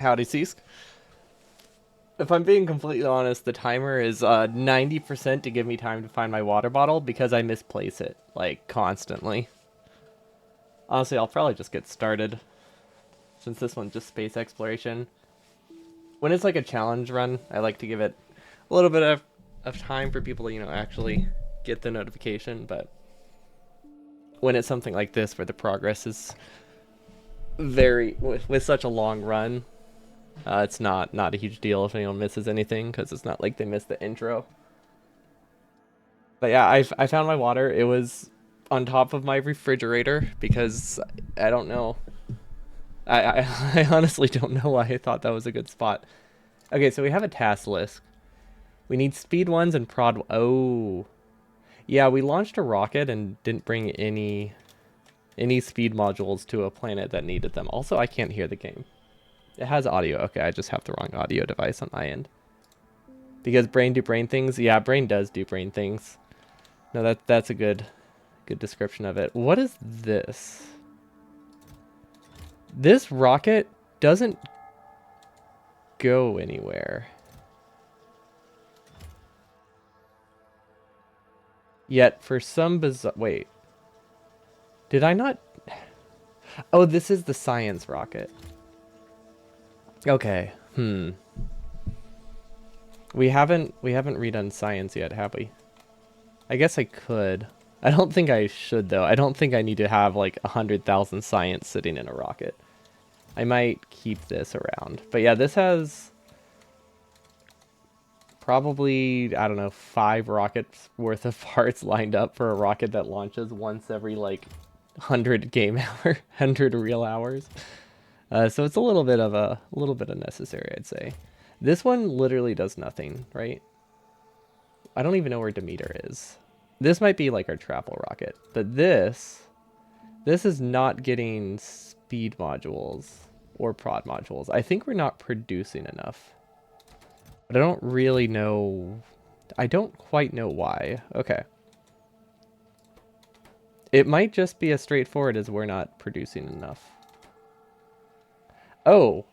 Howdy, Cease. If I'm being completely honest, the timer is 90% to give me time to find my water bottle because I misplace it, like, constantly. Honestly, I'll probably just get started, since this one's just space exploration. When it's like a challenge run, I like to give it a little bit of time for people to, actually get the notification, but when it's something like this where the progress is with such a long run, it's not a huge deal if anyone misses anything because it's not like they missed the intro. But yeah, I found my water. It was on top of my refrigerator because I don't know. I honestly don't know why I thought that was a good spot. Okay, so we have a task list. We need speed ones and prod. Oh, yeah, we launched a rocket and didn't bring any speed modules to a planet that needed them. Also, I can't hear the game. It has audio. Okay, I just have the wrong audio device on my end. Because brain do brain things. Yeah, brain does do brain things. No, that's a good description of it. What is this? This rocket doesn't go anywhere. Yet for some bizarre... Wait. Did I not... Oh, this is the science rocket. Okay. We haven't redone science yet, have we? I guess I could. I don't think I should, though. I don't think I need to have, like, 100,000 science sitting in a rocket. I might keep this around. But yeah, this has probably, I don't know, 5 rockets worth of parts lined up for a rocket that launches once every, like, 100 game hour, 100 real hours. So it's a little bit unnecessary, I'd say. This one literally does nothing, right? I don't even know where Demeter is. This might be like our travel rocket, but this is not getting speed modules or prod modules. I think we're not producing enough, but I don't really know. I don't quite know why. Okay. It might just be as straightforward as we're not producing enough. Oh,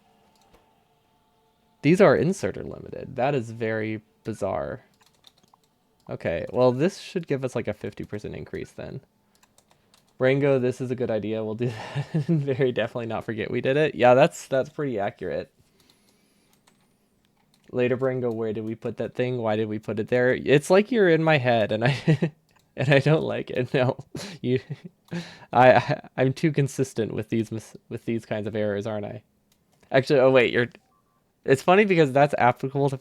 these are inserter limited. That is very bizarre. Okay, well, this should give us like a 50% increase then. Rango, this is a good idea. We'll do that and very definitely not forget we did it. Yeah, that's pretty accurate. Later, Brango, where did we put that thing? Why did we put it there? It's like you're in my head, and I and I don't like it. No, you, I'm too consistent with these kinds of errors, aren't I? Actually, oh wait, you're. It's funny because that's applicable to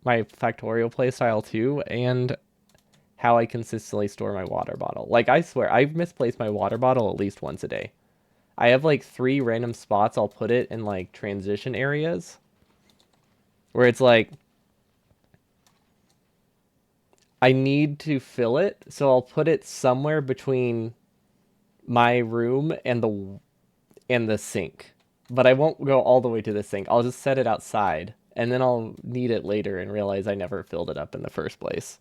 my Factorio playstyle too, and how I consistently store my water bottle. Like, I swear, I've misplaced my water bottle at least once a day. I have like 3 random spots I'll put it in like transition areas where it's like I need to fill it, so I'll put it somewhere between my room and the sink. But I won't go all the way to the sink. I'll just set it outside, and then I'll need it later and realize I never filled it up in the first place.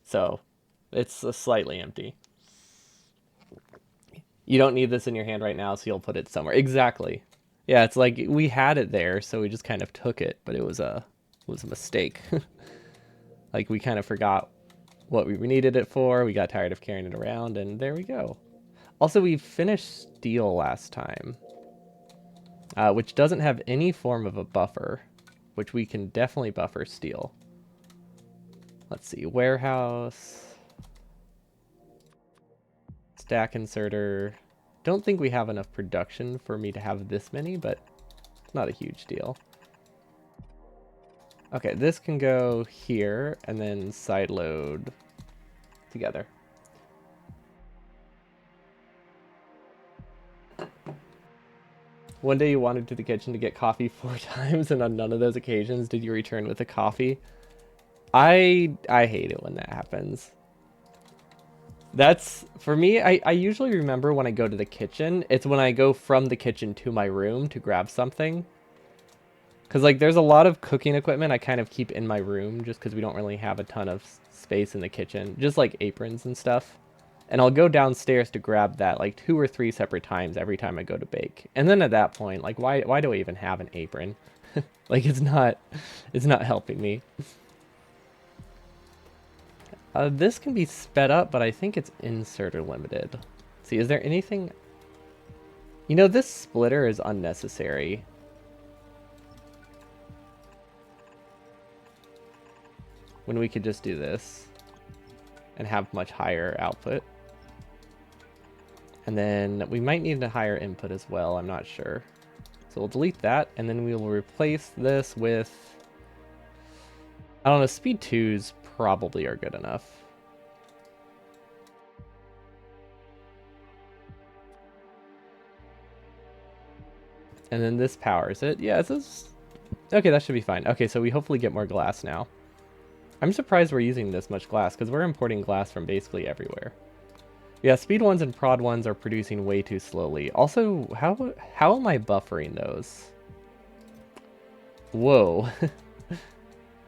So, it's slightly empty. You don't need this in your hand right now, so you'll put it somewhere. Exactly. Yeah, it's like we had it there, so we just kind of took it, but it was a mistake. Like, we kind of forgot what we needed it for. We got tired of carrying it around, and there we go. Also, we finished steel last time, which doesn't have any form of a buffer, which we can definitely buffer steel. Let's see, warehouse, stack inserter. Don't think we have enough production for me to have this many, but it's not a huge deal. Okay, this can go here and then side load together. One day you wandered to the kitchen to get coffee 4 times, and on none of those occasions did you return with a coffee. I hate it when that happens. That's, for me, I usually remember when I go to the kitchen, it's when I go from the kitchen to my room to grab something. Because, like, there's a lot of cooking equipment I kind of keep in my room just because we don't really have a ton of space in the kitchen. Just, like, aprons and stuff. And I'll go downstairs to grab that like 2 or 3 separate times every time I go to bake. And then at that point, like why do I even have an apron? Like it's not helping me. This can be sped up, but I think it's inserter limited. See, is there anything... You know, this splitter is unnecessary. When we could just do this and have much higher output. And then we might need a higher input as well, I'm not sure. So we'll delete that, and then we will replace this with... I don't know, speed 2s probably are good enough. And then this powers it. Yeah, this is... Okay, that should be fine. Okay, so we hopefully get more glass now. I'm surprised we're using this much glass, because we're importing glass from basically everywhere. Yeah, speed 1s and prod 1s are producing way too slowly. Also, how am I buffering those? Whoa.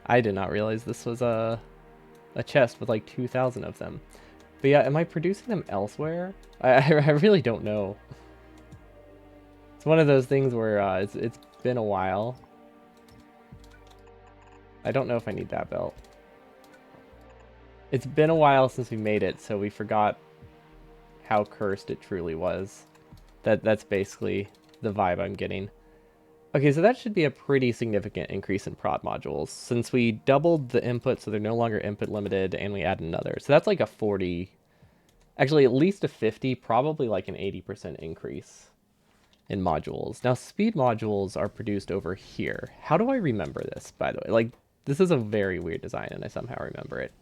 I did not realize this was a chest with like 2,000 of them. But yeah, am I producing them elsewhere? I really don't know. It's one of those things where it's been a while. I don't know if I need that belt. It's been a while since we made it, so we forgot how cursed it truly was. That's basically the vibe I'm getting. Okay, so that should be a pretty significant increase in prod modules, since we doubled the input so they're no longer input limited, and we add another. So that's like a 40, actually at least a 50, probably like an 80% increase in modules. Now speed modules are produced over here. How do I remember this, by the way? Like, this is a very weird design and I somehow remember it.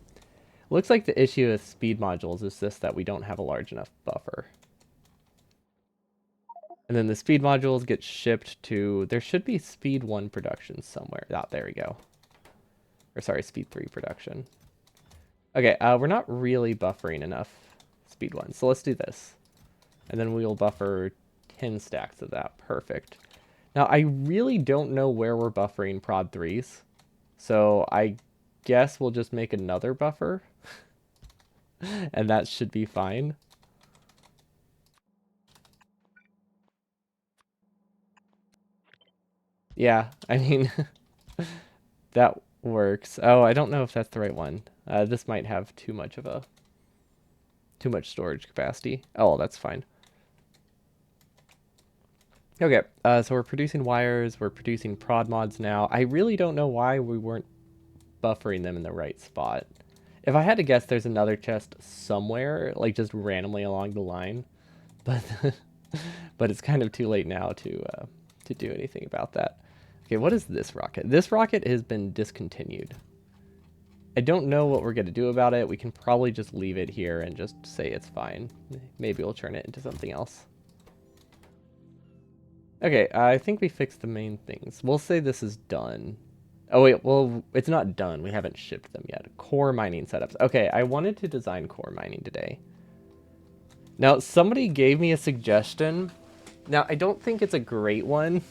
Looks like the issue with speed modules is just that we don't have a large enough buffer. And then the speed modules get shipped to... There should be speed 1 production somewhere. Ah, there we go. Or sorry, speed 3 production. Okay, we're not really buffering enough speed 1. So let's do this. And then we'll buffer 10 stacks of that. Perfect. Now, I really don't know where we're buffering prod 3s. So I guess we'll just make another buffer. And that should be fine. Yeah, I mean, that works. Oh, I don't know if that's the right one. This might have too much storage capacity. Oh, well, that's fine. Okay, so we're producing wires, we're producing prod mods now. I really don't know why we weren't buffering them in the right spot. If I had to guess, there's another chest somewhere, like just randomly along the line, but but it's kind of too late now to do anything about that. Okay, what is this rocket? This rocket has been discontinued. I don't know what we're going to do about it. We can probably just leave it here and just say it's fine. Maybe we'll turn it into something else. Okay, I think we fixed the main things. We'll say this is done. Oh wait, well, it's not done. We haven't shipped them yet. Core mining setups. Okay, I wanted to design core mining today. Now, somebody gave me a suggestion. Now, I don't think it's a great one,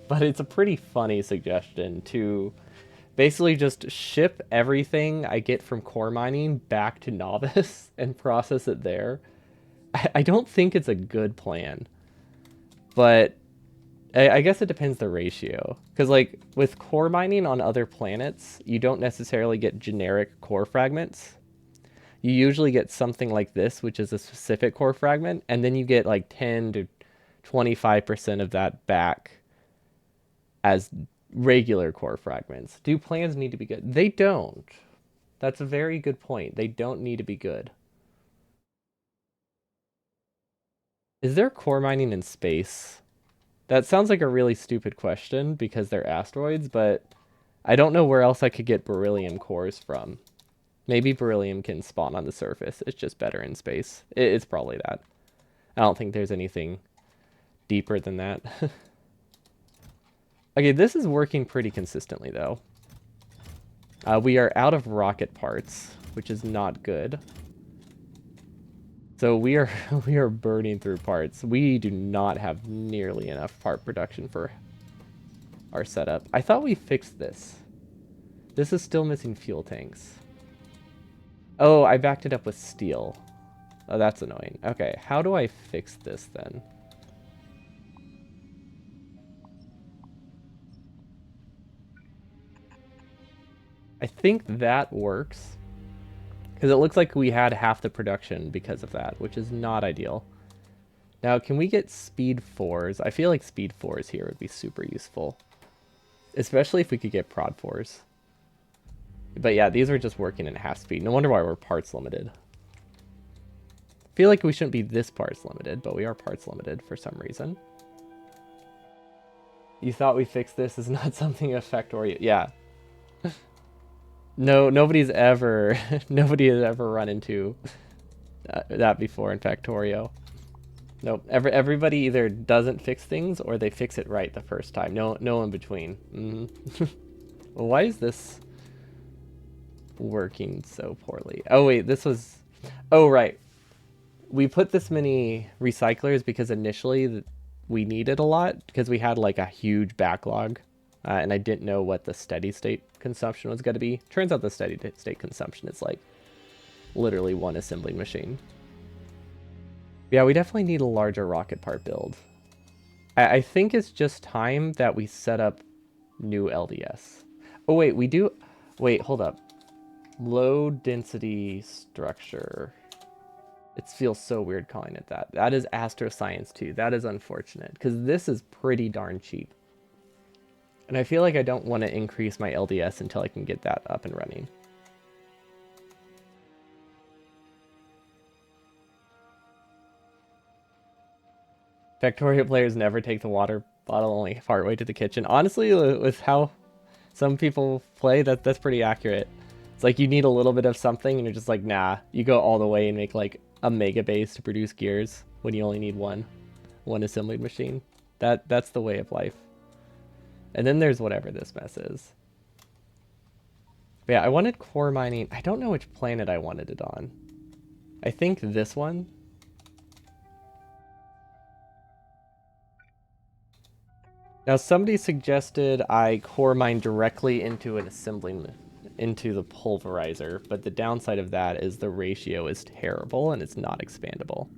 but it's a pretty funny suggestion to basically just ship everything I get from core mining back to novice and process it there. I don't think it's a good plan, but I guess it depends the ratio. Because like with core mining on other planets, you don't necessarily get generic core fragments. You usually get something like this, which is a specific core fragment, and then you get like 10 to 25% of that back as regular core fragments. Do plans need to be good? They don't. That's a very good point. They don't need to be good. Is there core mining in space? That sounds like a really stupid question because they're asteroids, but I don't know where else I could get beryllium cores from. Maybe beryllium can spawn on the surface. It's just better in space. It's probably that. I don't think there's anything deeper than that. Okay, this is working pretty consistently, though. We are out of rocket parts, which is not good. So we are burning through parts. We do not have nearly enough part production for our setup. I thought we fixed this. This is still missing fuel tanks. Oh, I backed it up with steel. Oh, that's annoying. Okay, how do I fix this then? I think that works. Because it looks like we had half the production because of that, which is not ideal. Now, can we get speed 4s? I feel like speed 4s here would be super useful. Especially if we could get prod 4s. But yeah, these are just working at half speed. No wonder why we're parts limited. I feel like we shouldn't be this parts limited, but we are parts limited for some reason. You thought we fixed this is not something a Factorio. Yeah. No, nobody has ever run into that before in Factorio. Nope. Everybody either doesn't fix things or they fix it right the first time. No in between. Well, why is this working so poorly? Oh wait, this was. Oh right. We put this many recyclers because initially we needed a lot because we had like a huge backlog, and I didn't know what the steady state consumption was going to be. Turns out the steady state consumption is like literally one assembling machine. Yeah, we definitely need a larger rocket part build. I think it's just time that we set up new LDS. Oh wait, we do. Wait, hold up. Low density structure. It feels so weird calling it that. That is astroscience too. That is unfortunate because this is pretty darn cheap. And I feel like I don't want to increase my LDS until I can get that up and running. Factorio players never take the water bottle only partway to the kitchen. Honestly, with how some people play, that's pretty accurate. It's like you need a little bit of something and you're just like, nah. You go all the way and make like a mega base to produce gears when you only need one assembly machine. That's the way of life. And then there's whatever this mess is. But yeah, I wanted core mining. I don't know which planet I wanted it on. I think this one. Now somebody suggested I core mine directly into an assembling into the pulverizer, but the downside of that is the ratio is terrible and it's not expandable.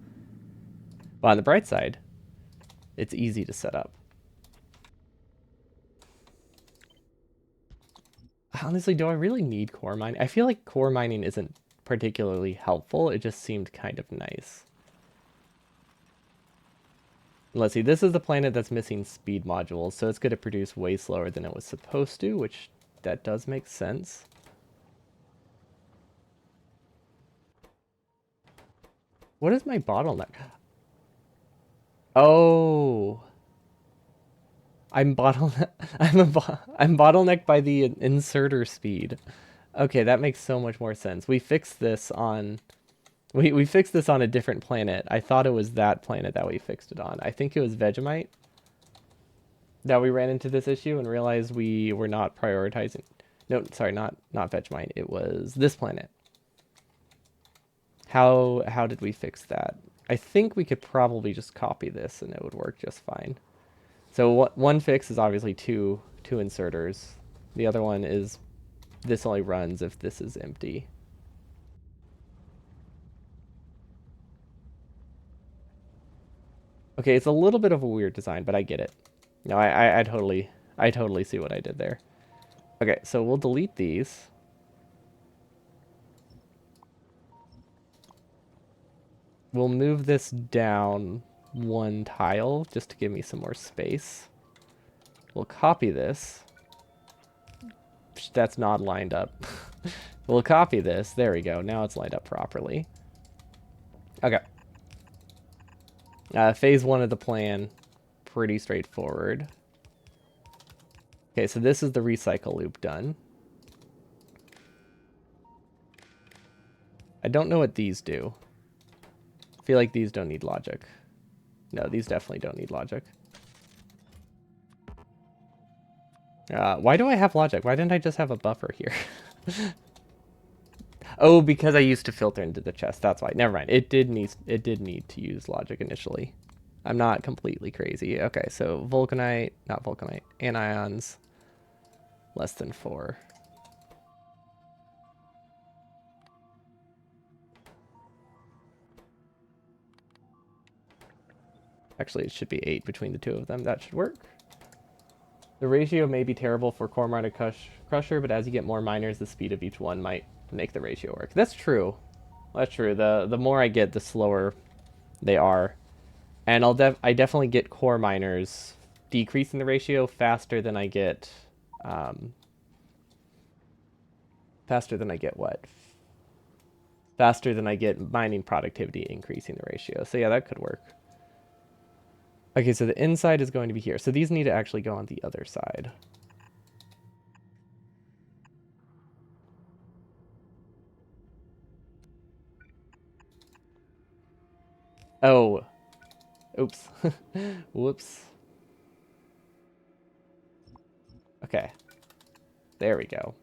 But on the bright side, it's easy to set up. Honestly, do I really need core mining? I feel like core mining isn't particularly helpful. It just seemed kind of nice. Let's see, this is the planet that's missing speed modules, so it's going to produce way slower than it was supposed to, which that does make sense. What is my bottleneck? Oh, I'm bottleneck. I'm bottlenecked by the inserter speed. Okay, that makes so much more sense. We fixed this on we fixed this on a different planet. I thought it was that planet that we fixed it on. I think it was Vegemite that we ran into this issue and realized we were not prioritizing. No, sorry, not Vegemite. It was this planet. How did we fix that? I think we could probably just copy this and it would work just fine. So one fix is obviously two inserters. The other one is this only runs if this is empty. Okay, it's a little bit of a weird design, but I get it. No, I totally see what I did there. Okay, so we'll delete these. We'll move this down one tile just to give me some more space. We'll copy this. That's not lined up. We'll copy this. There we go. Now it's lined up properly. Okay. Phase 1 of the plan. Pretty straightforward. Okay, so this is the recycle loop done. I don't know what these do. I feel like these don't need logic. No, these definitely don't need logic. Why do I have logic? Why didn't I just have a buffer here? Oh, because I used to filter into the chest. That's why. Never mind. It did need to use logic initially. I'm not completely crazy. Okay, so vulcanite, not vulcanite, anions, less than 4. Actually, it should be 8 between the two of them. That should work. The ratio may be terrible for core miner crusher, but as you get more miners, the speed of each one might make the ratio work. That's true. That's true. The more I get, the slower they are. And I definitely get core miners decreasing the ratio faster than I get faster than I get what? Faster than I get mining productivity increasing the ratio. So yeah, that could work. Okay, so the inside is going to be here. So these need to actually go on the other side. Oh, oops. Whoops. Okay, there we go.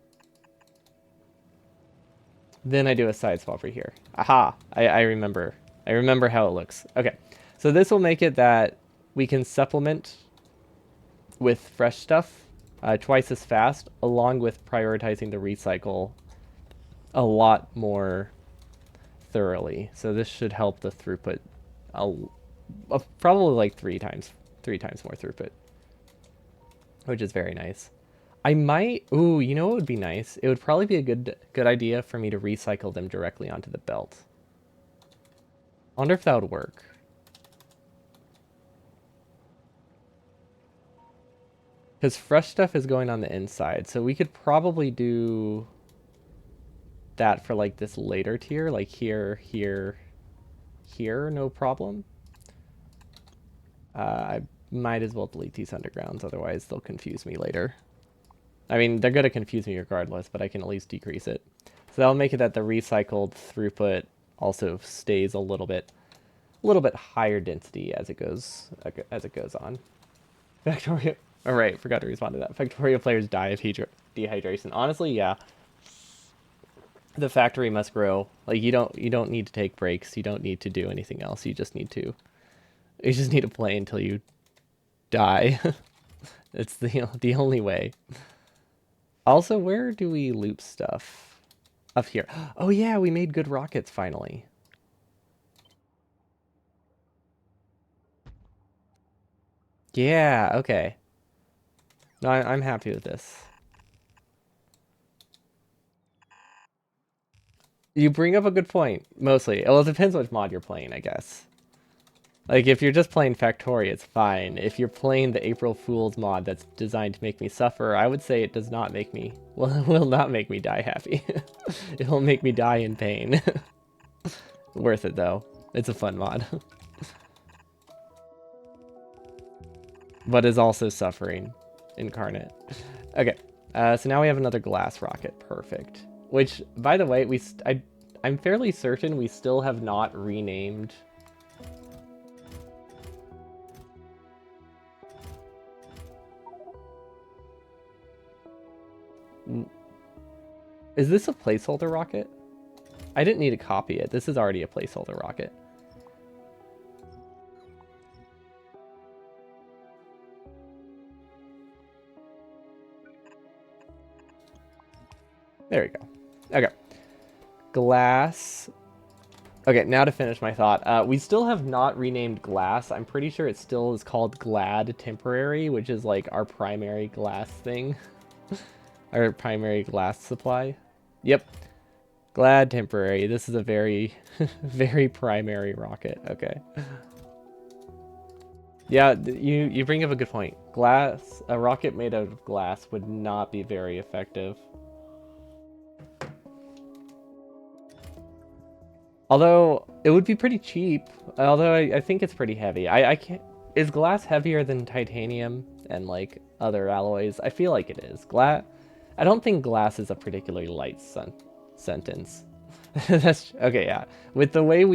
Then I do a side swapper here. Aha, I remember. I remember how it looks. Okay, so this will make it that we can supplement with fresh stuff twice as fast, along with prioritizing the recycle a lot more thoroughly. So this should help the throughput probably like three times more throughput, which is very nice. I might, ooh, you know what would be nice? It would probably be a good idea for me to recycle them directly onto the belt. I wonder if that would work. Because fresh stuff is going on the inside, so we could probably do that for like this later tier, like here, here, here, no problem. I might as well delete these undergrounds, otherwise they'll confuse me later. I mean, they're going to confuse me regardless, but I can at least decrease it. So that'll make it that the recycled throughput also stays a little bit higher density as it goes on. Factorio. All right, forgot to respond to that. Factorio players die of dehydration. Honestly, yeah. The factory must grow. Like you don't need to take breaks. You don't need to do anything else. You just need to play until you die. It's the only way. Also, where do we loop stuff? Up here. Oh yeah, we made good rockets finally. Yeah, okay. No, I'm happy with this. You bring up a good point, mostly. Well, it depends which mod you're playing, I guess. Like, if you're just playing Factorio, it's fine. If you're playing the April Fool's mod that's designed to make me suffer, I would say it does not make me... Well, it will not make me die happy. It will make me die in pain. Worth it, though. It's a fun mod. But is also suffering incarnate. Okay, so now we have another glass rocket. Perfect. Which, by the way, I'm fairly certain we still have not renamed... Is this a placeholder rocket? I didn't need to copy it. This is already a placeholder rocket. There we go. Okay. Glass. Okay, now to finish my thought. We still have not renamed glass. I'm pretty sure it still is called Glad Temporary, which is like our primary glass thing. Our primary glass supply. Yep. Glad Temporary. This is a very, very primary rocket. Okay. Yeah, you bring up a good point. A rocket made out of glass would not be very effective. Although, it would be pretty cheap. Although, I think it's pretty heavy. I can't... Is glass heavier than titanium and, like, other alloys? I feel like it is. I don't think glass is a particularly light sentence. That's... Okay, yeah. With the way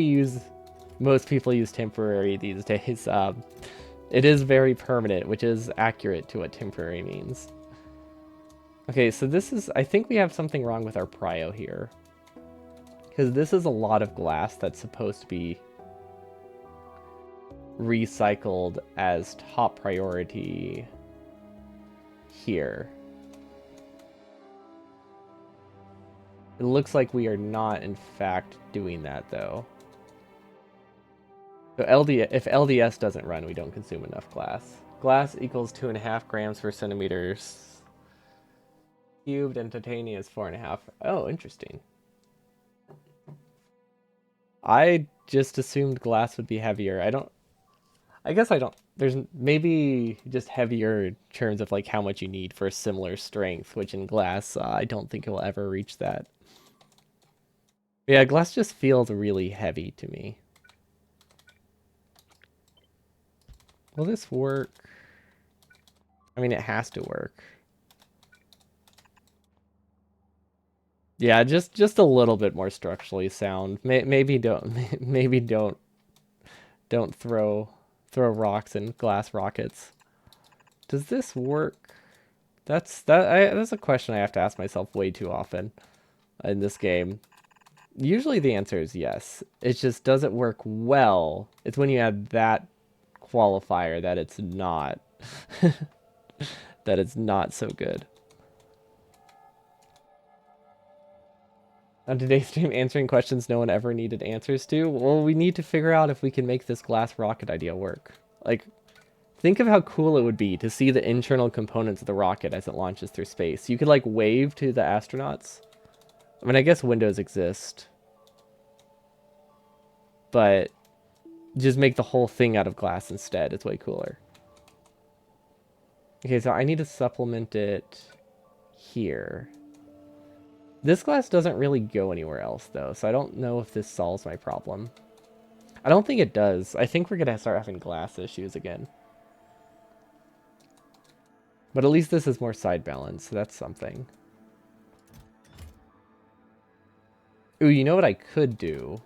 most people use temporary these days, it is very permanent, which is accurate to what temporary means. Okay, so this is... I think we have something wrong with our prio here. Because this is a lot of glass that's supposed to be recycled as top priority here. It looks like we are not, in fact, doing that, though. So if LDS doesn't run, we don't consume enough glass. Glass equals 2.5 grams per centimeters cubed, and titanium is 4.5. Oh, interesting. I just assumed glass would be heavier. I guess I don't. There's maybe just heavier in terms of like how much you need for a similar strength, which in glass, I don't think it will ever reach that. Yeah, glass just feels really heavy to me. Will this work? I mean, it has to work. Yeah, just a little bit more structurally sound. Maybe don't maybe don't throw rocks and glass rockets. Does this work? That's a question I have to ask myself way too often in this game. Usually the answer is yes. It just doesn't work well. It's when you add that qualifier that it's not that it's not so good. On today's stream, answering questions no one ever needed answers to. Well, we need to figure out if we can make this glass rocket idea work. Like, think of how cool it would be to see the internal components of the rocket as it launches through space. You could, like, wave to the astronauts. I mean, I guess windows exist. But just make the whole thing out of glass instead. It's way cooler. Okay, so I need to supplement it here. This glass doesn't really go anywhere else, though, so I don't know if this solves my problem. I don't think it does. I think we're going to start having glass issues again. But at least this is more side balance, so that's something. Ooh, you know what I could do?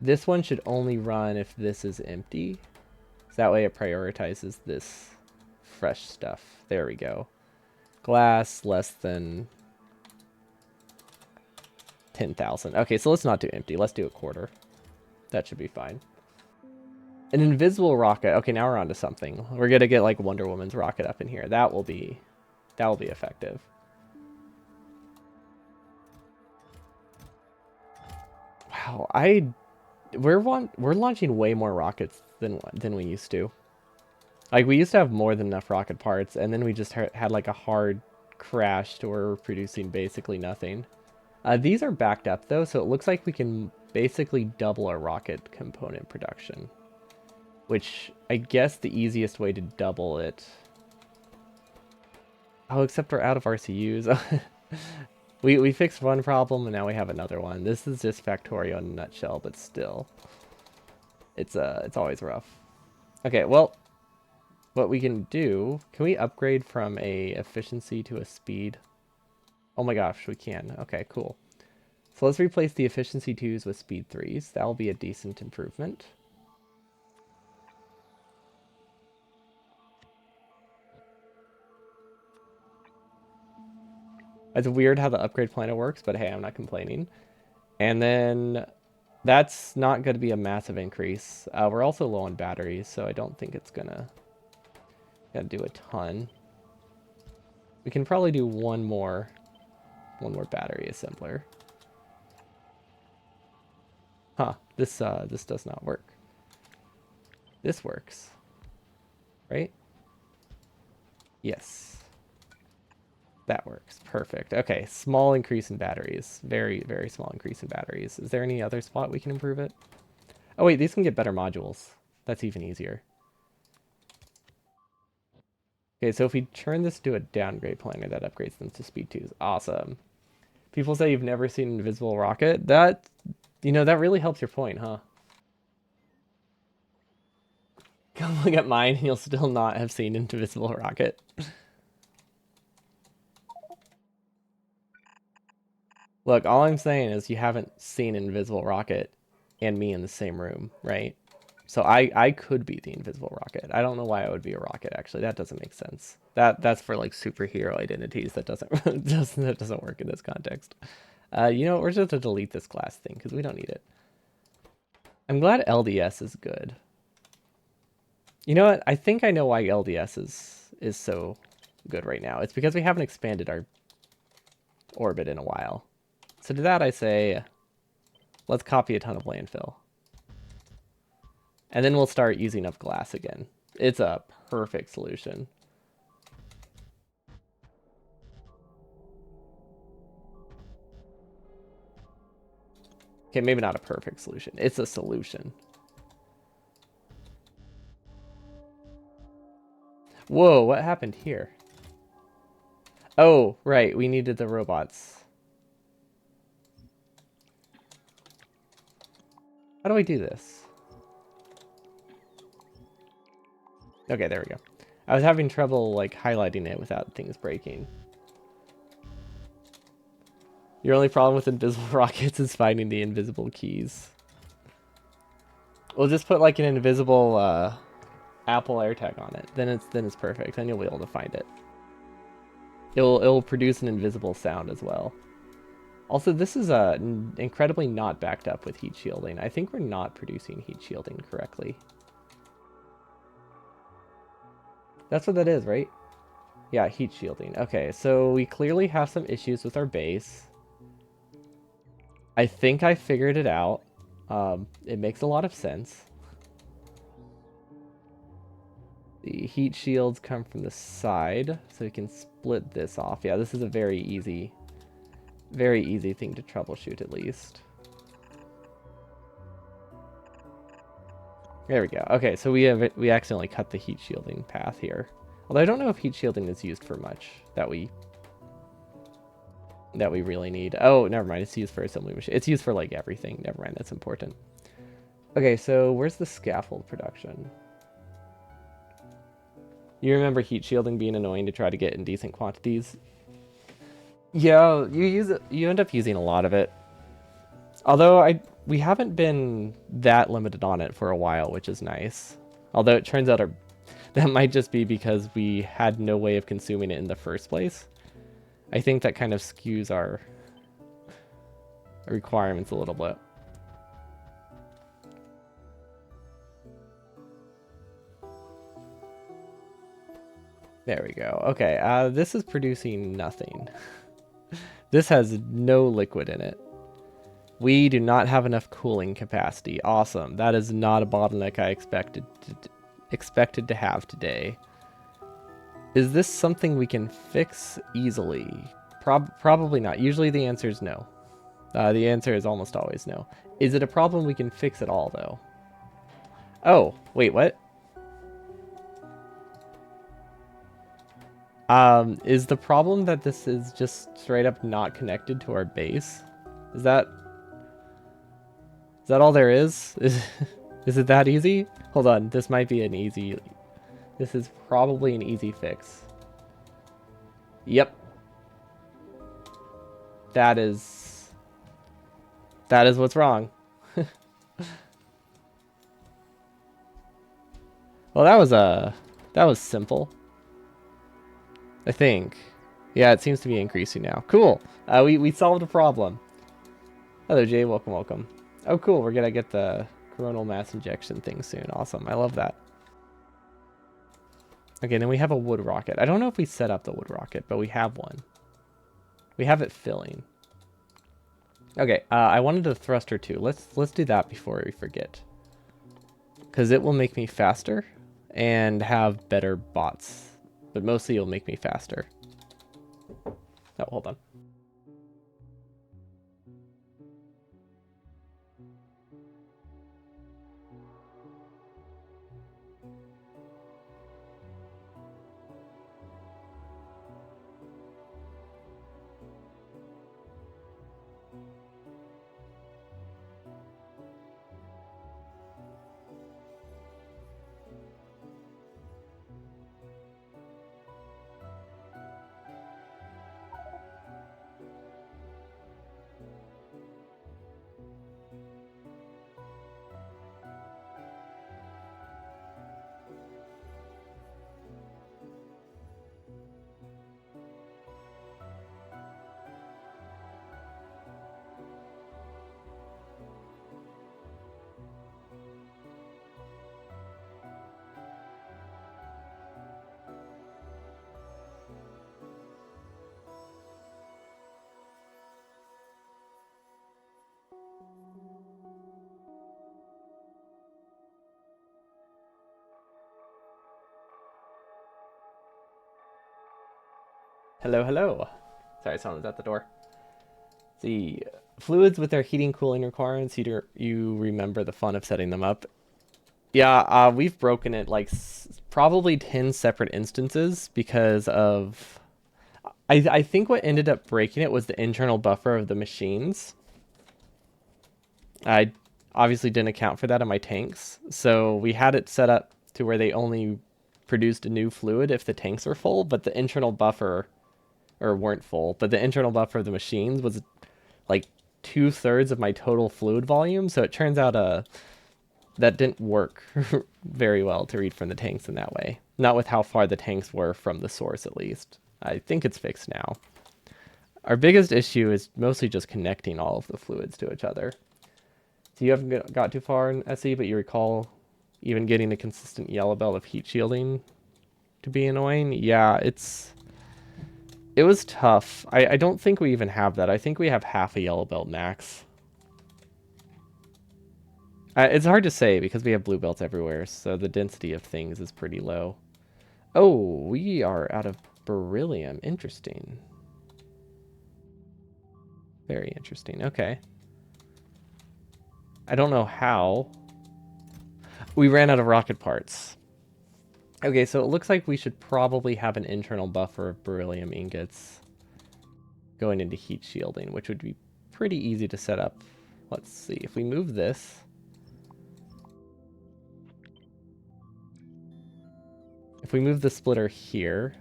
This one should only run if this is empty. So that way it prioritizes this fresh stuff. There we go. Glass less than 10,000. Okay, so let's not do empty. Let's do a quarter. That should be fine. An invisible rocket. Okay, now we're on to something. We're gonna get like Wonder Woman's rocket up in here. That will be effective. Wow, we're launching way more rockets than we used to. Like we used to have more than enough rocket parts, and then we just had like a hard crash to where we're producing basically nothing. These are backed up though, so it looks like we can basically double our rocket component production. Which I guess the easiest way to double it. Oh, except we're out of RCUs. We fixed one problem and now we have another one. This is just Factorio in a nutshell, but still. It's always rough. Okay, well, what we can do, can we upgrade from a efficiency to a speed? Oh my gosh, we can. Okay, cool. So let's replace the efficiency 2s with speed 3s. That'll be a decent improvement. It's weird how the upgrade planner works, but hey, I'm not complaining. And then that's not going to be a massive increase. We're also low on batteries, so I don't think it's gonna do a ton. We can probably do one more battery assembler. Huh, this does not work. This works, right? Yes. That works. Perfect. Okay, small increase in batteries. Very, very small increase in batteries. Is there any other spot we can improve it? Oh wait, these can get better modules. That's even easier. Okay, so if we turn this to a downgrade planner, that upgrades them to speed 2s. Awesome. People say you've never seen an invisible rocket. That, that really helps your point, huh? Come look at mine, and you'll still not have seen an invisible rocket. Look, all I'm saying is you haven't seen an invisible rocket and me in the same room, right? So I could be the invisible rocket. I don't know why I would be a rocket, actually. That doesn't make sense. That's for like superhero identities. That doesn't work in this context. We're just to delete this class thing because we don't need it. I'm glad LDS is good. You know what? I think I know why LDS is so good right now. It's because we haven't expanded our orbit in a while. So to that I say, Let's copy a ton of landfill. And then we'll start using up glass again. It's a perfect solution. Okay, maybe not a perfect solution. It's a solution. Whoa, what happened here? Oh, right, we needed the robots. How do I do this? Okay, there we go. I was having trouble, like, highlighting it without things breaking. Your only problem with invisible rockets is finding the invisible keys. We'll just put, like, an invisible, Apple AirTag on it. Then it's perfect. Then you'll be able to find it. It'll produce an invisible sound as well. Also, this is incredibly not backed up with heat shielding. I think we're not producing heat shielding correctly. That's what that is, right? Yeah, heat shielding. Okay, so we clearly have some issues with our base. I think I figured it out. It makes a lot of sense. The heat shields come from the side, so we can split this off. Yeah, this is a very easy thing to troubleshoot at least. There we go. Okay, so we accidentally cut the heat shielding path here. Although I don't know if heat shielding is used for much that we really need. Oh, never mind. It's used for assembly machine. It's used for like everything. Never mind. That's important. Okay, so where's the scaffold production? You remember heat shielding being annoying to try to get in decent quantities? Yeah, you use it. You end up using a lot of it. Although we haven't been that limited on it for a while, which is nice. Although it turns out that might just be because we had no way of consuming it in the first place. I think that kind of skews our requirements a little bit. There we go. Okay, this is producing nothing. This has no liquid in it. We do not have enough cooling capacity. Awesome. That is not a bottleneck I expected to have today. Is this something we can fix easily? Probably not. Usually the answer is no. The answer is almost always no. Is it a problem we can fix at all, though? Oh, wait, what? Is the problem that this is just straight up not connected to our base? Is that all there is? Is it that easy? Hold on, this might be an easy... This is probably an easy fix. Yep. That is what's wrong. Well, that was simple. I think. Yeah, it seems to be increasing now. Cool. We solved a problem. Hello, Jay. Welcome, welcome. Oh, cool. We're gonna get the coronal mass injection thing soon. Awesome. I love that. Okay, then we have a wood rocket. I don't know if we set up the wood rocket, but we have one. We have it filling. Okay, I wanted a thruster too. Let's do that before we forget. Because it will make me faster and have better bots. But mostly it'll make me faster. Oh, hold on. Hello, hello. Sorry, someone's at the door. The fluids with their heating, cooling requirements, you remember the fun of setting them up. Yeah, we've broken it like probably 10 separate instances because of... I think what ended up breaking it was the internal buffer of the machines. I obviously didn't account for that in my tanks, so we had it set up to where they only produced a new fluid if the tanks were full, but the internal buffer, or weren't full, but the internal buffer of the machines was like 2/3 of my total fluid volume, so it turns out that didn't work very well to read from the tanks in that way. Not with how far the tanks were from the source, at least. I think it's fixed now. Our biggest issue is mostly just connecting all of the fluids to each other. So you haven't got too far in SE, but you recall even getting a consistent yellow belt of heat shielding to be annoying? Yeah, it was tough. I don't think we even have that. I think we have half a yellow belt max. It's hard to say because we have blue belts everywhere, so the density of things is pretty low. Oh, we are out of beryllium. Interesting. Very interesting. Okay. I don't know how. We ran out of rocket parts. Okay, so it looks like we should probably have an internal buffer of beryllium ingots going into heat shielding, which would be pretty easy to set up. Let's see. If we move this... If we move the splitter here...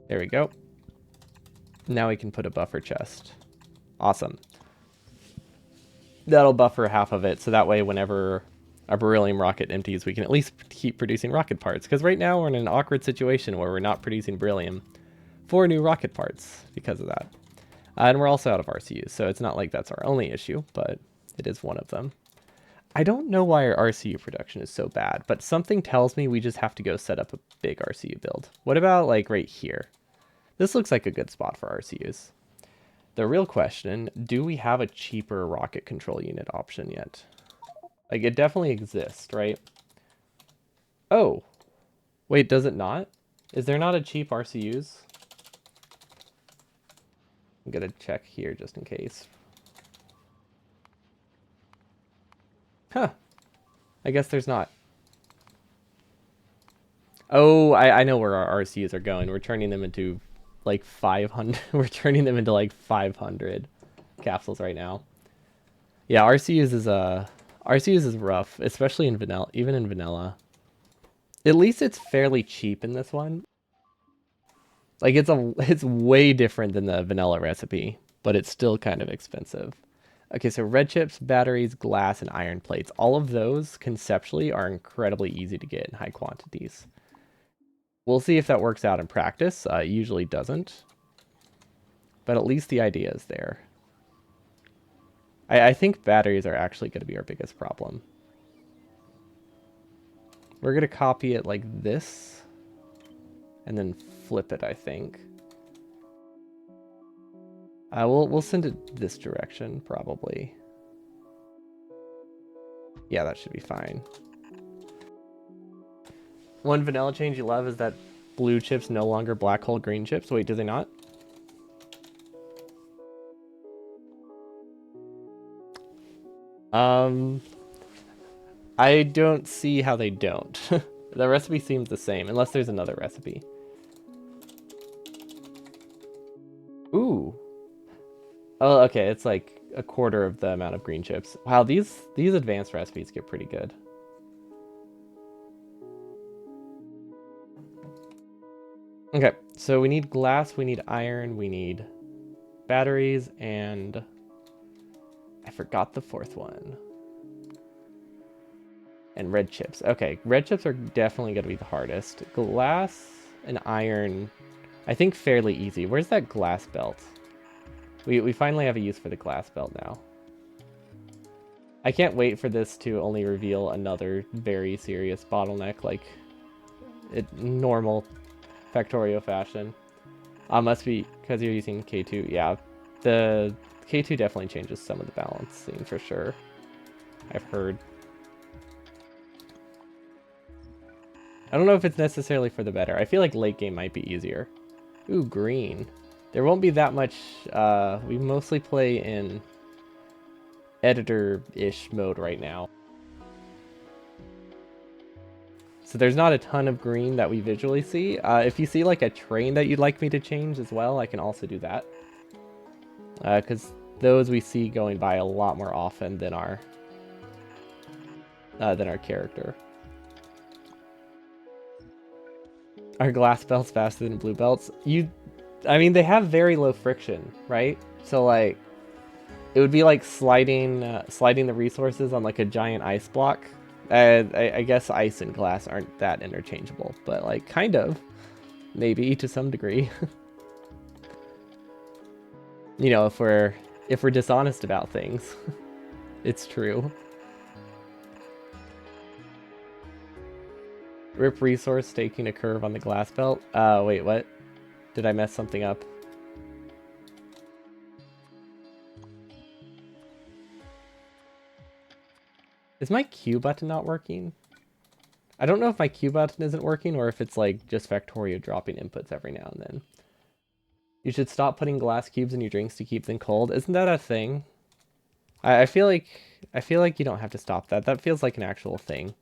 There we go. Now we can put a buffer chest. Awesome. That'll buffer half of it, so that way whenever our beryllium rocket empties, we can at least keep producing rocket parts. Because right now we're in an awkward situation where we're not producing beryllium for new rocket parts because of that. And we're also out of RCUs, so it's not like that's our only issue, but it is one of them. I don't know why our RCU production is so bad, but something tells me we just have to go set up a big RCU build. What about like right here? This looks like a good spot for RCUs. The real question, do we have a cheaper rocket control unit option yet? Like, it definitely exists, right? Oh, wait, does it not? Is there not a cheap RCUs? I'm gonna check here just in case. Huh. I guess there's not. Oh, I know where our RCUs are going. We're turning them into like 500. We're turning them into like 500 capsules right now. Yeah, RCUs is rough, especially in vanilla, even in vanilla. At least it's fairly cheap in this one. Like it's way different than the vanilla recipe, but it's still kind of expensive. Okay, so red chips, batteries, glass, and iron plates. All of those conceptually are incredibly easy to get in high quantities. We'll see if that works out in practice. It usually doesn't. But at least the idea is there. I think batteries are actually going to be our biggest problem. We're going to copy it like this. And then flip it, I think. We'll send it this direction, probably. Yeah, that should be fine. One vanilla change you love is that blue chips no longer black hole green chips. Wait, do they not? I don't see how they don't. The recipe seems the same, unless there's another recipe. Ooh. Oh, okay, it's like a quarter of the amount of green chips. Wow, these advanced recipes get pretty good. Okay, so we need glass, we need iron, we need batteries, and I forgot the fourth one. And red chips. Okay, red chips are definitely going to be the hardest. Glass and iron, I think fairly easy. Where's that glass belt? We finally have a use for the glass belt now. I can't wait for this to only reveal another very serious bottleneck like normal Factorio fashion. Must be because you're using K2. Yeah, the K2 definitely changes some of the balancing for sure. I've heard. I don't know if it's necessarily for the better. I feel like late game might be easier. Ooh, green. There won't be that much. We mostly play in editor-ish mode right now. So there's not a ton of green that we visually see. If you see like a train that you'd like me to change as well, I can also do that. Because those we see going by a lot more often than our character. Are glass belts faster than blue belts? I mean, they have very low friction, right? So like, it would be like sliding the resources on like a giant ice block. I guess ice and glass aren't that interchangeable, but like kind of, maybe to some degree. You know, if we're dishonest about things, it's true. Rip resource taking a curve on the glass belt. Wait, what? Did I mess something up? Is my Q button not working? I don't know if my Q button isn't working or if it's like just Factorio dropping inputs every now and then. You should stop putting glass cubes in your drinks to keep them cold. Isn't that a thing? I feel like you don't have to stop that. That feels like an actual thing.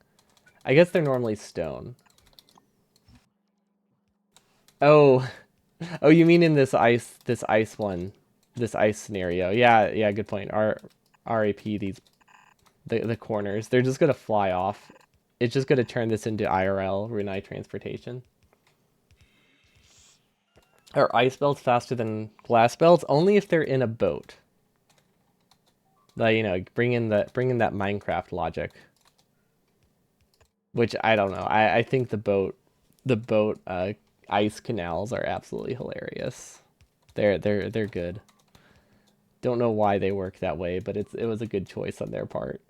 I guess they're normally stone. Oh, oh, you mean in this ice one, this ice scenario? Yeah, yeah, good point. RAP the corners. They're just gonna fly off. It's just gonna turn this into IRL Runai transportation. Are ice belts faster than glass belts? Only if they're in a boat. Like, you know, bring in that Minecraft logic. Which I don't know. I think the boat ice canals are absolutely hilarious. They're good. Don't know why they work that way, but it was a good choice on their part.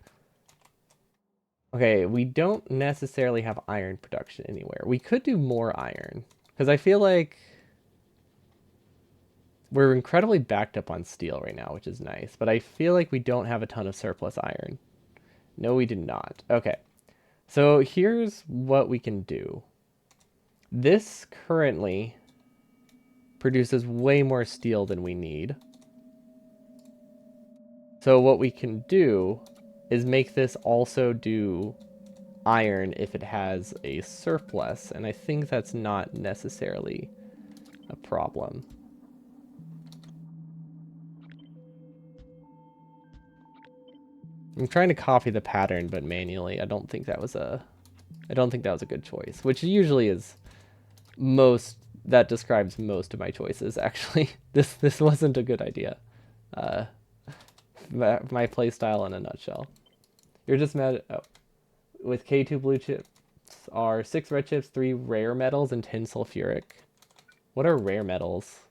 Okay, we don't necessarily have iron production anywhere. We could do more iron because I feel like we're incredibly backed up on steel right now, which is nice, but I feel like we don't have a ton of surplus iron. No, we did not. Okay. So here's what we can do. This currently produces way more steel than we need. So what we can do is make this also do iron if it has a surplus, and I think that's not necessarily a problem. I'm trying to copy the pattern, but manually. I don't think that was a good choice, which usually is that describes most of my choices, actually. This wasn't a good idea. My playstyle in a nutshell. You're just mad. Oh, with K2 blue chips are 6 red chips, 3 rare metals, and 10 sulfuric. What are rare metals?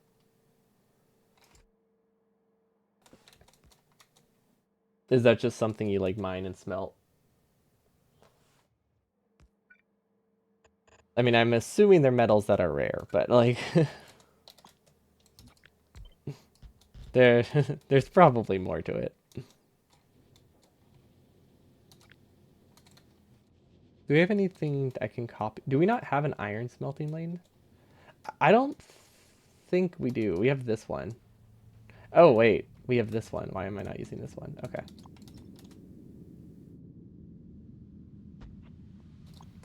Is that just something you like mine and smelt? I mean, I'm assuming they're metals that are rare, but like there there's probably more to it. Do we have anything I can copy? Do we not have an iron smelting lane? I don't think we do. We have this one. Oh, wait. We have this one. Why am I not using this one? Okay.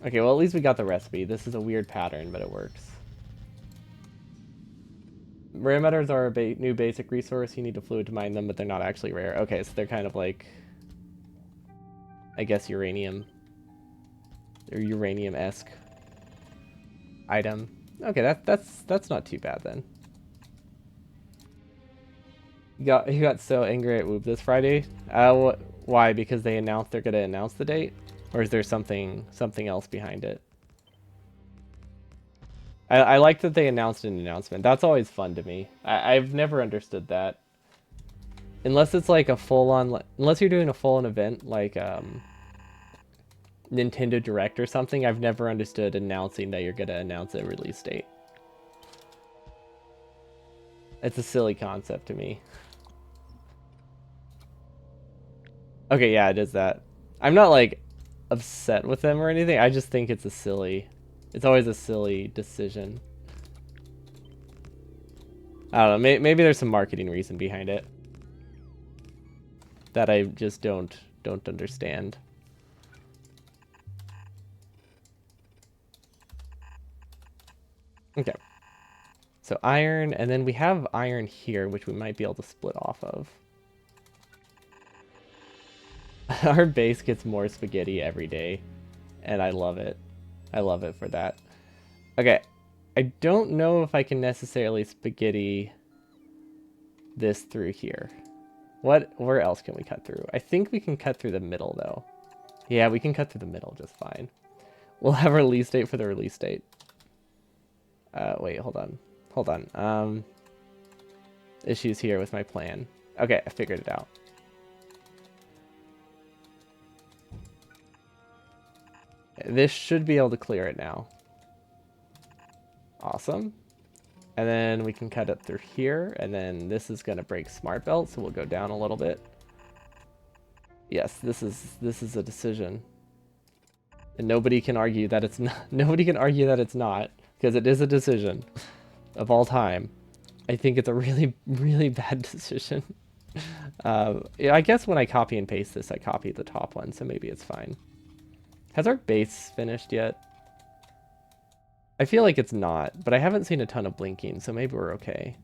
Okay, well, at least we got the recipe. This is a weird pattern, but it works. Rare metals are a new basic resource. You need a fluid to mine them, but they're not actually rare. Okay, so they're kind of like, I guess, uranium. Or uranium-esque item. Okay, that's not too bad then. You got so angry at Whoop this Friday. Why? Because they're gonna announce the date, or is there something else behind it? I like that they announced an announcement. That's always fun to me. I've never understood that. Unless it's like a full-on, unless you're doing a full-on event like Nintendo Direct or something, I've never understood announcing that you're gonna announce a release date. It's a silly concept to me. Okay, yeah, it is that. I'm not like upset with them or anything. I just think it's a silly It's always a silly decision. I don't know. Maybe there's some marketing reason behind it that I just don't understand. Okay. So iron, and then we have iron here, which we might be able to split off of. Our base gets more spaghetti every day, and I love it. I love it for that. Okay. I don't know if I can necessarily spaghetti this through here. Where else can we cut through? I think we can cut through the middle, though. Yeah, we can cut through the middle just fine. We'll have a release date for the release date. Wait, hold on. Hold on. Issues here with my plan. Okay, I figured it out. This should be able to clear it now. Awesome. And then we can cut it through here, and then this is going to break smart belt, so we'll go down a little bit. Yes, this is a decision. And nobody can argue that it's not. Nobody can argue that it's not, because it is a decision of all time. I think it's a really, really bad decision. Yeah, I guess when I copy and paste this, I copy the top one, so maybe it's fine. Has our base finished yet? I feel like it's not, but I haven't seen a ton of blinking, so maybe we're okay.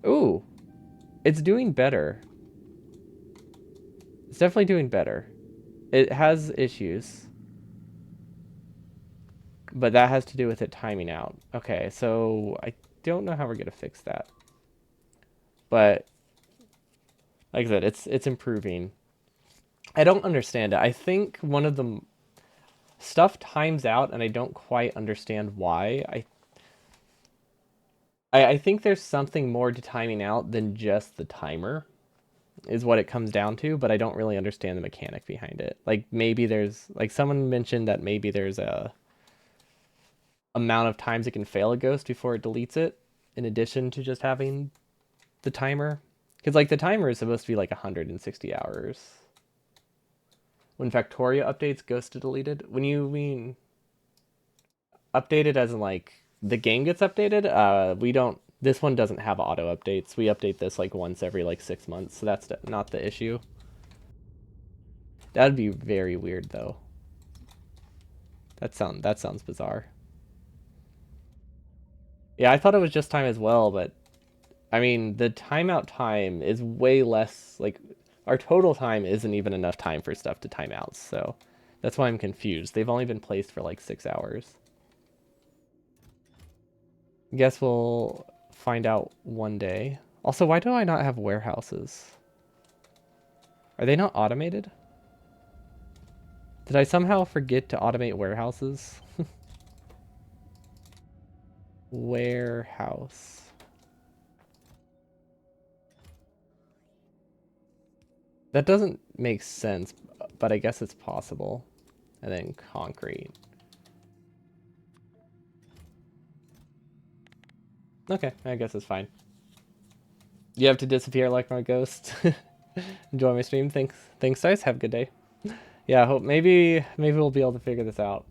Ooh, it's doing better. It's definitely doing better. It has issues, but that has to do with it timing out. Okay, so I don't know how we're gonna fix that, but like I said, it's improving. I don't understand it. I think one of the stuff times out, and I don't quite understand why. I think there's something more to timing out than just the timer, is what it comes down to, but I don't really understand the mechanic behind it. Like maybe there's, like someone mentioned that maybe there's a amount of times it can fail a ghost before it deletes it, in addition to just having the timer. Because like the timer is supposed to be like 160 hours. When Factorio updates, ghost to deleted. When you mean updated as in like the game gets updated, we don't. This one doesn't have auto updates. We update this like once every like 6 months, so that's not the issue. That'd be very weird though. That sounds bizarre. Yeah, I thought it was just time as well, but I mean the timeout time is way less. Like our total time isn't even enough time for stuff to time out, so that's why I'm confused. They've only been placed for like 6 hours. Guess we'll find out one day. Also, why do I not have warehouses? Are they not automated? Did I somehow forget to automate warehouses? Warehouse. That doesn't make sense, but I guess it's possible. And then concrete. Okay, I guess it's fine. You have to disappear like my ghost. Enjoy my stream. Thanks, guys. Have a good day. Yeah, I hope maybe we'll be able to figure this out.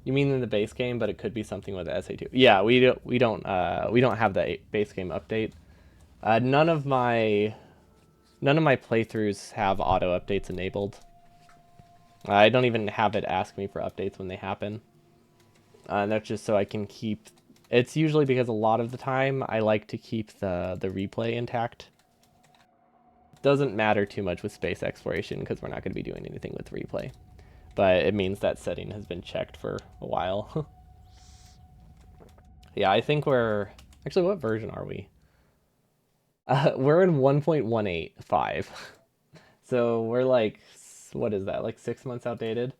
You mean in the base game, but it could be something with the SA2. Yeah, we don't have the base game update. None of my playthroughs have auto updates enabled. I don't even have it ask me for updates when they happen. That's just so I can keep. It's usually because a lot of the time I like to keep the replay intact. Doesn't matter too much with space exploration because we're not going to be doing anything with replay. But it means that setting has been checked for a while. Yeah, I think we're... Actually, what version are we? We're in 1.185. So we're like... What is that? Like 6 months outdated?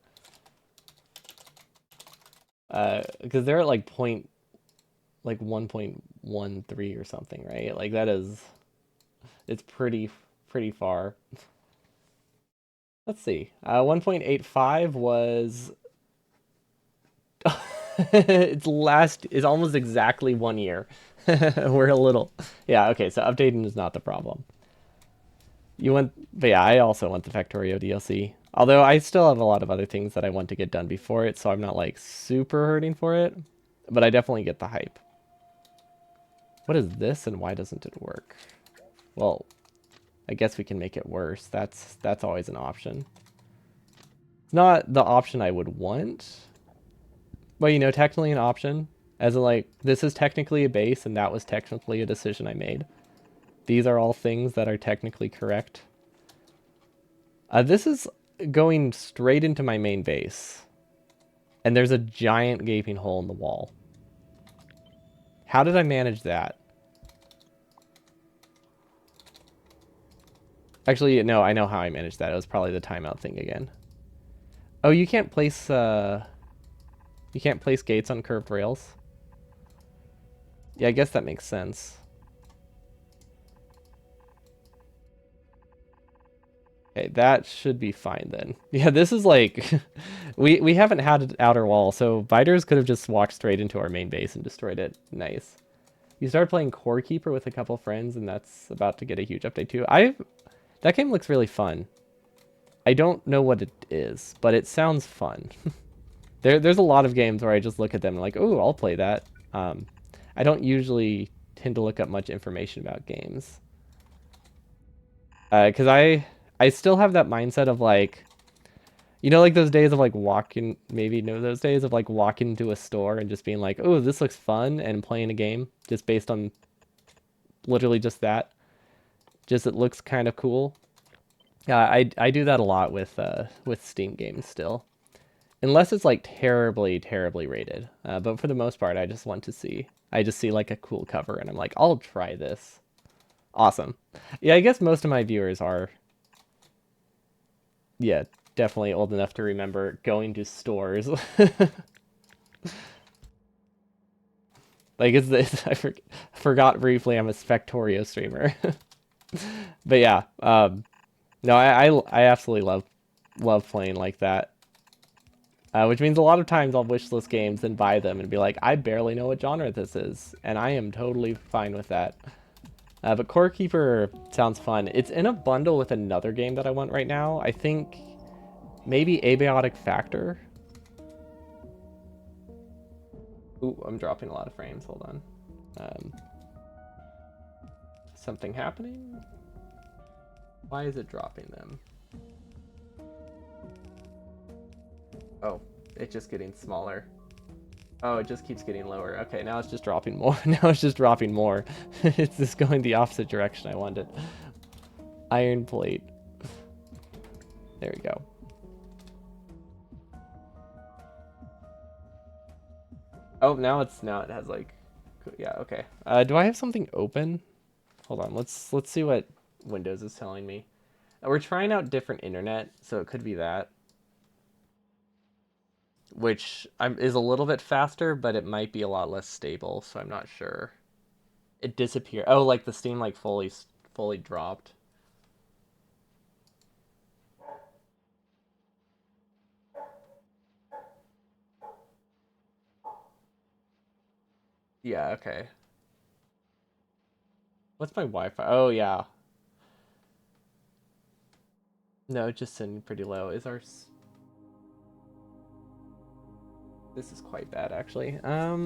Because they're at like 1.13 or something, right? Like that is... It's pretty far. Let's see. 1.85 was... it's almost exactly 1 year. We're a little... Yeah, okay, so updating is not the problem. You want, but yeah, I also want the Factorio DLC. Although I still have a lot of other things that I want to get done before it, so I'm not like super hurting for it. But I definitely get the hype. What is this and why doesn't it work? Well, I guess we can make it worse. That's always an option. It's not the option I would want, but you know, technically an option. As in like, this is technically a base and that was technically a decision I made. These are all things that are technically correct. This is going straight into my main base. And there's a giant gaping hole in the wall. How did I manage that? Actually, no, I know how I managed that. It was probably the timeout thing again. Oh, you can't place gates on curved rails. Yeah, I guess that makes sense. Okay, that should be fine then. Yeah, this is like we haven't had an outer wall, so biters could have just walked straight into our main base and destroyed it. Nice. You started playing Core Keeper with a couple friends, and that's about to get a huge update too. That game looks really fun. I don't know what it is, but it sounds fun. There's a lot of games where I just look at them and like, oh, I'll play that. I don't usually tend to look up much information about games. Because I still have that mindset of like, you know, like those days of like walking, maybe know those days of like walking into a store and just being like, oh, this looks fun, and playing a game just based on literally just that. Just it looks kind of cool. I do that a lot with Steam games still, unless it's like terribly terribly rated. But for the most part, I just see like a cool cover and I'm like, I'll try this. Awesome. Yeah, I guess most of my viewers are, yeah, definitely old enough to remember going to stores. Like forgot briefly I'm a Factorio streamer. But yeah, no, I absolutely love playing like that. Which means a lot of times I'll wishlist games and buy them and be like, I barely know what genre this is, and I am totally fine with that. But Core Keeper sounds fun. It's in a bundle with another game that I want right now. I think maybe Abiotic Factor. Ooh, I'm dropping a lot of frames. Hold on. Something happening? Why is it dropping them? Oh, it's just getting smaller. Oh, it just keeps getting lower. Okay, now it's just dropping more. Now it's just dropping more. It's just going the opposite direction I wanted. Iron plate. There we go. Oh, now it has like, yeah, okay. Do I have something open? Hold on, let's see what Windows is telling me. We're trying out different internet, so it could be that. Which is a little bit faster, but it might be a lot less stable, so I'm not sure. It disappeared. Oh, like the Steam like fully dropped. Yeah, okay. What's my Wi-Fi? Oh, yeah. No, it's just sitting pretty low. This is quite bad, actually. I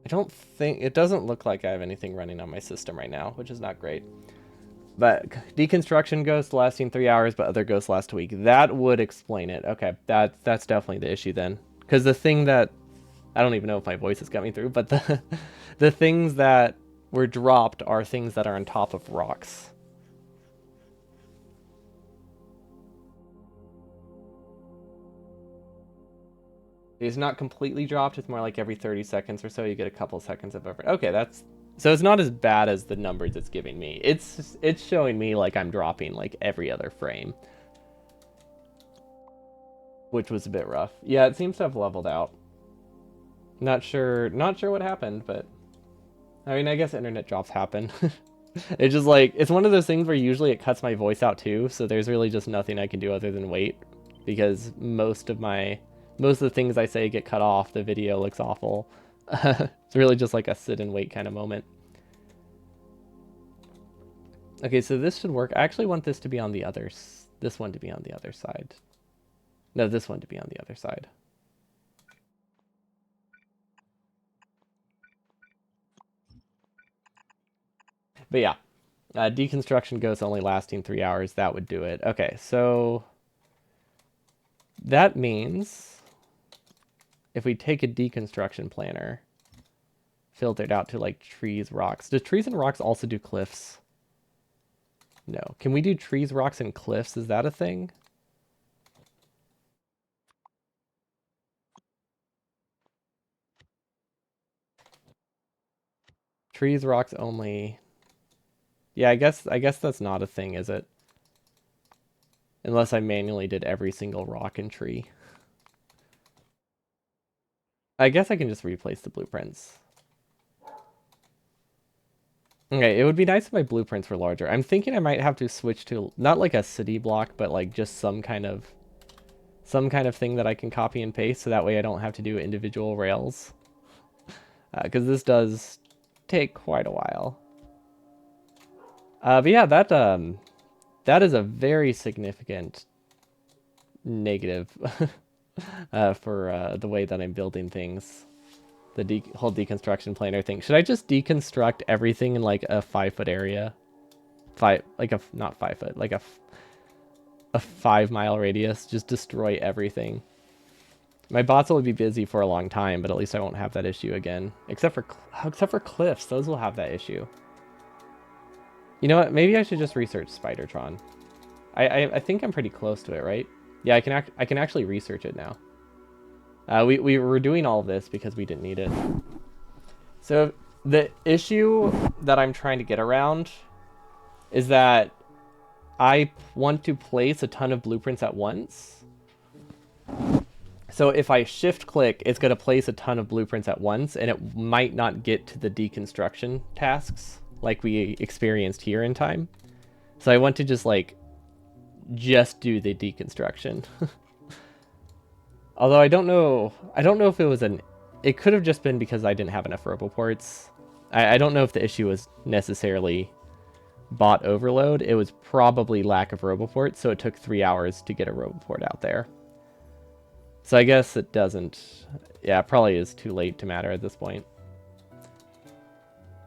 don't think... It doesn't look like I have anything running on my system right now, which is not great. But deconstruction ghost lasting 3 hours, but other ghosts last a week. That would explain it. Okay, that's definitely the issue then. Because the thing that... I don't even know if my voice is coming through, but the things that were dropped are things that are on top of rocks. It's not completely dropped. It's more like every 30 seconds or so you get a couple seconds of effort. Okay, that's... So it's not as bad as the numbers it's giving me. It's showing me like I'm dropping like every other frame. Which was a bit rough. Yeah, it seems to have leveled out. Not sure what happened, but... I mean, I guess internet drops happen. It's just like... It's one of those things where usually it cuts my voice out too, so there's really just nothing I can do other than wait. Because most of the things I say get cut off. The video looks awful. It's really just like a sit and wait kind of moment. Okay, so this should work. I actually want this to be on the other, this one to be on the other side. No, this one to be on the other side. But yeah, deconstruction ghost only lasting 3 hours. That would do it. Okay, so that means if we take a deconstruction planner, filtered out to like trees, rocks. Do trees and rocks also do cliffs? No. Can we do trees, rocks, and cliffs? Is that a thing? Trees, rocks only. Yeah, I guess that's not a thing, is it? Unless I manually did every single rock and tree. I guess I can just replace the blueprints. Okay, it would be nice if my blueprints were larger. I'm thinking I might have to switch to not like a city block, but like just some kind of thing that I can copy and paste so that way I don't have to do individual rails. Because this does take quite a while. But yeah, that is a very significant negative for the way that I'm building things. The whole deconstruction planer thing. Should I just deconstruct everything in like a 5-foot area? Not 5 foot, like a 5 mile radius. Just destroy everything. My bots will be busy for a long time, but at least I won't have that issue again. Except for cliffs, those will have that issue. You know what? Maybe I should just research Spidertron. I think I'm pretty close to it, right? Yeah, I can actually research it now. We were doing all of this because we didn't need it. So the issue that I'm trying to get around is that I want to place a ton of blueprints at once. So if I shift click, it's going to place a ton of blueprints at once, and it might not get to the deconstruction tasks like we experienced here in time. So I want to just do the deconstruction. Although I don't know if it was it could have just been because I didn't have enough roboports. I don't know if the issue was necessarily bot overload. It was probably lack of roboports, so it took 3 hours to get a roboport out there. So I guess it doesn't, yeah, it probably is too late to matter at this point.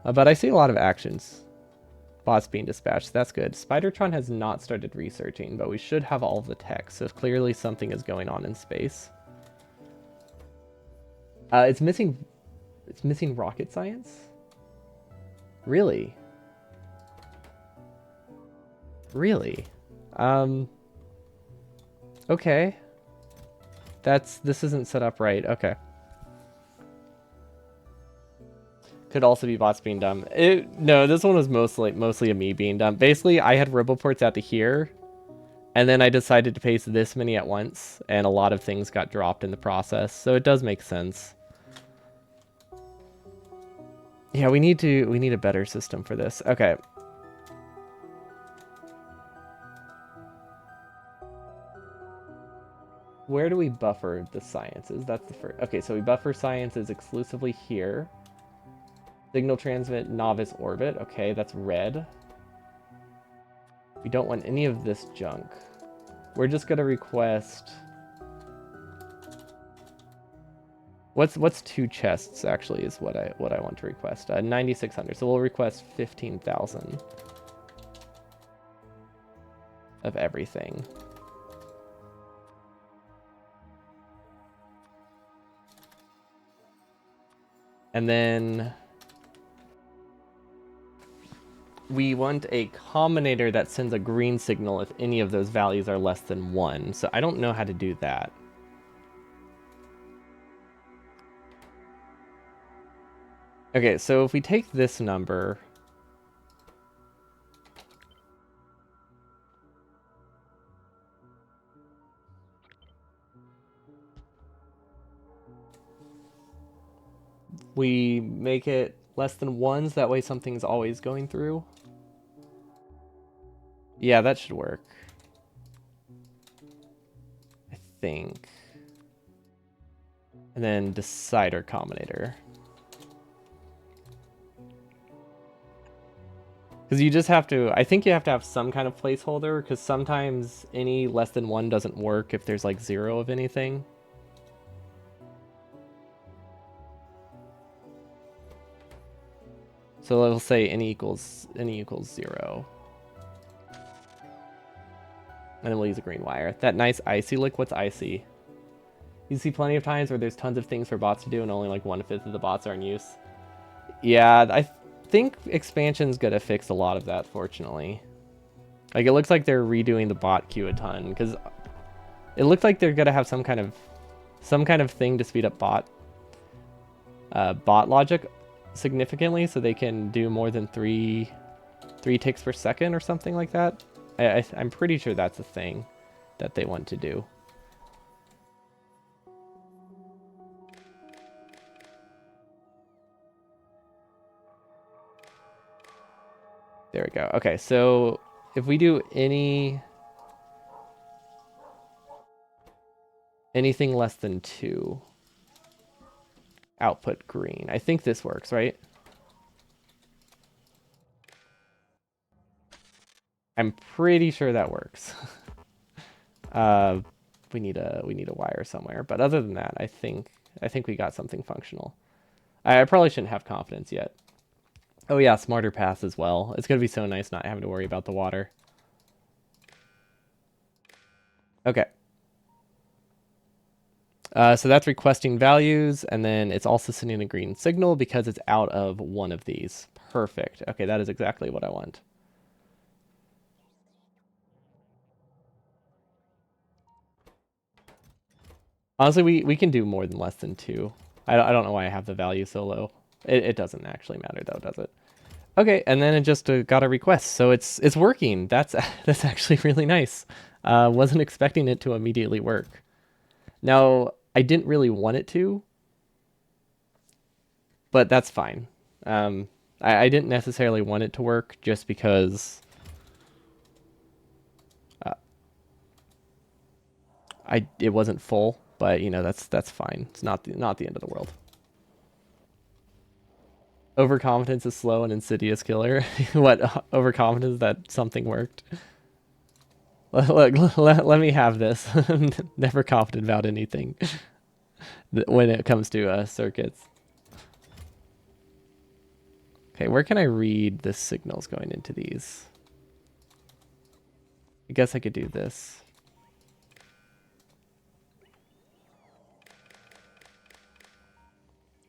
But I see a lot of actions. Bots being dispatched, that's good. Spidertron has not started researching, but we should have all of the tech, so clearly something is going on in space. It's missing rocket science? Really? Really? Okay. This isn't set up right. Okay. Could also be bots being dumb. No, this one was mostly a me being dumb. Basically, I had roboports out to here, and then I decided to paste this many at once, and a lot of things got dropped in the process, so it does make sense. Yeah, we need a better system for this. Okay. Where do we buffer the sciences? That's the first. Okay, so we buffer sciences exclusively here. Signal transmit novice orbit. Okay, that's red. We don't want any of this junk. We're just gonna request. What's 2 chests actually is what I want to request. 9,600. So we'll request 15,000 of everything. And then we want a combinator that sends a green signal if any of those values are less than 1. So I don't know how to do that. Okay, so if we take this number, we make it less than 1s, that way something's always going through. Yeah, that should work. I think. And then decider combinator. Because you just have to, I think you have to have some kind of placeholder, because sometimes any less than 1 doesn't work if there's like 0 of anything. So it'll say n equals 0. And then we'll use a green wire. That nice icy look, what's icy? You see plenty of times where there's tons of things for bots to do and only like 1/5 of the bots are in use. Yeah, I think expansion's gonna fix a lot of that, fortunately. Like, it looks like they're redoing the bot queue a ton, because it looks like they're gonna have some kind of thing to speed up bot logic significantly, so they can do more than three ticks per second or something like that. I'm pretty sure that's a thing that they want to do. There we go. Okay, so if we do anything less than 2, output green. I think this works, right? I'm pretty sure that works. We need a wire somewhere, but other than that, I think we got something functional. I probably shouldn't have confidence yet. Oh yeah, smarter paths as well. It's gonna be so nice not having to worry about the water. Okay. So that's requesting values, and then it's also sending a green signal because it's out of one of these. Perfect. Okay, that is exactly what I want. Honestly, we can do more than less than 2. I don't know why I have the value so low. It doesn't actually matter though, does it? Okay, and then it just got a request, so it's working. That's that's actually really nice. Wasn't expecting it to immediately work. Now, I didn't really want it to, but that's fine. I didn't necessarily want it to work just because uh, it wasn't full, but you know that's fine. It's not the end of the world. Overconfidence is slow and insidious killer. What overconfidence that something worked? Look, let me have this. Never confident about anything when it comes to circuits. Okay, where can I read the signals going into these? I guess I could do this.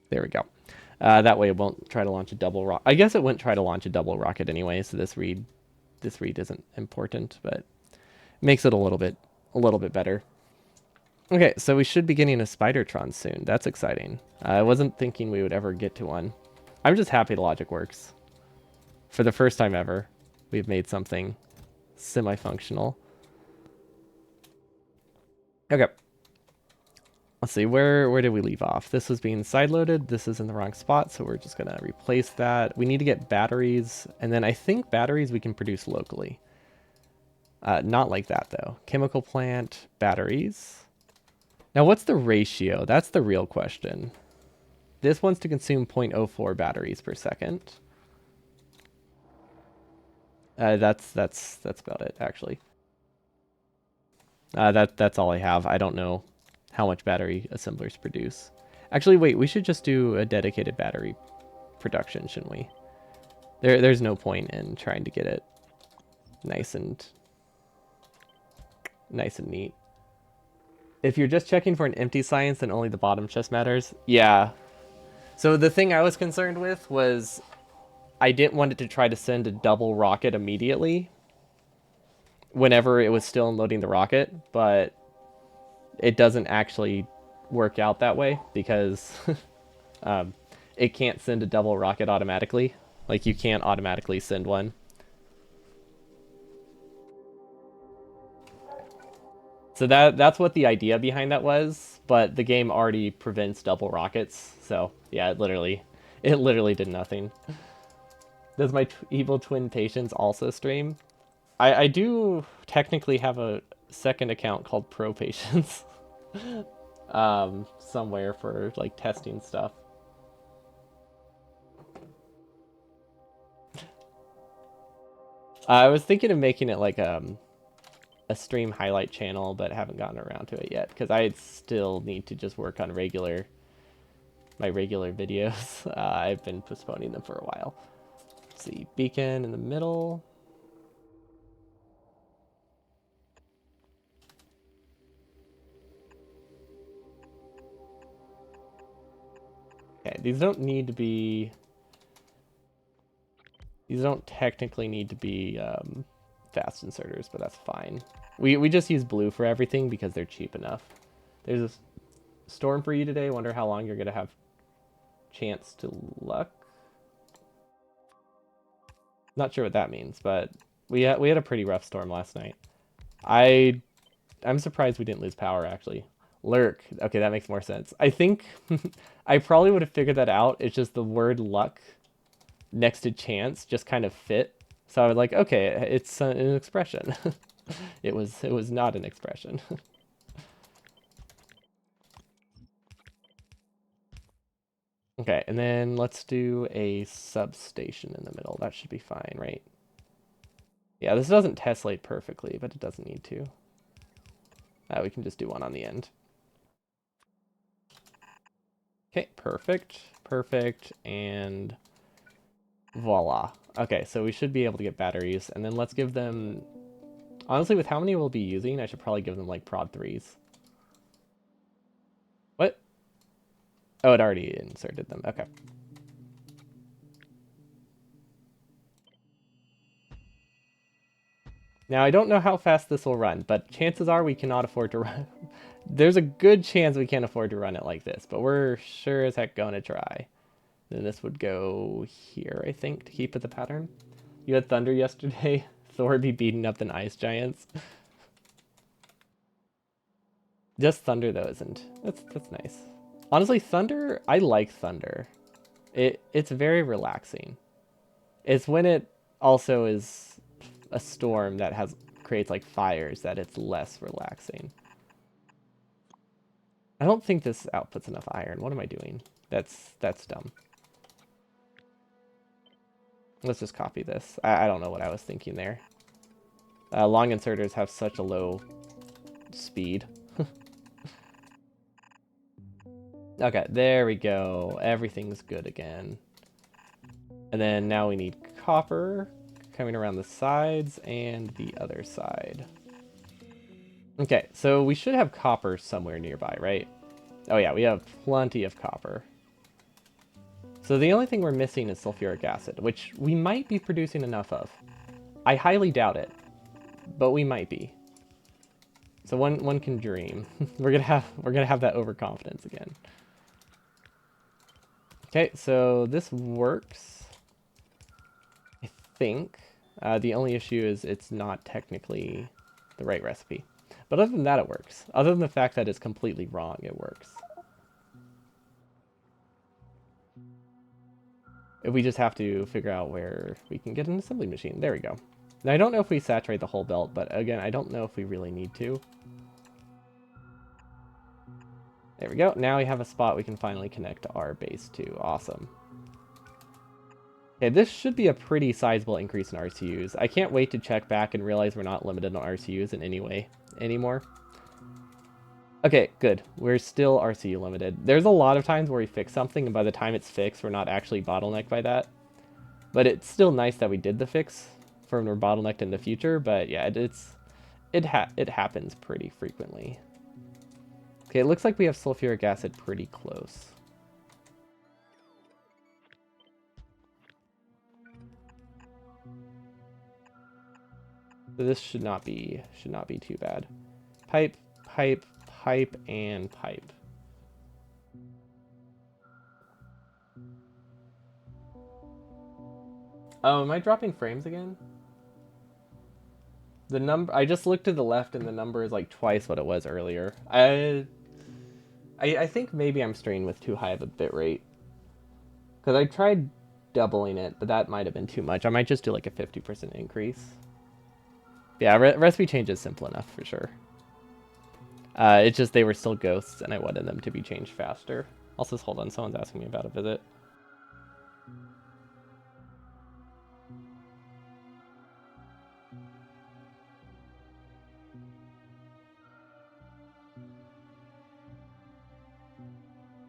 There we go. That way it won't try to launch a double rocket. I guess it wouldn't try to launch a double rocket anyway, so this read isn't important, but makes it a little bit better. Okay, so we should be getting a Spidertron soon. That's exciting. I wasn't thinking we would ever get to one. I'm just happy the logic works. For the first time ever, we've made something semi-functional. Okay. Let's see, where did we leave off? This was being sideloaded. This is in the wrong spot, so we're just going to replace that. We need to get batteries, and then I think batteries we can produce locally. Not like that, though. Chemical plant, batteries. Now, what's the ratio? That's the real question. This wants to consume 0.04 batteries per second. That's about it, actually. That's all I have. I don't know how much battery assemblers produce. Actually, wait, we should just do a dedicated battery production, shouldn't we? There's no point in trying to get it nice and neat. If you're just checking for an empty science, then only the bottom chest matters. Yeah. So the thing I was concerned with was I didn't want it to try to send a double rocket immediately whenever it was still unloading the rocket, but it doesn't actually work out that way because it can't send a double rocket automatically. Like, you can't automatically send one. So that's what the idea behind that was, but the game already prevents double rockets. So yeah, it literally did nothing. Does my evil twin Patience also stream? I do technically have a second account called Pro Patience. Somewhere for like testing stuff. I was thinking of making it like a stream highlight channel, but haven't gotten around to it yet because I still need to just work on my regular videos. I've been postponing them for a while. Let's see, beacon in the middle. Okay, these don't need to be. These don't technically need to be fast inserters, but that's fine. We just use blue for everything because they're cheap enough. There's a storm for you today. Wonder how long you're gonna have chance to luck. Not sure what that means, but we had a pretty rough storm last night. I I'm surprised we didn't lose power actually. Lurk. Okay, that makes more sense. I think I probably would have figured that out. It's just the word luck next to chance just kind of fit. So I was like, okay, it's an expression. It was not an expression. Okay, and then let's do a substation in the middle. That should be fine, right? Yeah, this doesn't tessellate perfectly, but it doesn't need to. We can just do one on the end. Okay, perfect, perfect, and voila. Okay, so we should be able to get batteries, and then let's give them... Honestly, with how many we'll be using, I should probably give them, like, prod 3s. What? Oh, it already inserted them. Okay. Now, I don't know how fast this will run, but chances are we cannot afford to run. There's a good chance we can't afford to run it like this, but we're sure as heck going to try. Then this would go here, I think, to keep with the pattern. You had thunder yesterday. Thor be beating up the ice giants. Just thunder though isn't. That's nice. Honestly, thunder, I like thunder. It's very relaxing. It's when it also is a storm that creates like fires that it's less relaxing. I don't think this outputs enough iron. What am I doing? That's dumb. Let's just copy this. I don't know what I was thinking there. Long inserters have such a low speed. Okay, there we go. Everything's good again. And then now we need copper coming around the sides and the other side. Okay, so we should have copper somewhere nearby, right? Oh yeah, we have plenty of copper. So the only thing we're missing is sulfuric acid, which we might be producing enough of. I highly doubt it, but we might be. So one can dream. we're gonna have that overconfidence again. Okay, so this works. I think. The only issue is it's not technically the right recipe. But other than that, it works. Other than the fact that it's completely wrong, it works. We just have to figure out where we can get an assembly machine. There we go. Now, I don't know if we saturate the whole belt, but again, I don't know if we really need to. There we go. Now we have a spot we can finally connect to our base to. Awesome. Okay, this should be a pretty sizable increase in RCUs. I can't wait to check back and realize we're not limited on RCUs in any way anymore. Okay, good. We're still RCU limited. There's a lot of times where we fix something, and by the time it's fixed, we're not actually bottlenecked by that. But it's still nice that we did the fix for when we're bottlenecked in the future. But yeah, it happens pretty frequently. Okay, it looks like we have sulfuric acid pretty close. So this should not be too bad. Pipe, pipe, pipe, and pipe. Oh, am I dropping frames again? The number, I just looked to the left and the number is like twice what it was earlier. I think maybe I'm straining with too high of a bit rate. Because I tried doubling it, but that might have been too much. I might just do like a 50% increase. Yeah, recipe change is simple enough for sure. It's just they were still ghosts and I wanted them to be changed faster. Also, hold on, someone's asking me about a visit.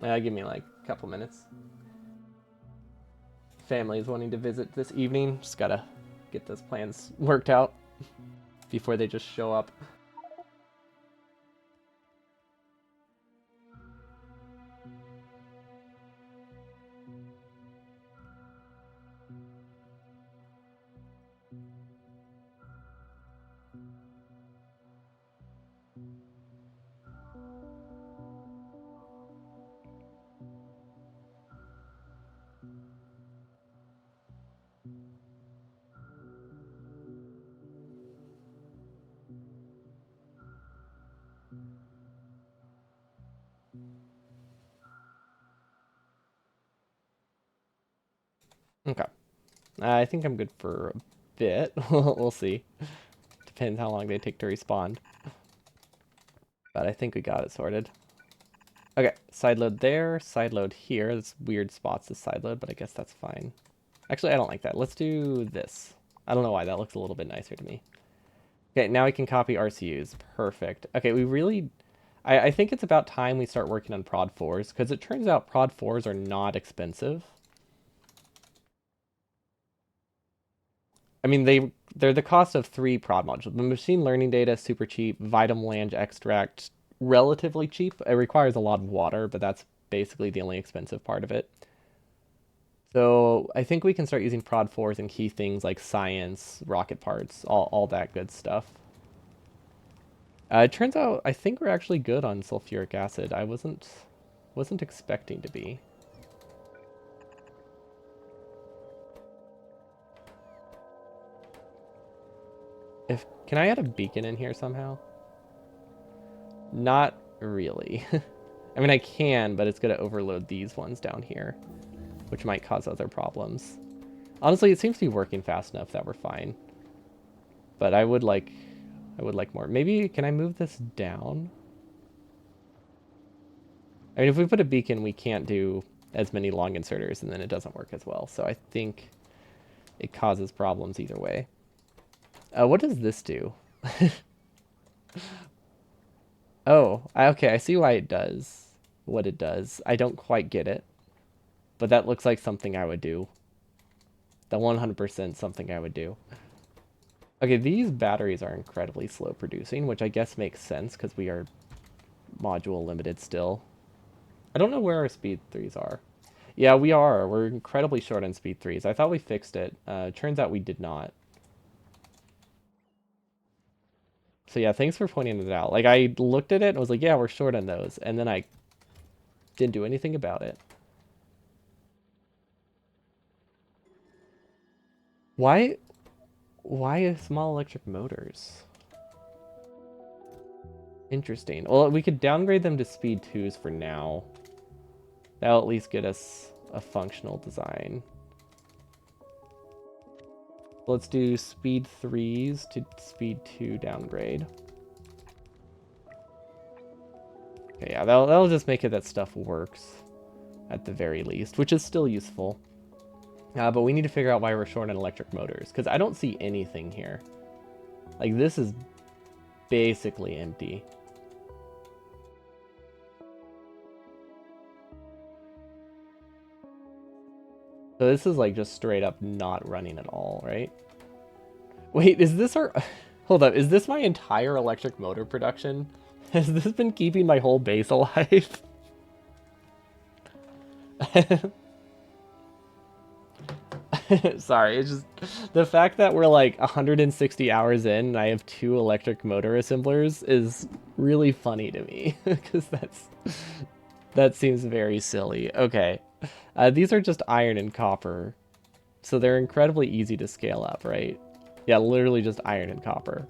Give me like a couple minutes. Family is wanting to visit this evening. Just gotta get those plans worked out before they just show up. Okay. I think I'm good for a bit. We'll see. Depends how long they take to respawn. But I think we got it sorted. Okay, side load there, side load here. That's weird spots to side load, but I guess that's fine. Actually, I don't like that. Let's do this. I don't know why. That looks a little bit nicer to me. Okay, now we can copy RCUs. Perfect. Okay, we really... I think it's about time we start working on prod 4s, because it turns out prod 4s are not expensive. I mean, they're the cost of 3 prod modules. The machine learning data, super cheap. Vitam Lang extract, relatively cheap. It requires a lot of water, but that's basically the only expensive part of it. So I think we can start using prod 4s and key things like science, rocket parts, all that good stuff. It turns out I think we're actually good on sulfuric acid. I wasn't expecting to be. Can I add a beacon in here somehow? Not really. I mean, I can, but it's going to overload these ones down here, which might cause other problems. Honestly, it seems to be working fast enough that we're fine. But I would like more. Maybe, can I move this down? I mean, if we put a beacon, we can't do as many long inserters, and then it doesn't work as well. So I think it causes problems either way. What does this do? Oh, okay, I see why it does what it does. I don't quite get it, but that looks like something I would do. That 100% something I would do. Okay, these batteries are incredibly slow producing, which I guess makes sense because we are module limited still. I don't know where our speed 3s are. Yeah, we are. We're incredibly short on speed 3s. I thought we fixed it. Turns out we did not. So yeah, thanks for pointing it out. Like, I looked at it and was like, yeah, we're short on those. And then I didn't do anything about it. Why small electric motors? Interesting. Well, we could downgrade them to speed 2s for now. That'll at least get us a functional design. Let's do speed 3s to speed 2 downgrade. Okay, yeah, that'll just make it that stuff works at the very least, which is still useful. But we need to figure out why we're short on electric motors, because I don't see anything here. Like, this is basically empty. So this is like just straight up not running at all, right? Wait, is this our... Hold up, is this my entire electric motor production? Has this been keeping my whole base alive? Sorry, it's just the fact that we're like 160 hours in and I have 2 electric motor assemblers is really funny to me because that seems very silly. Okay, these are just iron and copper, so they're incredibly easy to scale up, right? Yeah, literally just iron and copper.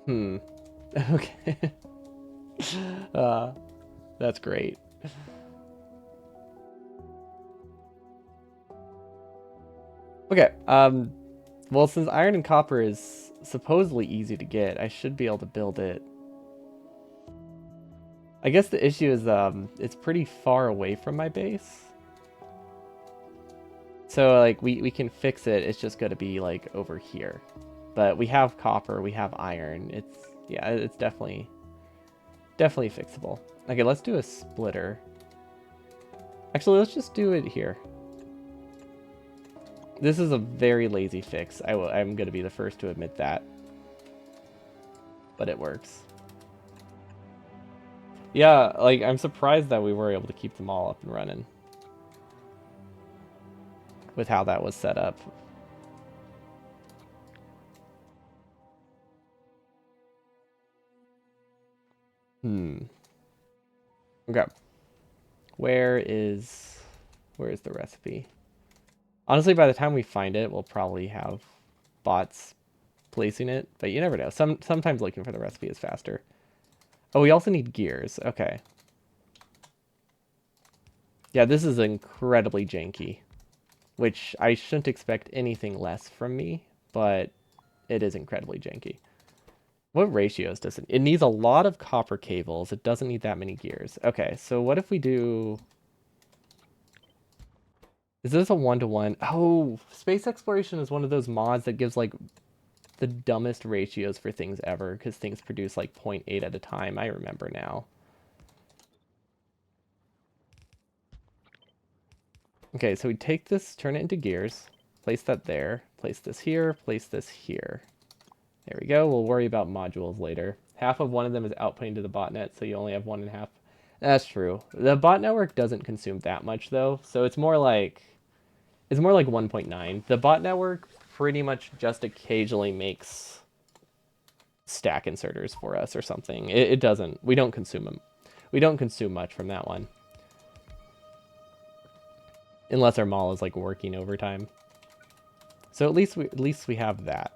Hmm. Okay. uh, that's great. Okay. Well, since iron and copper is supposedly easy to get, I should be able to build it. I guess the issue is it's pretty far away from my base. So like we can fix it. It's just going to be like over here. But we have copper, we have iron. Yeah, it's definitely fixable. Okay, let's do a splitter. Actually, let's just do it here. This is a very lazy fix. I'm going to be the first to admit that. But it works. Yeah, like, I'm surprised that we were able to keep them all up and running with how that was set up. Hmm. Okay. Where is the recipe? Honestly, by the time we find it, we'll probably have bots placing it, but you never know. Sometimes looking for the recipe is faster. Oh, we also need gears. Okay. Yeah, this is incredibly janky, which I shouldn't expect anything less from me, but it is incredibly janky. What ratios does it? It needs a lot of copper cables. It doesn't need that many gears. Okay, so what if we do... Is this a one-to-one? Oh, space exploration is one of those mods that gives like the dumbest ratios for things ever because things produce like 0.8 at a time. I remember now. Okay, so we take this, turn it into gears, place that there, place this here, place this here. There we go. We'll worry about modules later. Half of one of them is outputting to the botnet, so you only have 1.5. That's true. The bot network doesn't consume that much though, so it's more like 1.9. The bot network pretty much just occasionally makes stack inserters for us or something. It doesn't. We don't consume them. We don't consume much from that one. Unless our mall is like working overtime. So at least we have that.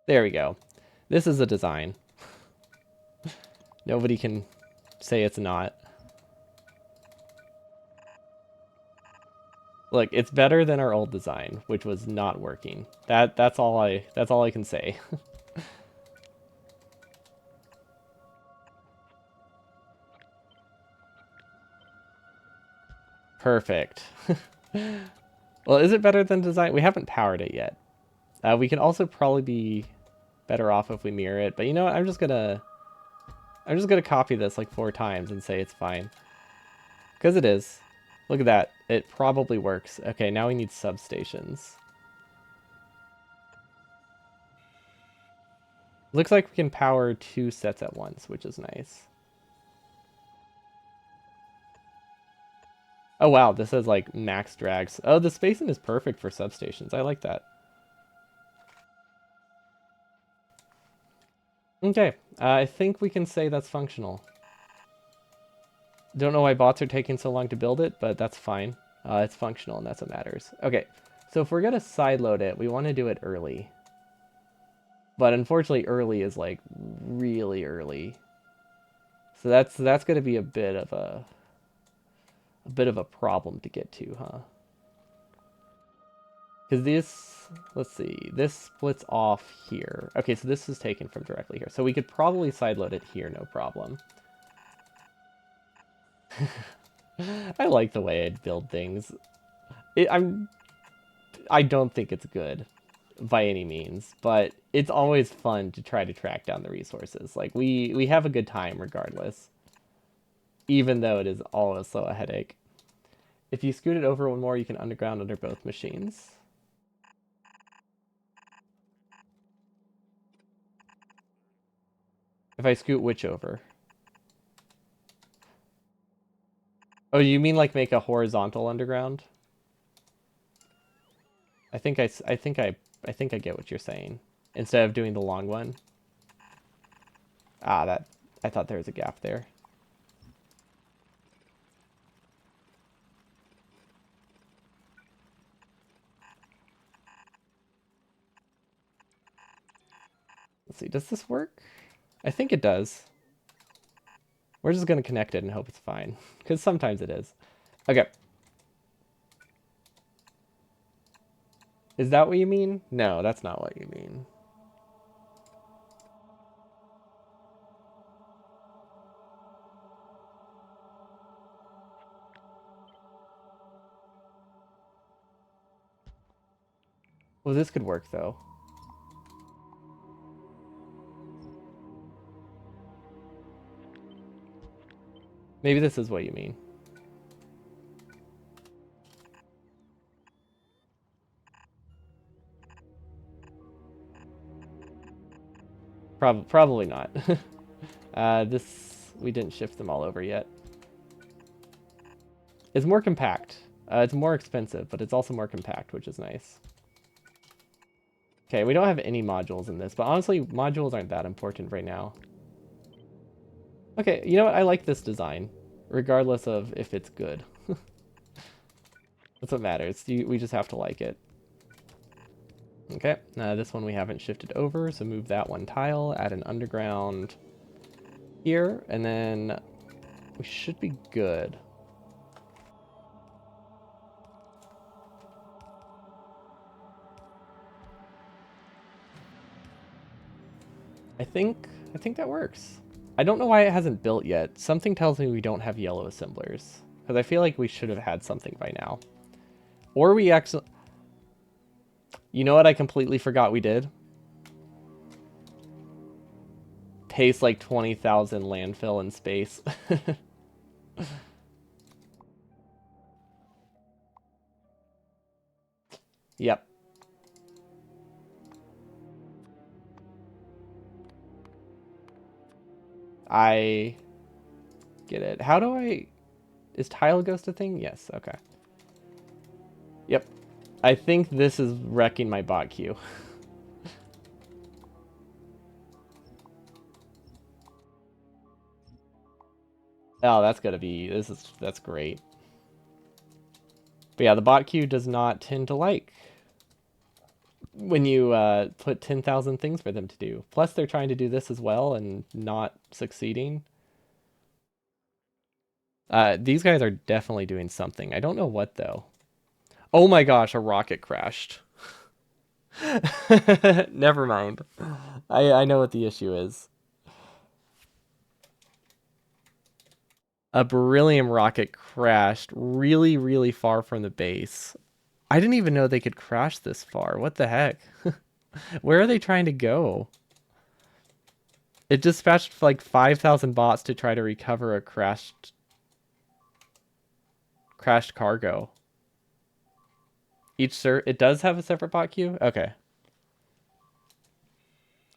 There we go. This is a design. Nobody can say it's not. Look, it's better than our old design, which was not working. That's all I can say. Perfect. Well, is it better than design? We haven't powered it yet. We can also probably be better off if we mirror it, but you know what? I'm just gonna copy this like 4 times and say it's fine. Because it is. Look at that. It probably works. Okay, now we need substations. Looks like we can power 2 sets at once, which is nice. Oh wow, this has like max drags. Oh, the spacing is perfect for substations. I like that. Okay, I think we can say that's functional. Don't know why bots are taking so long to build it, but that's fine. It's functional and that's what matters. Okay, so if we're gonna sideload it, we want to do it early. But unfortunately, early is like really early. So that's gonna be a bit of a problem to get to, huh? Because this, let's see, this splits off here. Okay, so this is taken from directly here. So we could probably sideload it here, no problem. I like the way I build things. I don't think it's good by any means, but it's always fun to try to track down the resources. Like we have a good time regardless, even though it is also a headache. If you scoot it over one more, you can underground under both machines. If I scoot which over? Oh, you mean like make a horizontal underground? I think I get what you're saying. Instead of doing the long one. Ah, that I thought there was a gap there. Let's see, does this work? I think it does. We're just gonna connect it and hope it's fine. Because sometimes it is. Okay. Is that what you mean? No, that's not what you mean. Well, this could work though. Maybe this is what you mean. Probably not. This, we didn't shift them all over yet. It's more compact. It's more expensive, but it's also more compact, which is nice. Okay, we don't have any modules in this, but honestly, modules aren't that important right now. Okay, you know what? I like this design, regardless of if it's good. That's what matters. We just have to like it. Okay, this one we haven't shifted over, so move that one tile, add an underground here, and then we should be good. I think that works. I don't know why it hasn't built yet. Something tells me we don't have yellow assemblers, because I feel like we should have had something by now. Or we actually... You know what I completely forgot we did? Paste like 20,000 landfill in space. Yep. I get it. How do I... Is tile ghost a thing? Yes, okay. Yep. I think this is wrecking my bot queue. Oh, that's gonna be... That's great. But yeah, the bot queue does not tend to like when you put 10,000 things for them to do. Plus, they're trying to do this as well and not succeeding. These guys are definitely doing something. I don't know what, though. Oh my gosh, a rocket crashed. Never mind. I know what the issue is. A beryllium rocket crashed really, really far from the base. I didn't even know they could crash this far. What the heck? Where are they trying to go? It dispatched like 5,000 bots to try to recover a crashed cargo. It does have a separate bot queue? Okay.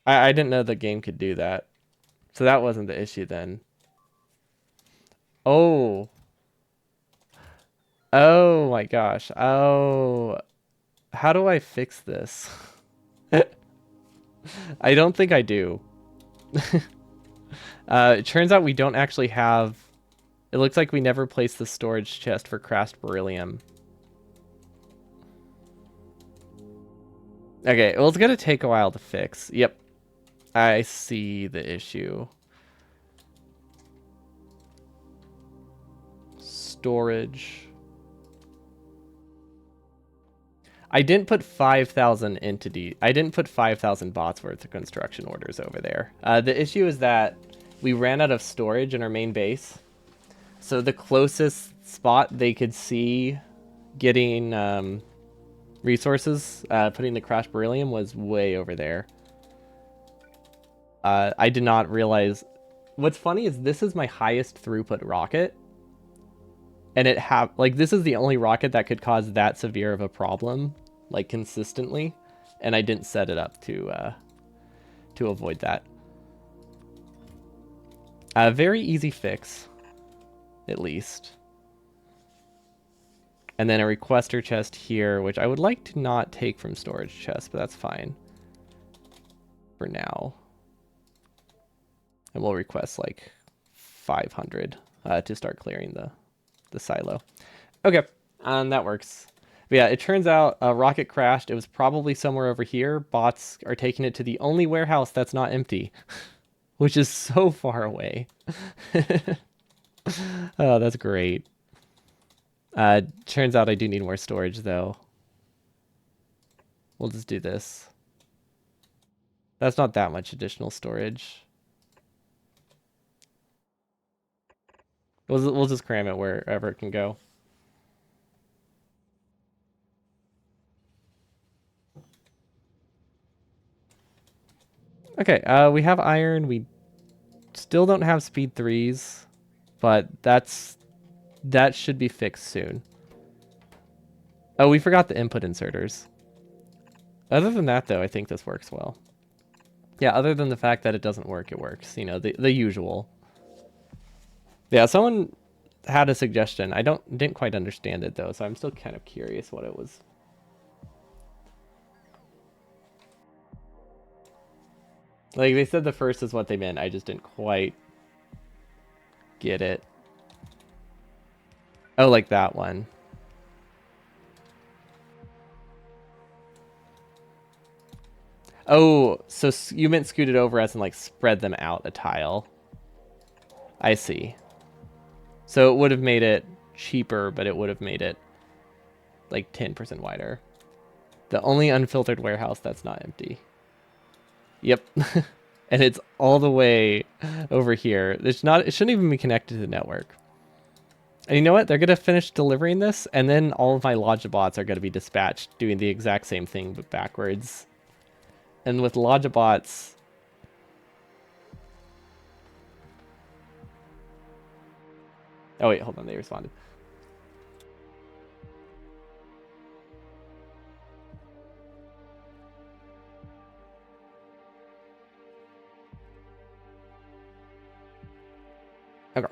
I didn't know the game could do that. So that wasn't the issue then. Oh. Oh my gosh. Oh. How do I fix this? I don't think I do. It turns out we don't actually have... It looks like we never placed the storage chest for crashed beryllium. Okay, well, it's gonna take a while to fix. Yep. I see the issue. Storage. I didn't put 5,000 entity. I didn't put 5,000 bots worth of construction orders over there. The issue is that we ran out of storage in our main base. So the closest spot they could see getting resources, putting the crashed beryllium, was way over there. I did not realize... What's funny is this is my highest throughput rocket. And this is the only rocket that could cause that severe of a problem, like, consistently. And I didn't set it up to avoid that. A very easy fix, at least. And then a requester chest here, which I would like to not take from storage chest, but that's fine for now. And we'll request like 500 to start clearing the silo. Okay, that works. But yeah, it turns out a rocket crashed. It was probably somewhere over here. Bots are taking it to the only warehouse that's not empty, which is so far away. Oh, that's great. Turns out I do need more storage, though. We'll just do this. That's not that much additional storage. We'll just cram it wherever it can go. Okay, we have iron. We still don't have speed 3s, but that should be fixed soon. Oh, we forgot the input inserters. Other than that, though, I think this works well. Yeah, other than the fact that it doesn't work, it works. You know, the usual. Yeah, someone had a suggestion. I didn't quite understand it, though, so I'm still kind of curious what it was. Like, they said the first is what they meant. I just didn't quite get it. Oh, like that one. Oh, so you meant scoot it over as in, like, spread them out a tile. I see. So it would have made it cheaper, but it would have made it, like, 10% wider. The only unfiltered warehouse that's not empty. Yep. And it's all the way over here. It shouldn't even be connected to the network. And you know what? They're going to finish delivering this, and then all of my Logibots are going to be dispatched doing the exact same thing, but backwards. And with Logibots... Oh, wait, hold on. They responded. Okay.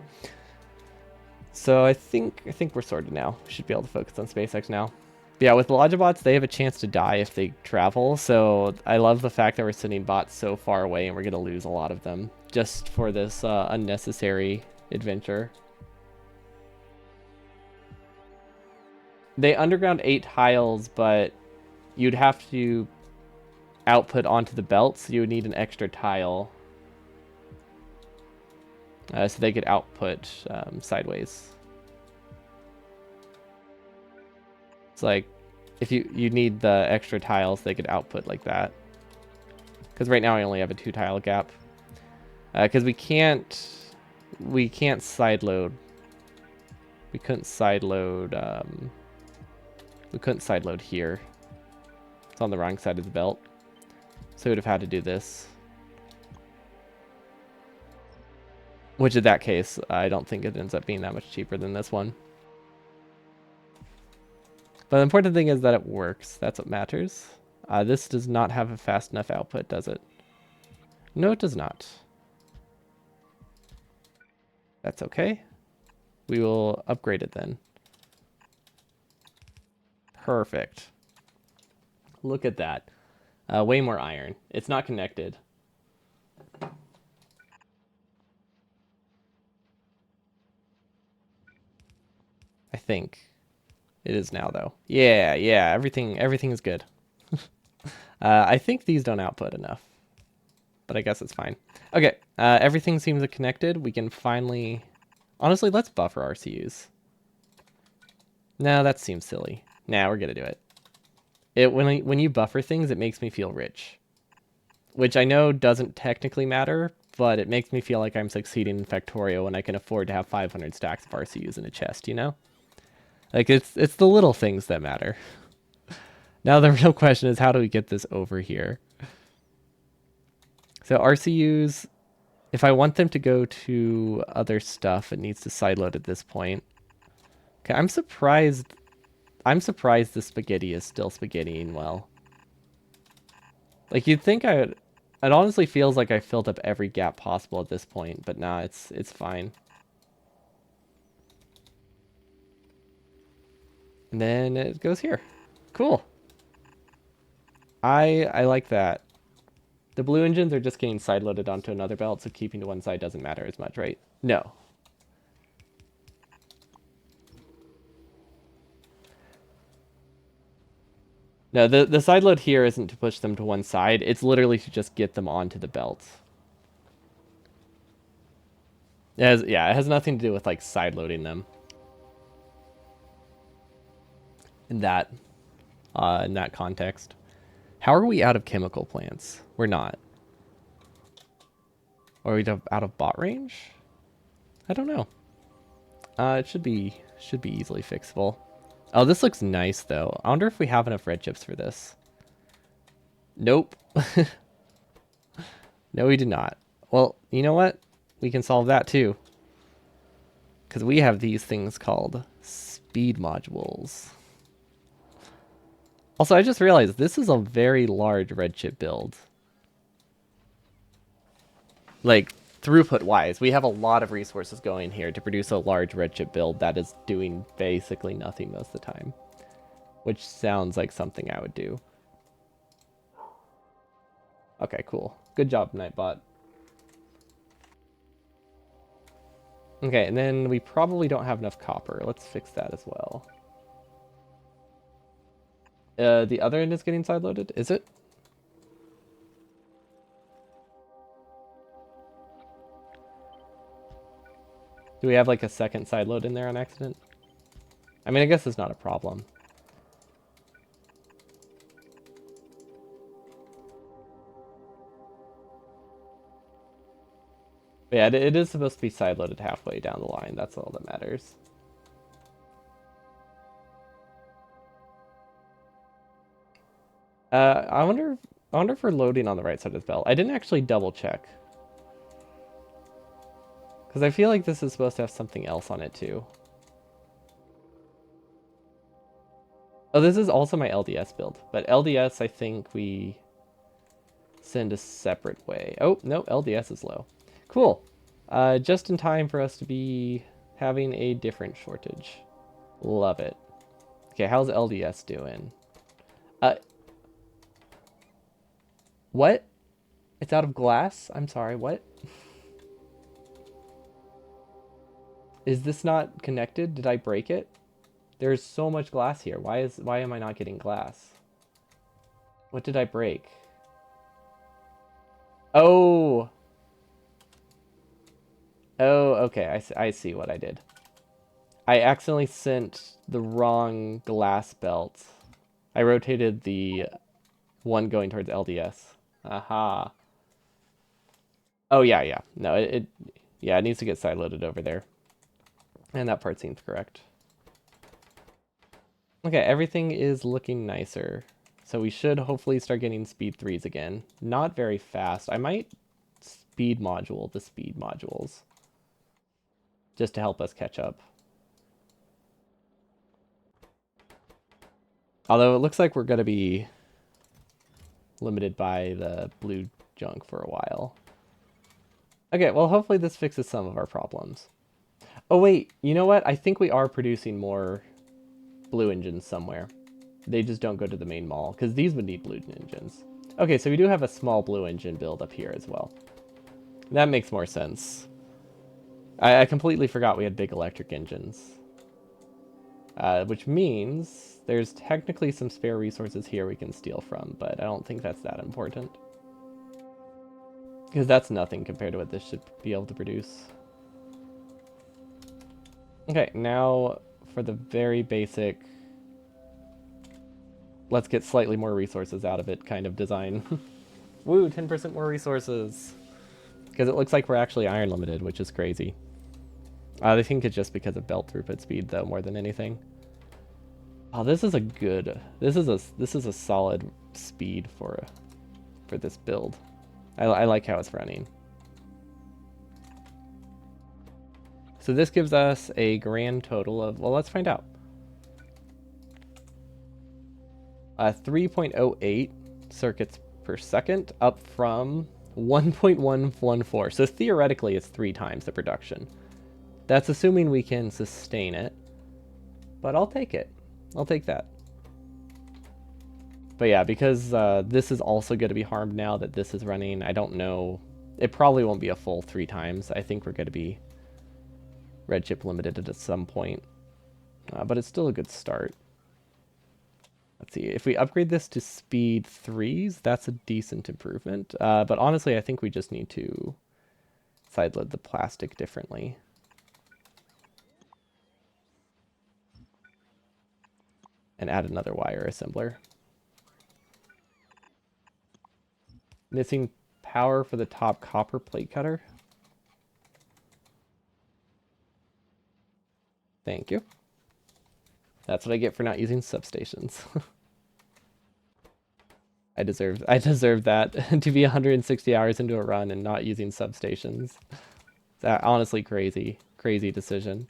So I think we're sorted now. We should be able to focus on SpaceX now. But yeah, with the Logibots, they have a chance to die if they travel. So I love the fact that we're sending bots so far away and we're going to lose a lot of them just for this unnecessary adventure. They underground 8 tiles, but you'd have to output onto the belt, so you would need an extra tile. So they could output sideways. It's like, if you need the extra tiles, they could output like that. Because right now I only have a 2 tile gap. Because we can't sideload. We couldn't sideload. We couldn't sideload here. It's on the wrong side of the belt. So we would have had to do this. Which in that case, I don't think it ends up being that much cheaper than this one. But the important thing is that it works. That's what matters. This does not have a fast enough output, does it? No, it does not. That's okay. We will upgrade it then. Perfect. Look at that. Way more iron. It's not connected. I think. It is now, though. Yeah, everything is good. I think these don't output enough. But I guess it's fine. Okay, everything seems connected. We can finally... Honestly, let's buffer RCUs. No, that seems silly. Nah, we're gonna do it. When you buffer things, it makes me feel rich. Which I know doesn't technically matter, but it makes me feel like I'm succeeding in Factorio when I can afford to have 500 stacks of RCUs in a chest, you know? Like, it's the little things that matter. Now the real question is, how do we get this over here? So RCUs, if I want them to go to other stuff, it needs to sideload at this point. Okay, I'm surprised the spaghetti is still spaghettiing well. Like, you'd think it honestly feels like I filled up every gap possible at this point, but nah, it's fine. And then it goes here. Cool. I like that. The blue engines are just getting sideloaded onto another belt, so keeping to one side doesn't matter as much, right? No. No, the side load here isn't to push them to one side. It's literally to just get them onto the belt. It has nothing to do with, like, side loading them. In that context. How are we out of chemical plants? We're not. Are we out of bot range? I don't know. It should be easily fixable. Oh, this looks nice though. I wonder if we have enough red chips for this. Nope. No, we do not. Well, you know what? We can solve that too. Because we have these things called speed modules. Also, I just realized this is a very large red chip build. Like, throughput-wise, we have a lot of resources going here to produce a large red chip build that is doing basically nothing most of the time. Which sounds like something I would do. Okay, cool. Good job, Nightbot. Okay, and then we probably don't have enough copper. Let's fix that as well. The other end is getting sideloaded, is it? Do we have like a second sideload in there on accident? I mean, I guess it's not a problem. But yeah, it is supposed to be sideloaded halfway down the line. That's all that matters. I wonder if we're loading on the right side of the belt. I didn't actually double check. Because I feel like this is supposed to have something else on it too. Oh, this is also my LDS build. But LDS, I think we send a separate way. Oh, no, LDS is low. Cool. Just in time for us to be having a different shortage. Love it. Okay, how's LDS doing? What? It's out of glass? I'm sorry, what? Is this not connected? Did I break it? There's so much glass here. Why am I not getting glass? What did I break? Oh. Oh, okay. I see what I did. I accidentally sent the wrong glass belt. I rotated the one going towards LDS. Aha. Oh, yeah, yeah. No, yeah, it needs to get sideloaded over there. And that part seems correct. Okay, everything is looking nicer. So we should hopefully start getting speed 3s again. Not very fast. I might speed module the speed modules. Just to help us catch up. Although it looks like we're going to be limited by the blue junk for a while. Okay, well hopefully this fixes some of our problems. Oh wait, you know what? I think we are producing more blue engines somewhere. They just don't go to the main mall, because these would need blue engines. Okay, so we do have a small blue engine build up here as well. That makes more sense. I completely forgot we had big electric engines. Which means there's technically some spare resources here we can steal from, but I don't think that's that important. Because that's nothing compared to what this should be able to produce. Okay, now for the very basic, let's get slightly more resources out of it kind of design. Woo, 10% more resources! Because it looks like we're actually iron limited, which is crazy. I think it's just because of belt throughput speed though, more than anything. Oh, this is a solid speed for this build. I like how it's running. So this gives us a grand total of, well, let's find out. 3.08 circuits per second, up from 1.114. So theoretically, it's 3 times the production. That's assuming we can sustain it, but I'll take it. I'll take that. But yeah, because this is also going to be harmed now that this is running, I don't know. It probably won't be a full 3 times. I think we're going to be red chip limited at some point. But it's still a good start. Let's see. If we upgrade this to speed 3s, that's a decent improvement. But honestly, I think we just need to sideload the plastic differently. And add another wire assembler. Missing power for the top copper plate cutter. Thank you. That's what I get for not using substations. I deserve that to be 160 hours into a run and not using substations. That honestly crazy decision.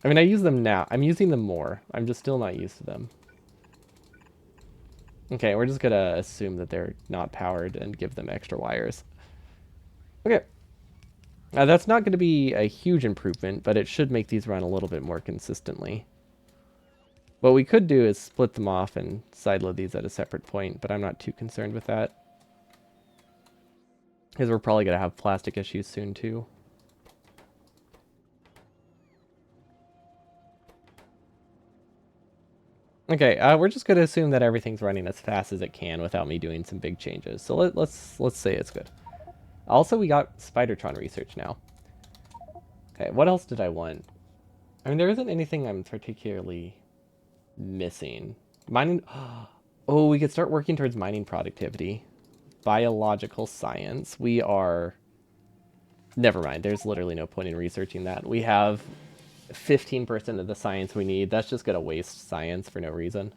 I mean, I use them now. I'm using them more. I'm just still not used to them. Okay, we're just gonna assume that they're not powered and give them extra wires. Okay. That's not going to be a huge improvement, but it should make these run a little bit more consistently. What we could do is split them off and sideload these at a separate point, but I'm not too concerned with that. Because we're probably going to have plastic issues soon too. Okay, we're just going to assume that everything's running as fast as it can without me doing some big changes. So let's say it's good. Also, we got Spidertron research now. Okay, what else did I want? I mean, there isn't anything I'm particularly missing. Mining... Oh, we could start working towards mining productivity. Biological science. We are... Never mind, there's literally no point in researching that. We have 15% of the science we need. That's just going to waste science for no reason.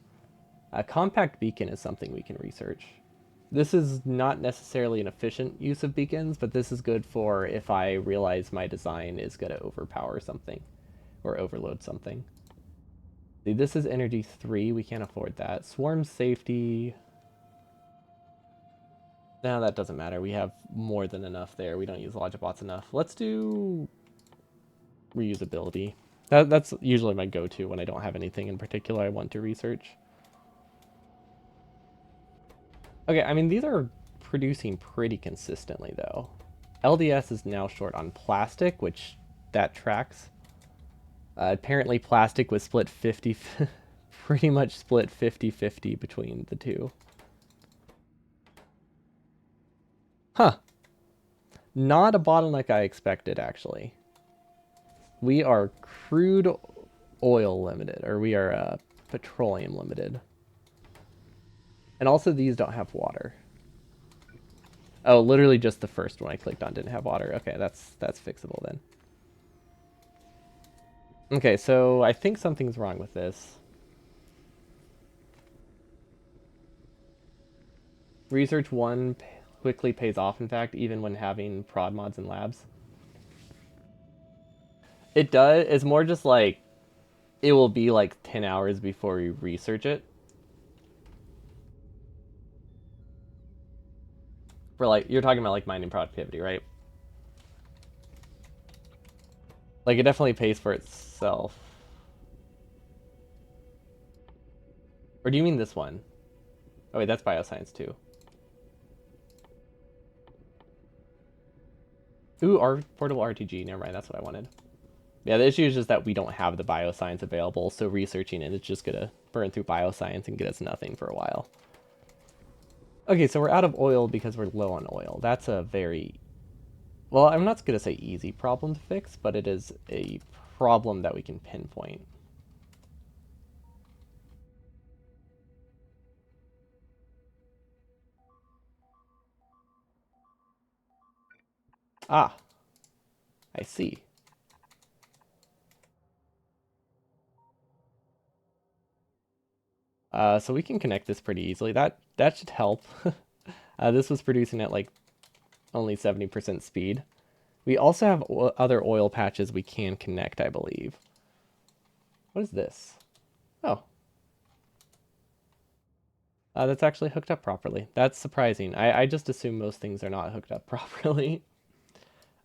A compact beacon is something we can research. This is not necessarily an efficient use of beacons, but this is good for if I realize my design is going to overpower something or overload something. See, this is energy 3. We can't afford that. Swarm safety. No, that doesn't matter. We have more than enough there. We don't use Logibots enough. Let's do reusability. That's usually my go-to when I don't have anything in particular I want to research. Okay, I mean, these are producing pretty consistently, though. LDS is now short on plastic, which that tracks. Apparently plastic was split 50... pretty much split 50-50 between the two. Huh. Not a bottleneck I expected, actually. We are crude oil limited, or we are petroleum limited. And also these don't have water. Oh, literally just the first one I clicked on didn't have water. Okay, that's fixable then. Okay, so I think something's wrong with this. Research 1 quickly pays off, in fact, even when having prod mods in labs. It does. It's more just like, it will be like 10 hours before we research it. For like, you're talking about like mining productivity, right? Like, it definitely pays for itself. Or do you mean this one? Oh wait, that's bioscience too. Ooh, our portable RTG. Never mind, that's what I wanted. Yeah, the issue is just that we don't have the bioscience available, so researching it is just gonna burn through bioscience and get us nothing for a while. Okay, so we're out of oil because we're low on oil. That's a very... Well, I'm not gonna say easy problem to fix, but it is a problem that we can pinpoint. Ah, I see. So we can connect this pretty easily. That should help. This was producing at like only 70% speed. We also have other oil patches we can connect, I believe. What is this? Oh. That's actually hooked up properly. That's surprising. I just assume most things are not hooked up properly.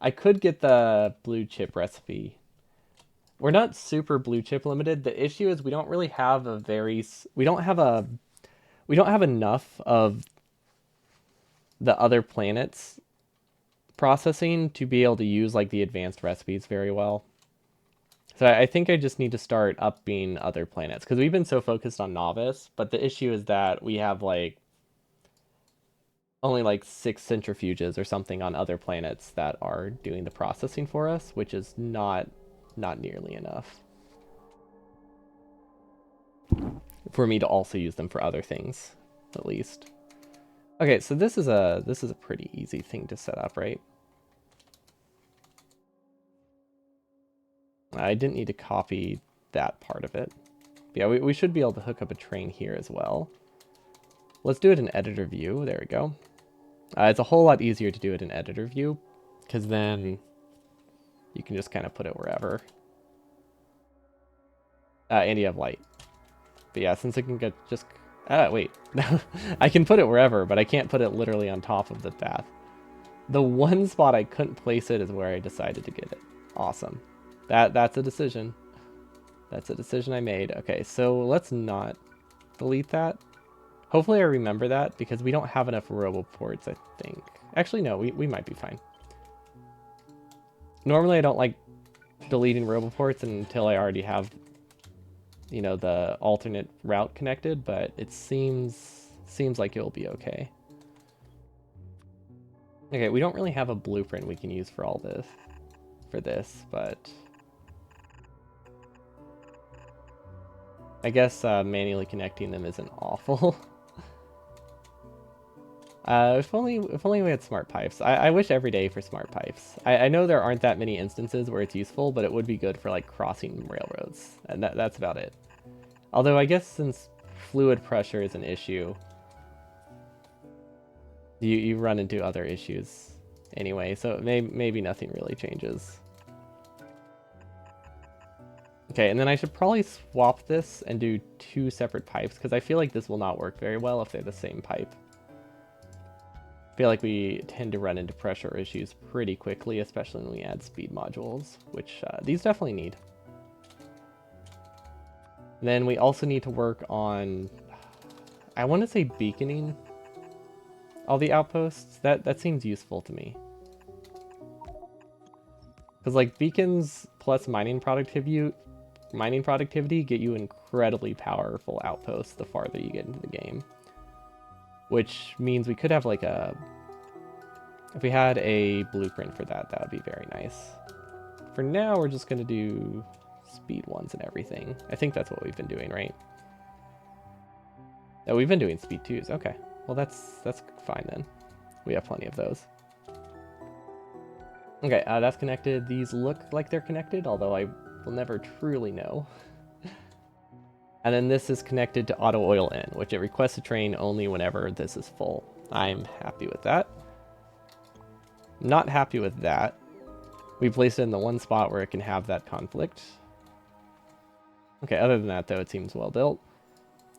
I could get the blue chip recipe. We're not super blue chip limited. The issue is we don't really have a very... We don't have enough of the other planets processing to be able to use like the advanced recipes very well. So I think I just need to start upping other planets because we've been so focused on novice, but the issue is that we have like only like 6 centrifuges or something on other planets that are doing the processing for us, which is not nearly enough for me to also use them for other things, at least. Okay, so this is a pretty easy thing to set up, right? I didn't need to copy that part of it. Yeah, we should be able to hook up a train here as well. Let's do it in editor view. There we go. It's a whole lot easier to do it in editor view because then you can just kind of put it wherever. And you have light. But yeah, since it can get just... wait. I can put it wherever, but I can't put it literally on top of the path. The one spot I couldn't place it is where I decided to get it. Awesome. That's a decision. That's a decision I made. Okay, so let's not delete that. Hopefully I remember that, because we don't have enough roboports, I think. Actually, no, we might be fine. Normally I don't like deleting roboports until I already have, you know, the alternate route connected, but it seems like it'll be okay. Okay, we don't really have a blueprint we can use for all this, but I guess manually connecting them isn't awful. If only we had smart pipes. I wish every day for smart pipes. I know there aren't that many instances where it's useful, but it would be good for like crossing railroads, and that's about it. Although I guess since fluid pressure is an issue, you run into other issues anyway, so maybe nothing really changes. Okay, and then I should probably swap this and do 2 separate pipes, because I feel like this will not work very well if they're the same pipe. I feel like we tend to run into pressure issues pretty quickly, especially when we add speed modules, which these definitely need. And then we also need to work on, I want to say beaconing all the outposts. That seems useful to me. Because like beacons plus mining productivity get you incredibly powerful outposts the farther you get into the game. Which means we could have like a... If we had a blueprint for that, that would be very nice. For now, we're just going to do speed ones and everything. I think that's what we've been doing, right? Oh, we've been doing speed 2s. Okay. Well, that's fine then. We have plenty of those. Okay, that's connected. These look like they're connected, although I will never truly know. And then this is connected to auto oil in, which it requests a train only whenever this is full. I'm happy with that. Not happy with that. We placed it in the one spot where it can have that conflict. Okay, other than that, though, it seems well built.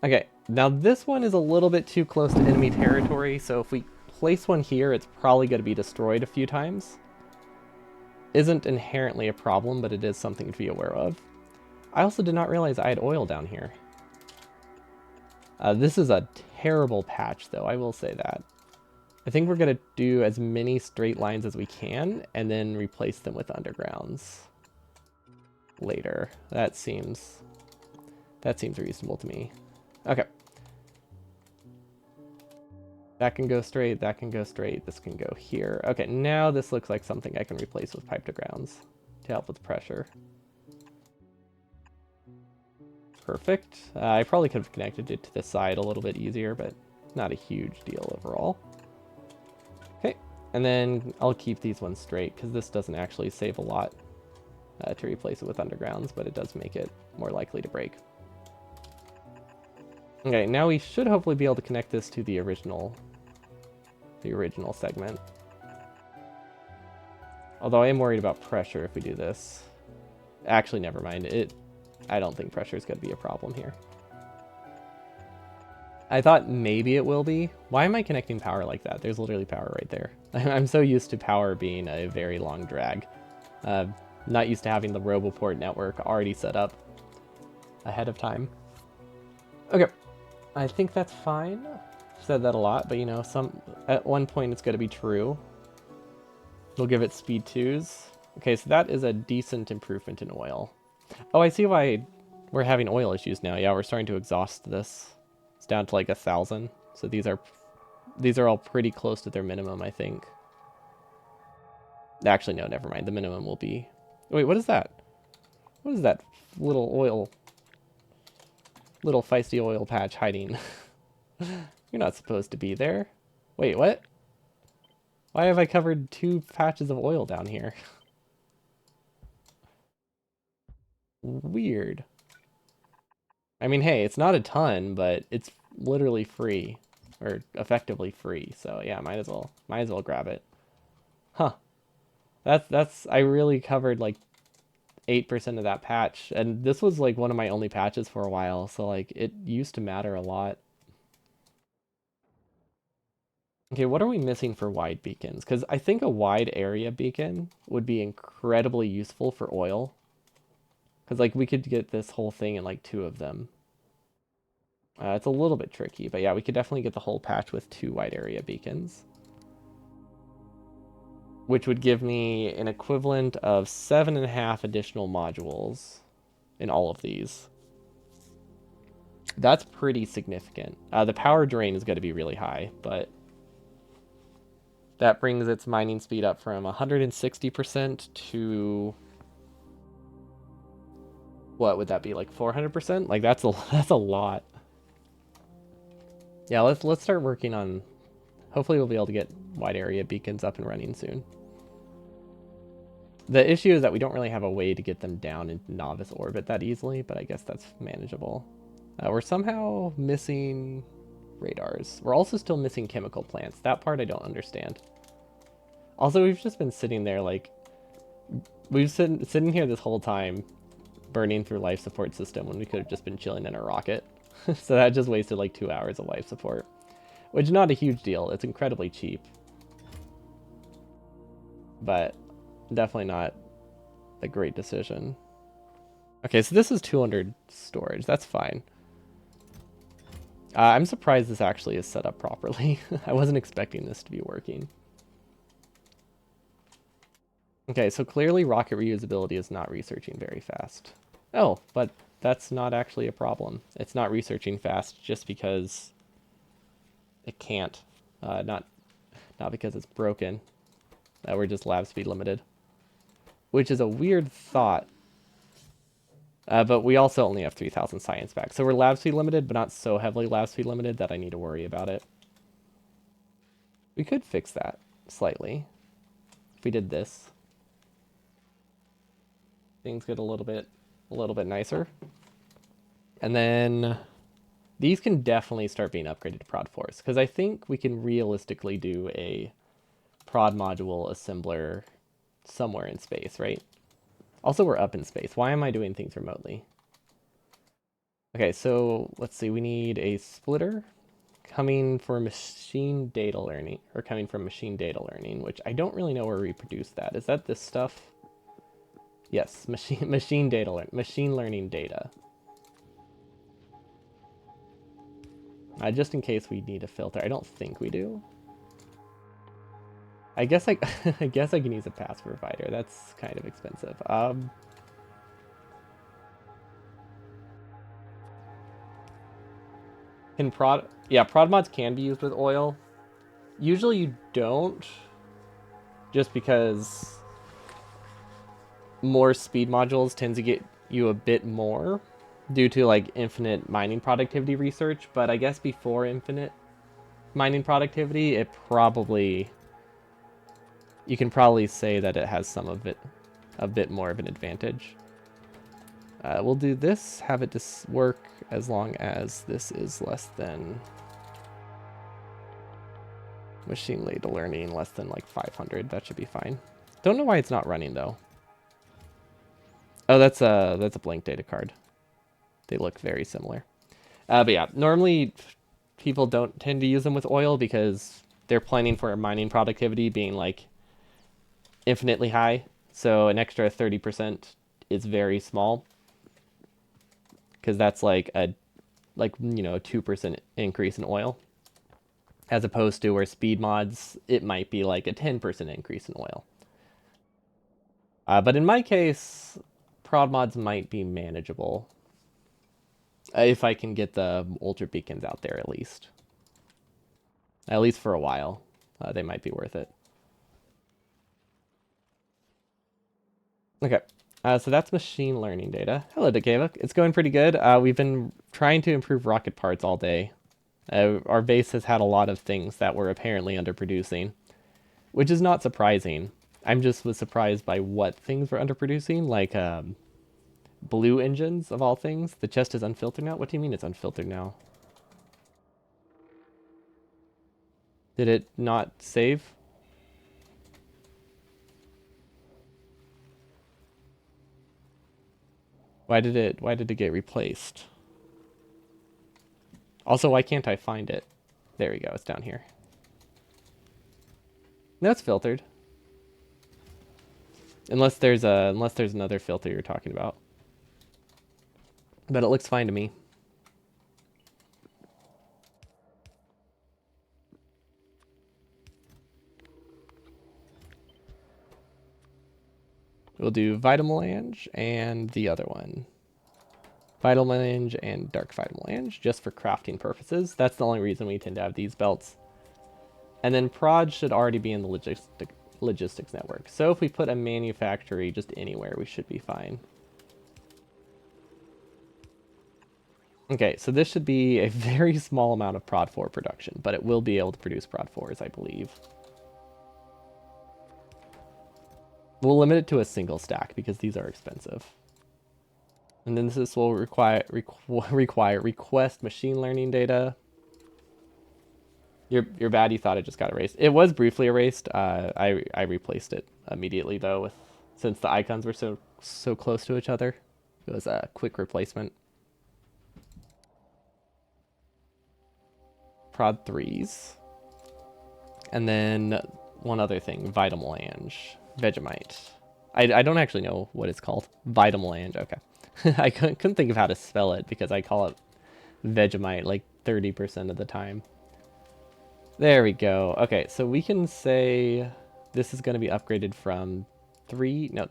Okay, now this one is a little bit too close to enemy territory, so if we place one here, it's probably going to be destroyed a few times. Isn't inherently a problem, but it is something to be aware of. I also did not realize I had oil down here. This is a terrible patch, though, I will say that. I think we're going to do as many straight lines as we can, and then replace them with undergrounds later. That seems reasonable to me. Okay. That can go straight, that can go straight, this can go here. Okay, now this looks like something I can replace with pipe to grounds to help with pressure. Perfect. I probably could have connected it to the side a little bit easier, but not a huge deal overall. Okay, and then I'll keep these ones straight because this doesn't actually save a lot to replace it with undergrounds, but it does make it more likely to break. Okay, now we should hopefully be able to connect this to the original segment. Although I am worried about pressure if we do this. Actually, never mind. I don't think pressure is going to be a problem here. I thought maybe it will be. Why am I connecting power like that? There's literally power right there. I'm so used to power being a very long drag. Not used to having the Roboport network already set up ahead of time. Okay, I think that's fine. I've said that a lot, but you know, at one point it's going to be true. We'll give it speed 2s. Okay, so that is a decent improvement in oil. Oh, I see why we're having oil issues now. Yeah, we're starting to exhaust this. It's down to like 1,000. So these are all pretty close to their minimum, I think. Actually, no, never mind. The minimum will be... Wait, what is that? What is that little feisty oil patch hiding? You're not supposed to be there. Wait, what? Why have I covered 2 patches of oil down here? Weird. I mean, hey, it's not a ton, but it's literally free. Or effectively free. So yeah, might as well grab it. Huh. I really covered like 8% of that patch. And this was like one of my only patches for a while, so like it used to matter a lot. Okay, what are we missing for wide beacons? Because I think a wide area beacon would be incredibly useful for oil. Because like we could get this whole thing in like 2 of them. It's a little bit tricky, but yeah, we could definitely get the whole patch with 2 wide area beacons. Which would give me an equivalent of 7.5 additional modules in all of these. That's pretty significant. The power drain is going to be really high, but that brings its mining speed up from 160% to what would that be, like 400%? Like that's a lot. Yeah, let's start working on. Hopefully, we'll be able to get wide area beacons up and running soon. The issue is that we don't really have a way to get them down in novice orbit that easily, but I guess that's manageable. We're somehow missing radars. We're also still missing chemical plants. That part I don't understand. Also, we've just been sitting there like we've sitting here this whole time, burning through life support system when we could have just been chilling in a rocket. So that just wasted like 2 hours of life support, which is not a huge deal. It's incredibly cheap, but definitely not a great decision. Okay, so this is 200 storage. That's fine. I'm surprised this actually is set up properly. I wasn't expecting this to be working. Okay, so clearly rocket reusability is not researching very fast. Oh, but that's not actually a problem. It's not researching fast just because it can't. Not because it's broken. We're just lab speed limited. Which is a weird thought. But we also only have 3,000 science back. So we're lab speed limited, but not so heavily lab speed limited that I need to worry about it. We could fix that slightly. If we did this. Things get a little bit nicer. And then these can definitely start being upgraded to prod force, because I think we can realistically do a prod module assembler somewhere in space, right? Also, we're up in space. Why am I doing things remotely? Okay, so let's see. We need a splitter coming for machine data learning, or coming from machine data learning, which I don't really know where we produce that. Is that this stuff? Yes, machine learning data. Just in case we need a filter. I don't think we do. I guess I guess I can use a pass provider. That's kind of expensive. Prod mods can be used with oil. Usually you don't, just because more speed modules tend to get you a bit more due to like infinite mining productivity research, but I guess before infinite mining productivity, you can probably say that it has some of it a bit more of an advantage. We'll do this, have it work as long as this is less than machine data learning, less than like 500. That should be fine. Don't know why it's not running though. Oh, that's a blank data card. They look very similar. But yeah, normally people don't tend to use them with oil because they're planning for mining productivity being like infinitely high. So an extra 30% is very small, because that's like a 2% increase in oil, as opposed to where speed mods, it might be like a 10% increase in oil. But in my case, prod mods might be manageable if I can get the ultra beacons out there at least for a while. They might be worth it. Okay. So that's machine learning data. Hello, Dekeva. It's going pretty good. We've been trying to improve rocket parts all day. Our base has had a lot of things that were apparently underproducing, which is not surprising. I'm just was surprised by what things were underproducing, like blue engines of all things. The chest is unfiltered now. What do you mean it's unfiltered now? Did it not save? Why did it get replaced? Also, why can't I find it? There we go, it's down here. No, it's filtered. Unless there's another filter you're talking about. But it looks fine to me. We'll do Vitamelange and the other one. Vitamelange and Dark Vitamelange, just for crafting purposes. That's the only reason we tend to have these belts. And then prod should already be in the logistics network. So if we put a manufactory just anywhere, we should be fine. Okay, so this should be a very small amount of prod 4 production, but it will be able to produce prod 4s, I believe. We'll limit it to a single stack because these are expensive. And then this will require request machine learning data. You're bad. You thought it just got erased. It was briefly erased. I replaced it immediately though, since the icons were so close to each other. It was a quick replacement. Prod 3s, and then one other thing: Vitamelange, Vegemite. I don't actually know what it's called. Vitamelange. Okay, I couldn't think of how to spell it because I call it Vegemite like 30% of the time. There we go. Okay, so we can say this is going to be upgraded from 3 to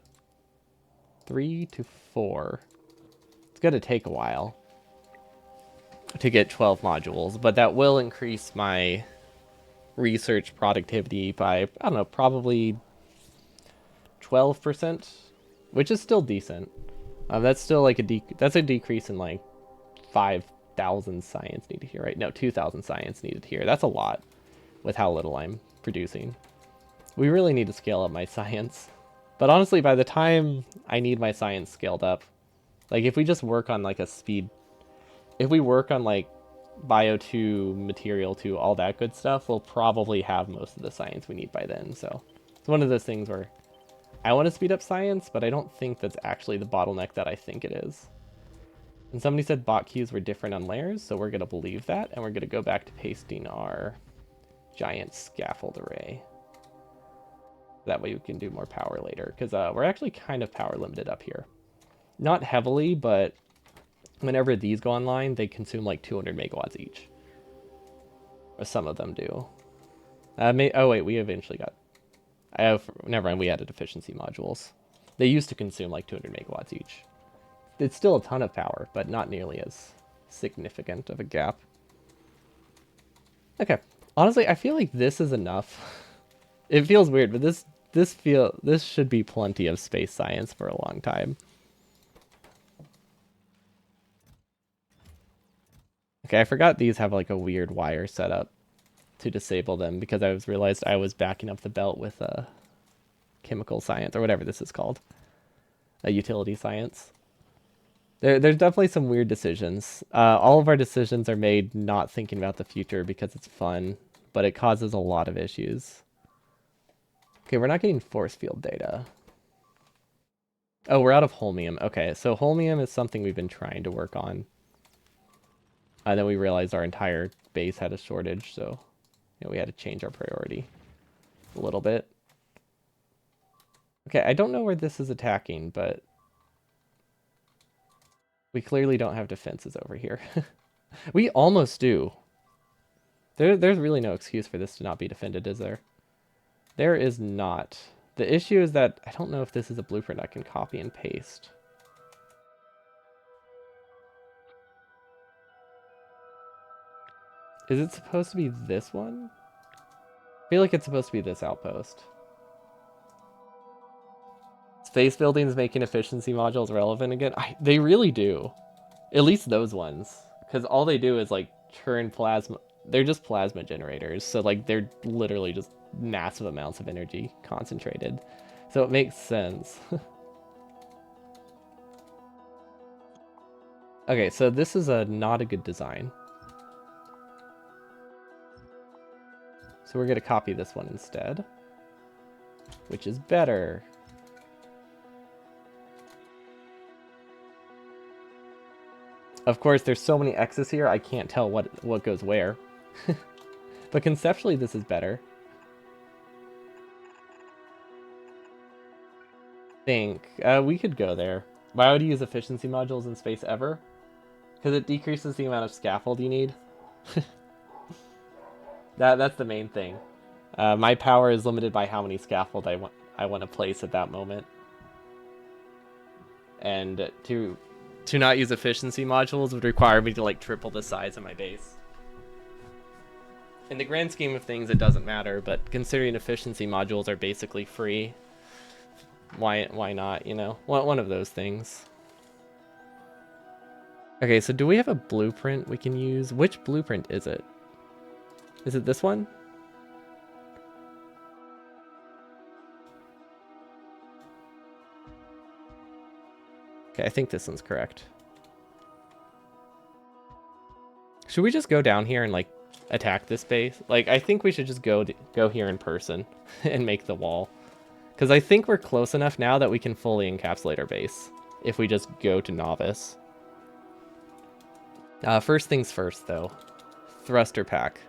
4. It's going to take a while to get 12 modules, but that will increase my research productivity by, I don't know, probably 12%, which is still decent. That's still like that's a decrease in like 5,000 science needed here, right? No, 2,000 science needed here. That's a lot with how little I'm producing. We really need to scale up my science. But honestly, by the time I need my science scaled up, like if we just work on like if we work on like bio 2, material 2, all that good stuff, we'll probably have most of the science we need by then. So it's one of those things where I want to speed up science, but I don't think that's actually the bottleneck that I think it is. And somebody said bot queues were different on layers, so we're going to believe that, and we're going to go back to pasting our giant scaffold array. That way we can do more power later, because we're actually kind of power limited up here. Not heavily, but whenever these go online, they consume like 200 megawatts each. Or some of them do. Oh wait, we eventually got... never mind, we added efficiency modules. They used to consume like 200 megawatts each. It's still a ton of power, but not nearly as significant of a gap. Okay. Honestly, I feel like this is enough. It feels weird, but this should be plenty of space science for a long time. Okay, I forgot these have like a weird wire setup to disable them because I realized I was backing up the belt with chemical science or whatever this is called, a utility science. There's definitely some weird decisions. All of our decisions are made not thinking about the future because it's fun, but it causes a lot of issues. Okay, we're not getting force field data. Oh, we're out of holmium. Okay, so holmium is something we've been trying to work on. And then we realized our entire base had a shortage, so we had to change our priority a little bit. Okay, I don't know where this is attacking, but we clearly don't have defenses over here. We almost do. There's really no excuse for this to not be defended, is there? There is not. The issue is that I don't know if this is a blueprint I can copy and paste. Is it supposed to be this one? I feel like it's supposed to be this outpost. Space buildings making efficiency modules relevant again? They really do. At least those ones. Because all they do is like turn plasma. They're just plasma generators. So like they're literally just massive amounts of energy concentrated. So it makes sense. Okay, so this is not a good design. So we're going to copy this one instead. Which is better. Of course, there's so many X's here, I can't tell what goes where. But conceptually, this is better. Think we could go there. Why would you use efficiency modules in space ever? Because it decreases the amount of scaffold you need. That's the main thing. My power is limited by how many scaffold I want to place at that moment. And to not use efficiency modules would require me to like triple the size of my base. In the grand scheme of things, it doesn't matter, but considering efficiency modules are basically free, why not, you know? One of those things. Okay, so do we have a blueprint we can use? Which blueprint is it? Is it this one? Okay, I think this one's correct. Should we just go down here and like attack this base? Like, I think we should just go here in person and make the wall. Because I think we're close enough now that we can fully encapsulate our base if we just go to novice. First things first, though. Thruster pack.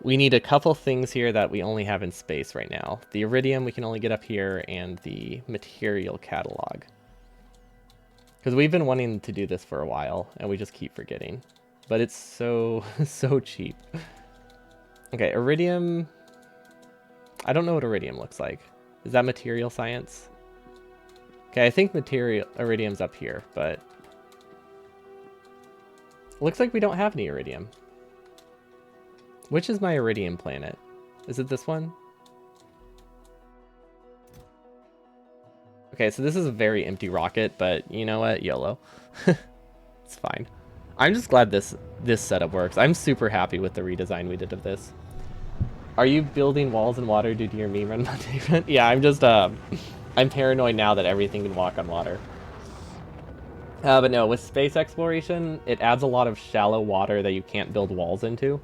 We need a couple things here that we only have in space right now. The iridium we can only get up here, and the material catalog. Because we've been wanting to do this for a while, and we just keep forgetting. But it's so, so cheap. Okay, iridium... I don't know what iridium looks like. Is that material science? Okay, I think iridium's up here, but... Looks like we don't have any iridium. Which is my iridium planet? Is it this one? Okay, so this is a very empty rocket, but you know what? YOLO. It's fine. I'm just glad this setup works. I'm super happy with the redesign we did of this. Are you building walls in water due to your meme run event? Yeah, I'm just, I'm paranoid now that everything can walk on water. But no, with space exploration, it adds a lot of shallow water that you can't build walls into.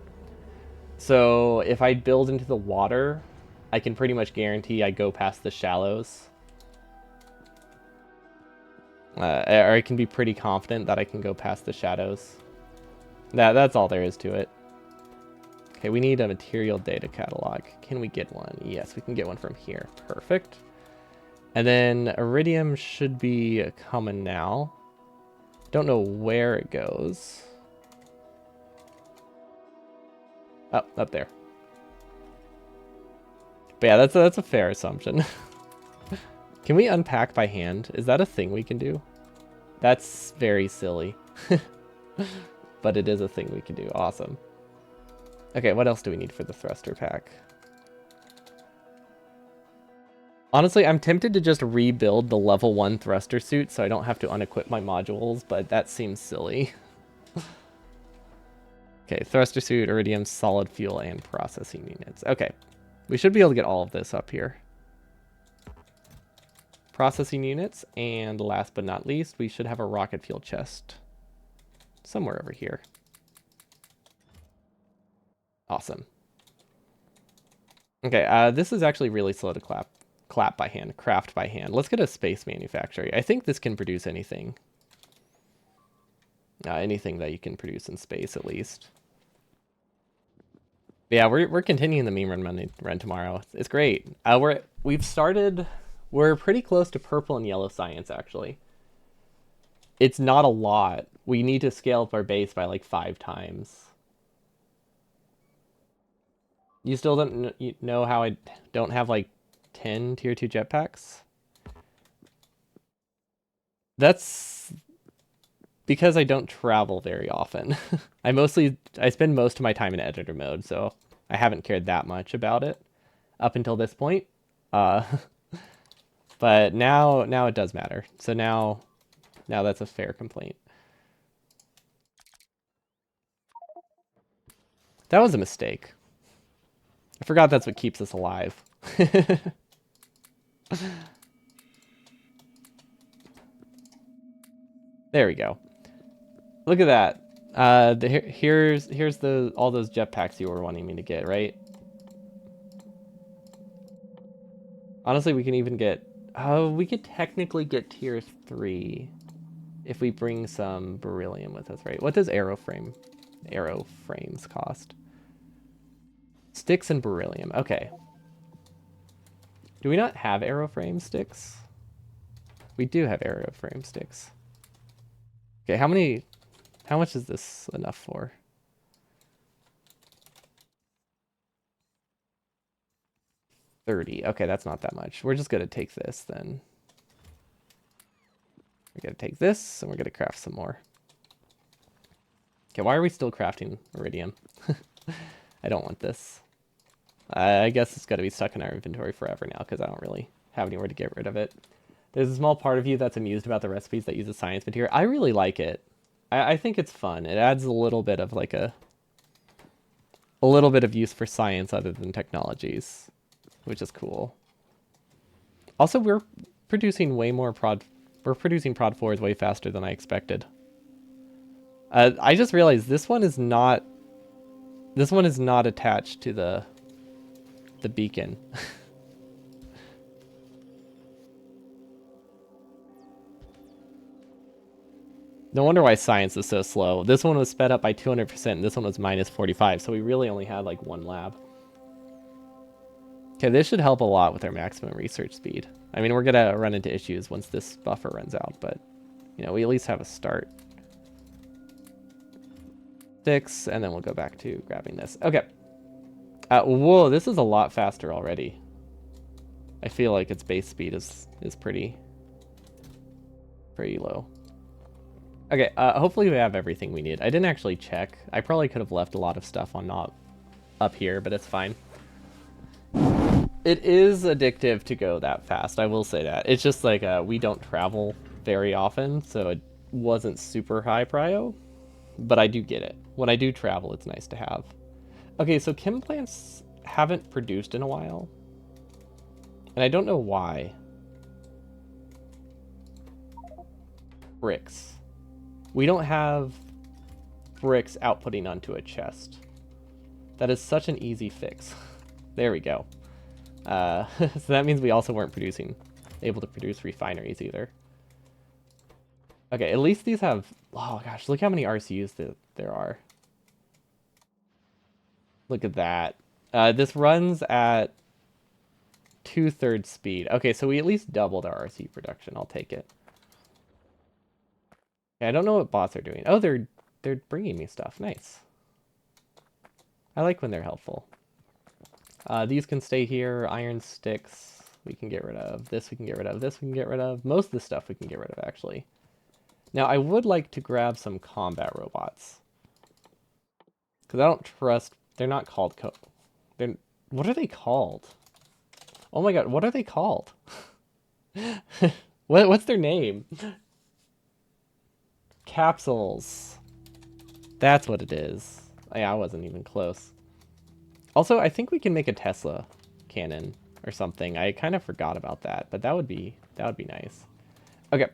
So if I build into the water, I can pretty much guarantee I go past the shallows. Or I can be pretty confident that I can go past the shadows. That's all there is to it. Okay, we need a material data catalog. Can we get one? Yes, we can get one from here. Perfect. And then iridium should be coming now. Don't know where it goes. Oh, up there. But yeah, that's a fair assumption. Can we unpack by hand? Is that a thing we can do? That's very silly. But it is a thing we can do. Awesome. Okay, what else do we need for the thruster pack? Honestly, I'm tempted to just rebuild the level 1 thruster suit so I don't have to unequip my modules, but that seems silly. Okay, thruster suit, iridium, solid fuel, and processing units. Okay, we should be able to get all of this up here. Processing units, and last but not least, we should have a rocket fuel chest somewhere over here. Awesome. Okay, this is actually really slow to craft by hand. Let's get a space manufacturer. I think this can produce anything. Anything that you can produce in space, at least. Yeah, we're continuing the meme run tomorrow. It's great. We're pretty close to purple and yellow science, actually. It's not a lot. We need to scale up our base by like 5 times. You still don't know how I don't have like 10 tier 2 jetpacks? That's because I don't travel very often. I spend most of my time in editor mode, so I haven't cared that much about it up until this point. But now it does matter. So now that's a fair complaint. That was a mistake. I forgot that's what keeps us alive. There we go. Look at that. Here's all those jetpacks you were wanting me to get, right? Honestly, we can even get... we could technically get tier 3 if we bring some beryllium with us, right? What does arrow frames cost? Sticks and beryllium. Okay. Do we not have arrow frame sticks? We do have arrow frame sticks. Okay, how much is this enough for? 30. Okay, that's not that much. We're just gonna take this then. We're gonna take this and we're gonna craft some more. Okay, why are we still crafting iridium? I don't want this. I guess it's gotta be stuck in our inventory forever now because I don't really have anywhere to get rid of it. There's a small part of you that's amused about the recipes that use the science material. I really like it. I think it's fun. It adds a little bit of like a little bit of use for science other than technologies, which is cool. Also, we're producing way more we're producing prod 4s way faster than I expected. I just realized this one is not attached to the beacon. No wonder why science is so slow. This one was sped up by 200%, and this one was minus 45, so we really only had like one lab. Okay, this should help a lot with our maximum research speed. I mean, we're gonna run into issues once this buffer runs out, but, you know, we at least have a start. 6, and then we'll go back to grabbing this. Okay. Whoa, this is a lot faster already. I feel like its base speed is pretty low. Okay, hopefully we have everything we need. I didn't actually check. I probably could have left a lot of stuff on not up here, but it's fine. It is addictive to go that fast, I will say that. It's just like we don't travel very often, so it wasn't super high prio, but I do get it. When I do travel, it's nice to have. Okay, so chem plants haven't produced in a while, and I don't know why. Bricks. We don't have bricks outputting onto a chest. That is such an easy fix. There we go. So that means we also weren't able to produce refineries either. Okay, at least these have... Oh gosh, look how many RCUs there are. Look at that. This runs at 2/3 speed. Okay, so we at least doubled our RCU production. I'll take it. Yeah, I don't know what bots are doing. Oh, they're bringing me stuff. Nice. I like when they're helpful. These can stay here. Iron sticks we can get rid of. This we can get rid of. This we can get rid of. Most of the stuff we can get rid of, actually. Now, I would like to grab some combat robots. Because I don't trust... They're not called... What are they called? Oh my god, what are they called? What's their name? Capsules. That's what it is. Yeah, I wasn't even close. Also, I think we can make a Tesla cannon or something. I kind of forgot about that, but that would be nice. Okay,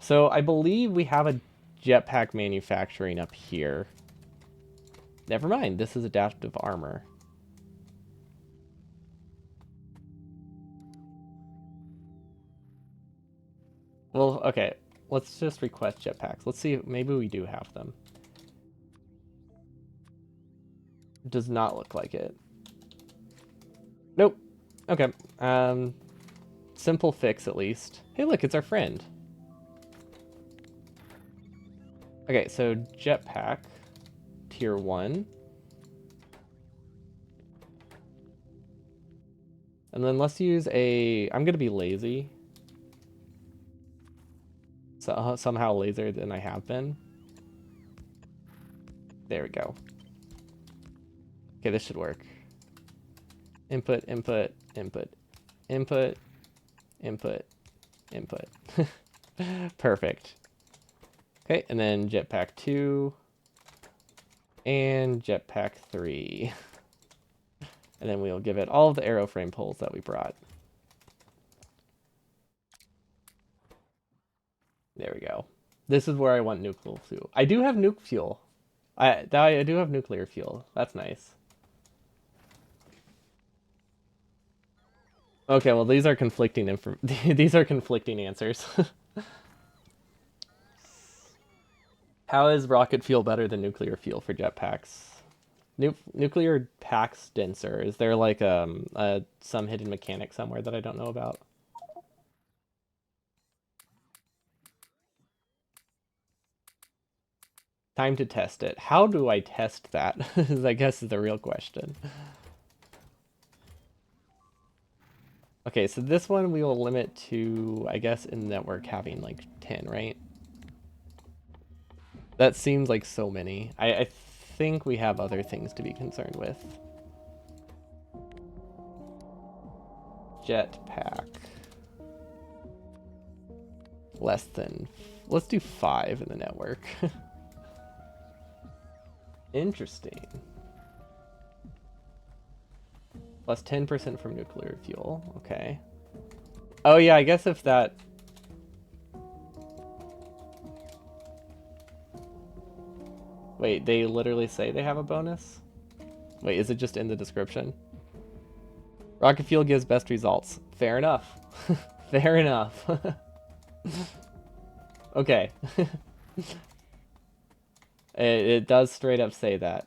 so I believe we have a jetpack manufacturing up here. Never mind, this is adaptive armor. Well, okay, let's just request jetpacks. Let's see, maybe we do have them. Does not look like it. Nope. Okay. Simple fix at least. Hey, look, it's our friend. Okay, so jetpack, tier 1. And then let's use a... I'm gonna be lazy. So, somehow lazier than I have been. There we go. Okay, this should work. Input, input, input, input, input, input. Perfect. Okay, and then jetpack 2 and jetpack 3. And then we'll give it all of the aeroframe poles that we brought. There we go. This is where I want nuclear fuel. I do have nuke fuel. I do have nuclear fuel. That's nice. Okay, well these are conflicting these are conflicting answers. How is rocket fuel better than nuclear fuel for jetpacks? Nuclear packs denser. Is there like some hidden mechanic somewhere that I don't know about? Time to test it. How do I test that? I guess is the real question. Okay, so this one we will limit to, I guess, in network having like 10, right? That seems like so many. I think we have other things to be concerned with. Jetpack. Less than... Let's do 5 in the network. Interesting. Plus 10% from nuclear fuel. Okay. Oh yeah, I guess if that... Wait, they literally say they have a bonus? Wait, is it just in the description? Rocket fuel gives best results. Fair enough. Fair enough. Okay. It does straight up say that.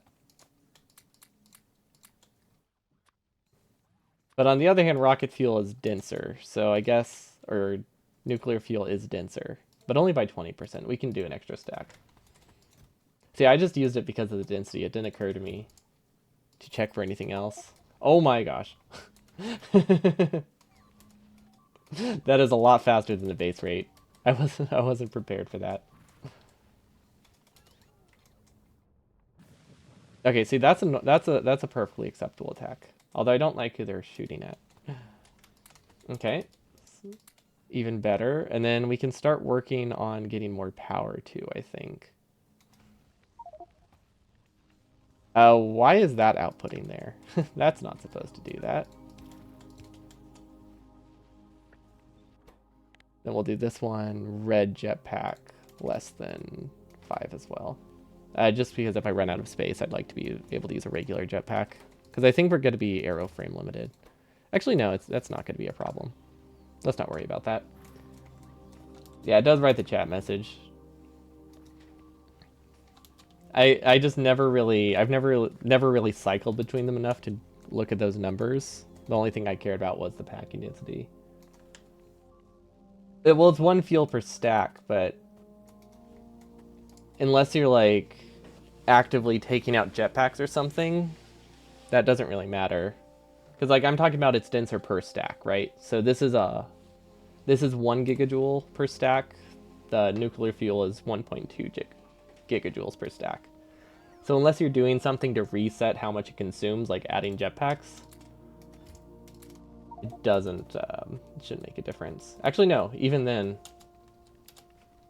But on the other hand, rocket fuel is denser, so I guess, or nuclear fuel is denser, but only by 20%. We can do an extra stack. See, I just used it because of the density. It didn't occur to me to check for anything else. Oh my gosh. That is a lot faster than the base rate. I wasn't prepared for that. Okay, see that's a perfectly acceptable attack. Although I don't like who they're shooting at. Okay. Even better. And then we can start working on getting more power too, I think. Why is that outputting there? That's not supposed to do that. Then we'll do this one, red jetpack, less than 5 as well. Just because if I run out of space, I'd like to be able to use a regular jetpack. Because I think we're going to be aeroframe limited. Actually, no, that's not going to be a problem. Let's not worry about that. Yeah, it does write the chat message. I just never really, I've never really cycled between them enough to look at those numbers. The only thing I cared about was the packing density. Well, it's 1 fuel per stack, but unless you're like actively taking out jetpacks or something, that doesn't really matter. Because like I'm talking about its denser per stack, right? So this is 1 gigajoule per stack. The nuclear fuel is 1.2 gigajoules per stack. So unless you're doing something to reset how much it consumes, like adding jetpacks, it shouldn't make a difference. Actually, no, even then,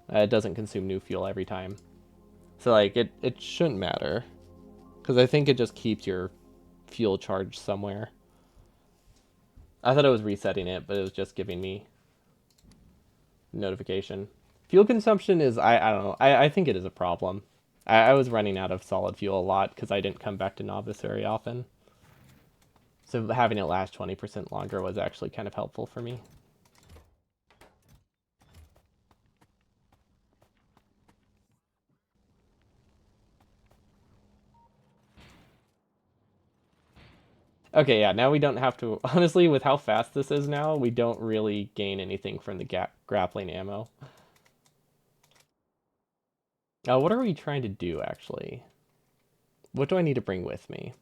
it doesn't consume new fuel every time. So like it shouldn't matter, because I think it just keeps your fuel charged somewhere. I thought it was resetting it, but it was just giving me notification. Fuel consumption is, I don't know, I think it is a problem. I was running out of solid fuel a lot because I didn't come back to Novice very often. So having it last 20% longer was actually kind of helpful for me. Okay, yeah, now we don't have to... Honestly, with how fast this is now, we don't really gain anything from the grappling ammo. What are we trying to do, actually? What do I need to bring with me?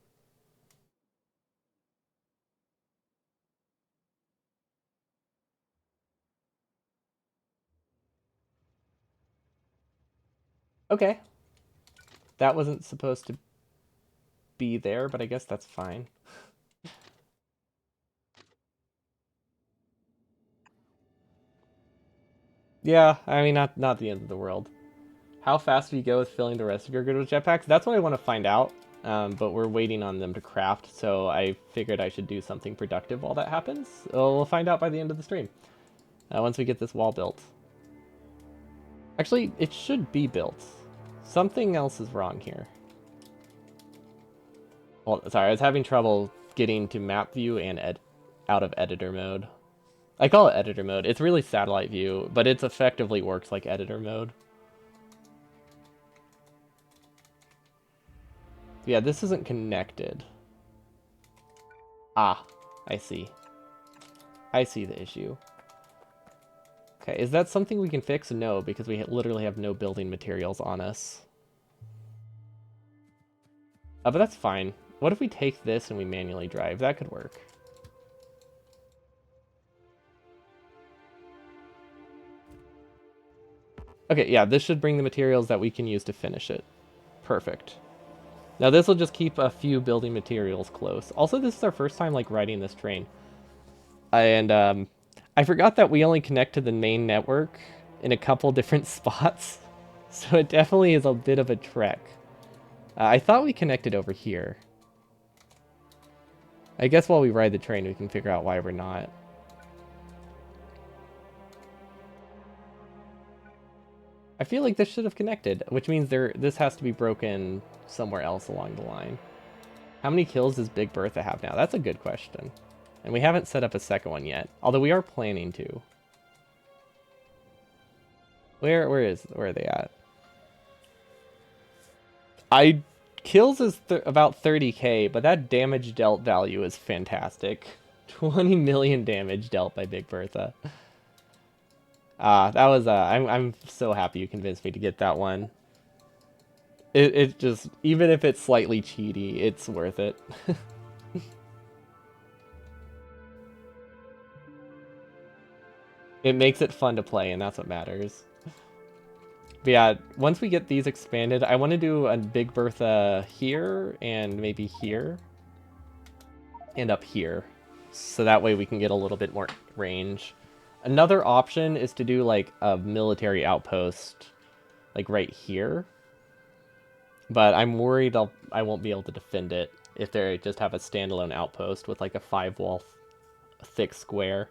Okay. That wasn't supposed to be there, but I guess that's fine. Yeah, I mean, not the end of the world. How fast do you go with filling the rest of your grid with jetpacks? That's what I want to find out, but we're waiting on them to craft, so I figured I should do something productive while that happens. We'll find out by the end of the stream, once we get this wall built. Actually, it should be built. Something else is wrong here. Well, sorry, I was having trouble getting to map view and out of editor mode. I call it editor mode. It's really satellite view, but it effectively works like editor mode. Yeah, this isn't connected. Ah, I see. I see the issue. Okay, is that something we can fix? No, because we literally have no building materials on us. But that's fine. What if we take this and we manually drive? That could work. Okay, yeah, this should bring the materials that we can use to finish it. Perfect. Now this will just keep a few building materials close. Also, this is our first time like riding this train. And I forgot that we only connect to the main network in a couple different spots. So it definitely is a bit of a trek. I thought we connected over here. I guess while we ride the train, we can figure out why we're not. I feel like this should have connected, which means this has to be broken somewhere else along the line. How many kills does Big Bertha have now? That's a good question. And we haven't set up a second one yet, although we are planning to. Where are they at? Kills is about 30k, but that damage dealt value is fantastic. 20 million damage dealt by Big Bertha. That was I'm so happy you convinced me to get that one. It just, even if it's slightly cheaty, it's worth it. It makes it fun to play, and that's what matters. But yeah, once we get these expanded, I want to do a Big Bertha here, and maybe here, and up here. So that way we can get a little bit more range. Another option is to do like a military outpost, like right here. But I'm worried I won't be able to defend it if they just have a standalone outpost with like a 5-wall thick square.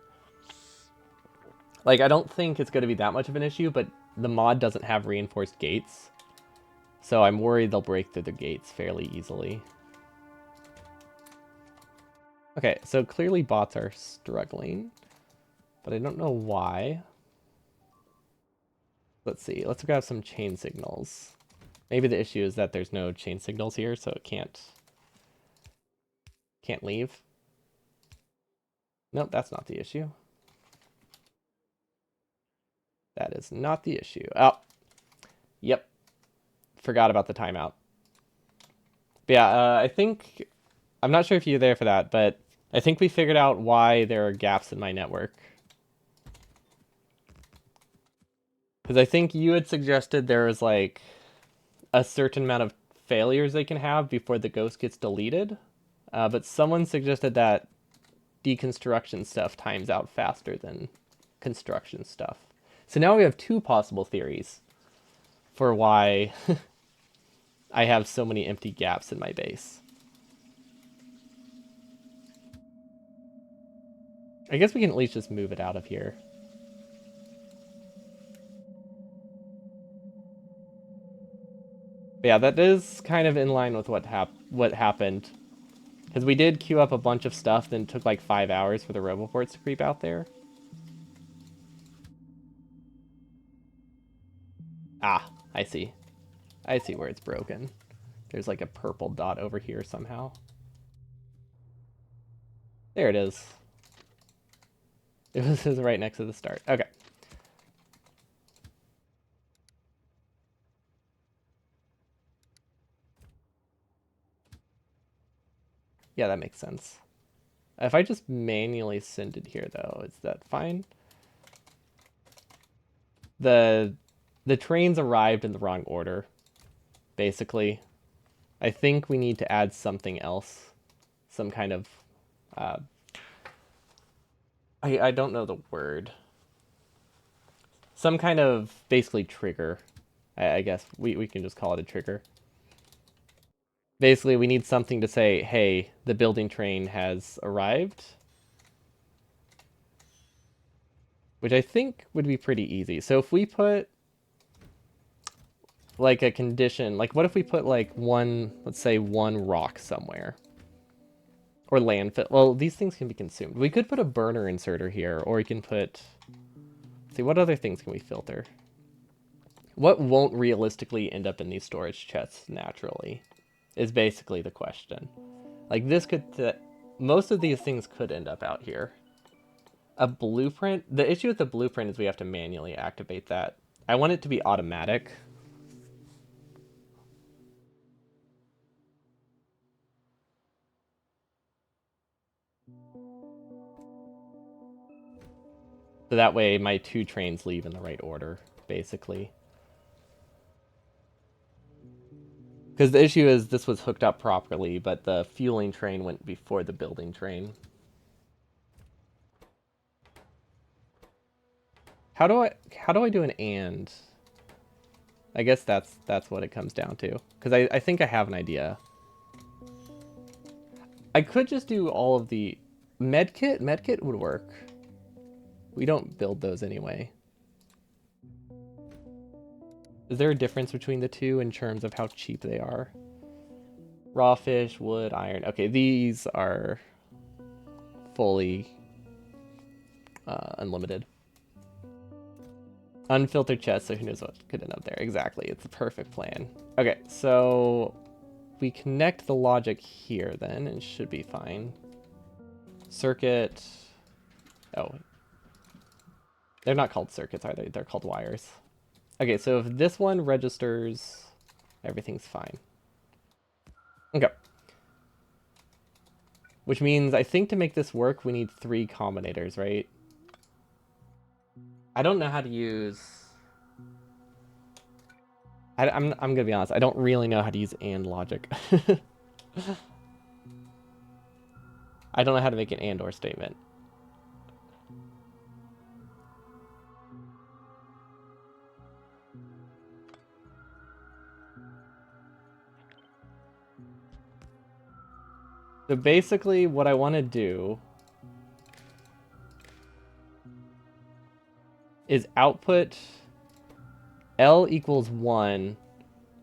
Like, I don't think it's going to be that much of an issue, but the mod doesn't have reinforced gates. So I'm worried they'll break through the gates fairly easily. Okay, so clearly bots are struggling, but I don't know why. Let's see, let's grab some chain signals. Maybe the issue is that there's no chain signals here, so it can't leave. Nope, that's not the issue. That is not the issue. Oh, yep. Forgot about the timeout. But yeah, I think, I'm not sure if you're there for that, but I think we figured out why there are gaps in my network. Because I think you had suggested there was like a certain amount of failures they can have before the ghost gets deleted. But someone suggested that deconstruction stuff times out faster than construction stuff. So now we have two possible theories for why I have so many empty gaps in my base. I guess we can at least just move it out of here. But yeah, that is kind of in line with what happened. Because we did queue up a bunch of stuff, then it took like 5 hours for the roboports to creep out there. Ah, I see. I see where it's broken. There's like a purple dot over here somehow. There it is. It was right next to the start. Okay. Yeah, that makes sense. If I just manually send it here, though, is that fine? The trains arrived in the wrong order, basically. I think we need to add something else. Some kind of... I don't know the word. Some kind of, basically, trigger. I guess we can just call it a trigger. Basically, we need something to say, hey, the building train has arrived. Which I think would be pretty easy. So if we put like a condition, like what if we put like let's say one rock somewhere? Or landfill. Well, these things can be consumed. We could put a burner inserter here, or we can put, let's see, what other things can we filter? What won't realistically end up in these storage chests naturally? is basically the question. Like this could, most of these things could end up out here. A blueprint, the issue with the blueprint is we have to manually activate that. I want it to be automatic. So that way my two trains leave in the right order, basically. Because the issue is this was hooked up properly, but the fueling train went before the building train. How do I do an and? I guess that's what it comes down to. Because I think I have an idea. I could just do all of the medkit. Medkit would work. We don't build those anyway. Is there a difference between the two in terms of how cheap they are? Raw fish, wood, iron. Okay, these are fully unlimited. Unfiltered chest, so who knows what could end up there. Exactly, it's the perfect plan. Okay, so we connect the logic here then, and it should be fine. Circuit. Oh. They're not called circuits, are they? They're called wires. Okay, so if this one registers, everything's fine. Okay. Which means I think to make this work, we need 3 combinators, right? I don't know how to use... I'm gonna be honest, I don't really know how to use AND logic. I don't know how to make an AND or statement. So basically what I want to do is output L equals 1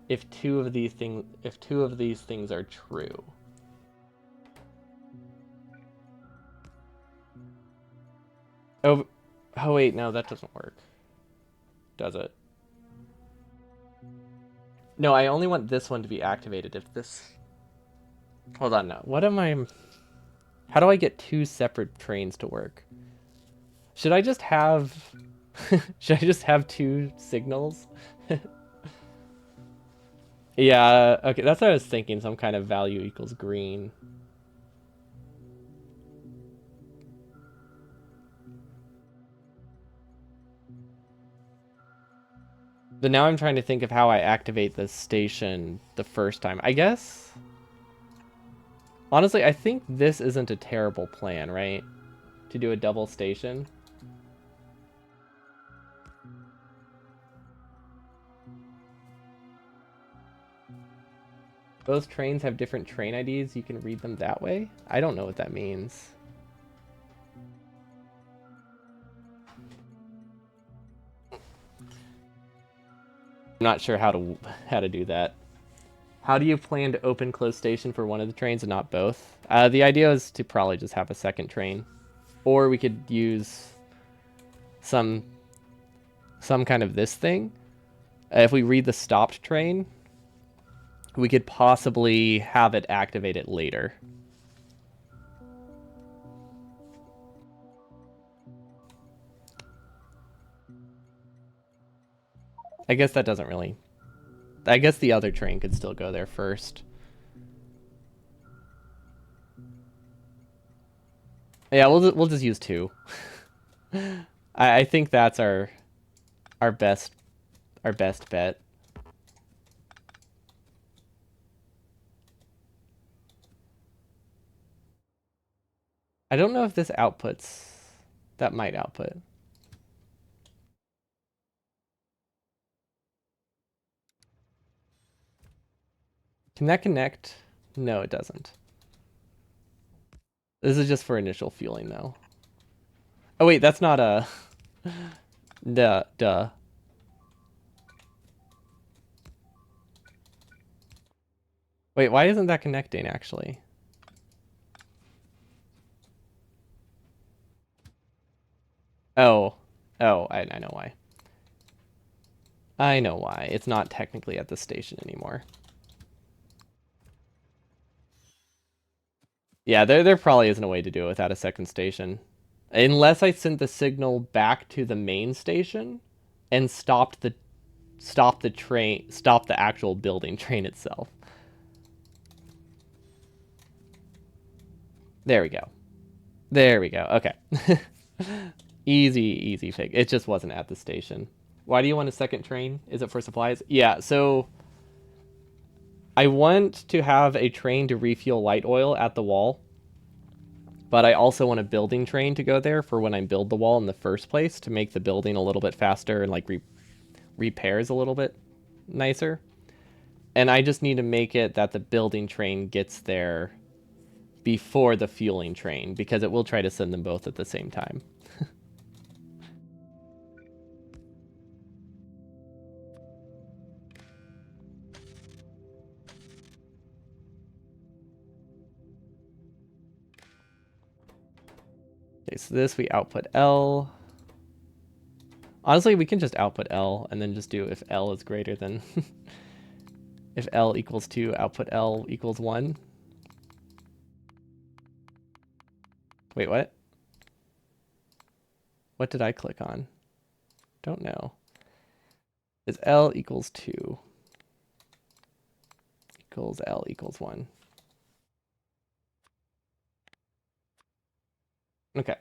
if two of these things are true. Oh, oh wait, no, that doesn't work. Does it? No, I only want this one to be activated if this... Hold on now. What am I... How do I get 2 separate trains to work? Should I just have... Should I just have 2 signals? Yeah, okay, that's what I was thinking. Some kind of value equals green. But now I'm trying to think of how I activate this station the first time. I guess... Honestly, I think this isn't a terrible plan, right? To do a double station. Both trains have different train IDs. You can read them that way? I don't know what that means. I'm not sure how to do that. How do you plan to open close station for one of the trains and not both? The idea is to probably just have a second train. Or we could use some kind of this thing. If we read the stopped train, we could possibly have it activate it later. I guess that doesn't really... I guess the other train could still go there first. Yeah, we'll just use 2. I think that's our best bet. I don't know if this outputs. That might output. Can that connect? No, it doesn't. This is just for initial fueling, though. Oh, wait, that's not a... Duh. Wait, why isn't that connecting, actually? Oh. Oh, I know why. I know why. It's not technically at the station anymore. Yeah, there probably isn't a way to do it without a second station. Unless I sent the signal back to the main station and stopped the actual building train itself. There we go. There we go. Okay. Easy fix. It just wasn't at the station. Why do you want a second train? Is it for supplies? Yeah, so I want to have a train to refuel light oil at the wall, but I also want a building train to go there for when I build the wall in the first place to make the building a little bit faster and like repairs a little bit nicer. And I just need to make it that the building train gets there before the fueling train because it will try to send them both at the same time. Okay, so this we output L. Honestly, we can just output L and then just do if L is greater than if L equals 2, output L equals 1. Wait, what? What did I click on? Don't know. Is L equals 2 equals L equals 1. Okay.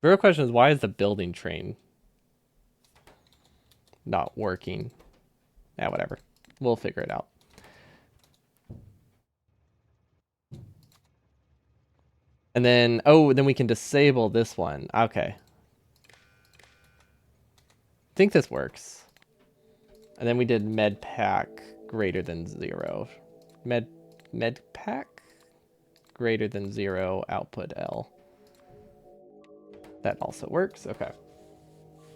The real question is why is the building train not working? Yeah, whatever. We'll figure it out. And then, oh, then we can disable this one. Okay. I think this works. And then we did med pack greater than 0. Med pack greater than 0, output L. That also works. Okay.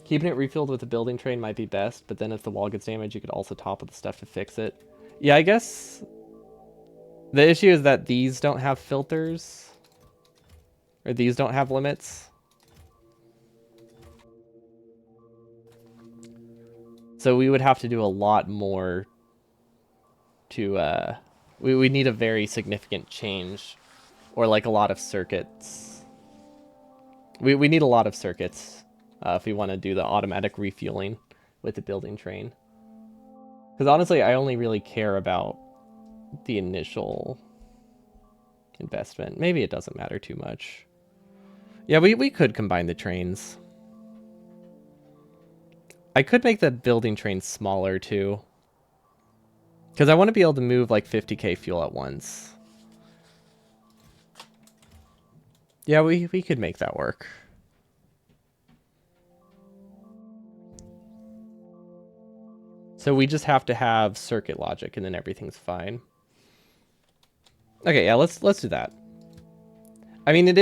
Keeping it refilled with a building train might be best, but then if the wall gets damaged, you could also top with the stuff to fix it. Yeah, I guess the issue is that these don't have filters. Or these don't have limits. So we would have to do a lot more to, we need a very significant change. Or like a lot of circuits. We need a lot of circuits if we want to do the automatic refueling with the building train. Because honestly, I only really care about the initial investment. Maybe it doesn't matter too much. Yeah, we could combine the trains. I could make the building train smaller too. Because I want to be able to move like 50k fuel at once. Yeah, we could make that work. So we just have to have circuit logic and then everything's fine. Okay, yeah, let's do that. I mean, it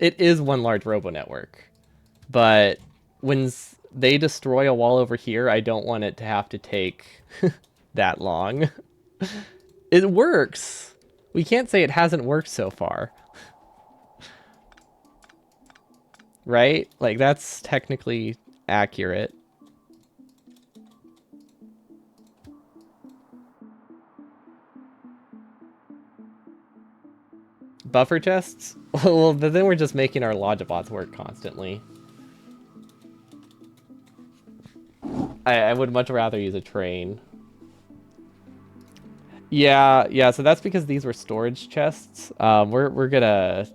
is one large robo network. But when they destroy a wall over here, I don't want it to have to take that long. It works. We can't say it hasn't worked so far. Right? Like, that's technically accurate. Buffer chests? Well, then we're just making our Logibots work constantly. I would much rather use a train. Yeah, so that's because these were storage chests. We're gonna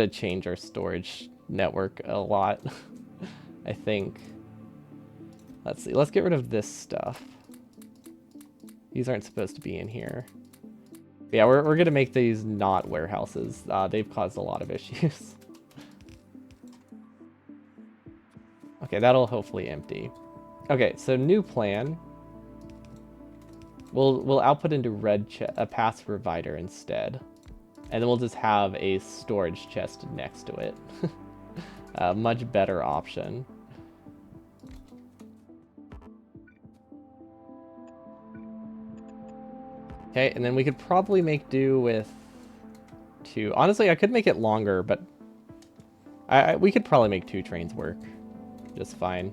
change our storage network a lot, I think. Let's see. Let's get rid of this stuff. These aren't supposed to be in here. Yeah, we're gonna make these not warehouses. They've caused a lot of issues. Okay, that'll hopefully empty. Okay, so new plan. We'll output into a pass provider instead. And then we'll just have a storage chest next to it. A much better option. Okay, and then we could probably make do with two. Honestly, I could make it longer, but we could probably make 2 trains work just fine.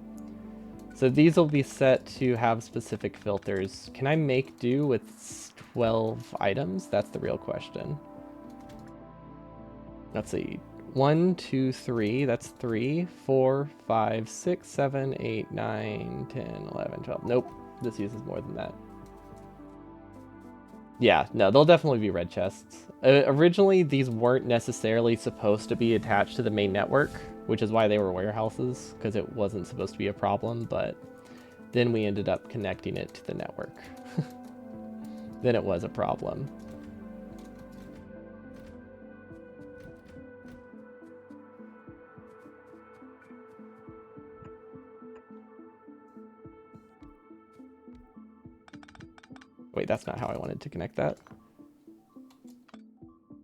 So these will be set to have specific filters. Can I make do with 12 items? That's the real question. Let's see. 1, 2, 3. That's 3, 4, 5, 6, 7, 8, 9, 10, 11, 12. Nope. This uses more than that. Yeah, no, they'll definitely be red chests. Originally, these weren't necessarily supposed to be attached to the main network, which is why they were warehouses, because it wasn't supposed to be a problem, but then we ended up connecting it to the network. Then it was a problem. Wait, that's not how I wanted to connect that.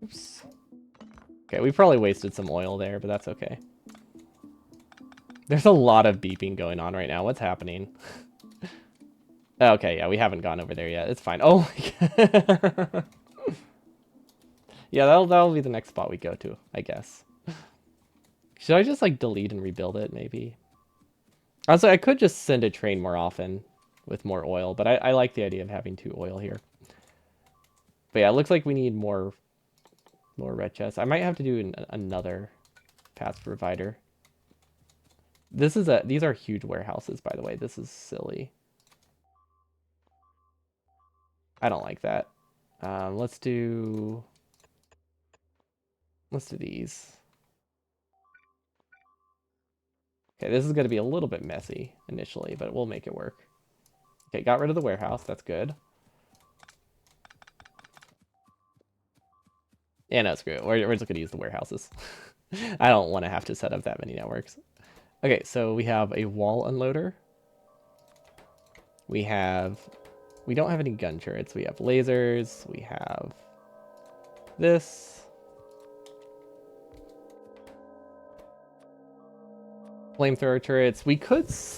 Oops. Okay, we probably wasted some oil there, but that's okay. There's a lot of beeping going on right now. What's happening? Okay, yeah, we haven't gone over there yet. It's fine. Oh my god. Yeah, that'll be the next spot we go to, I guess. Should I just like delete and rebuild it, maybe? Also, I could just send a train more often with more oil, but I like the idea of having 2 oil here. But yeah, it looks like we need more red chests. I might have to do another path provider. These are huge warehouses, by the way. This is silly. I don't like that. Let's do these. Okay, this is going to be a little bit messy initially, but we'll make it work. Okay, got rid of the warehouse. That's good. Yeah, no, screw it. We're just going to use the warehouses. I don't want to have to set up that many networks. Okay, so we have a wall unloader. We don't have any gun turrets. We have lasers. We have this. Flamethrower turrets.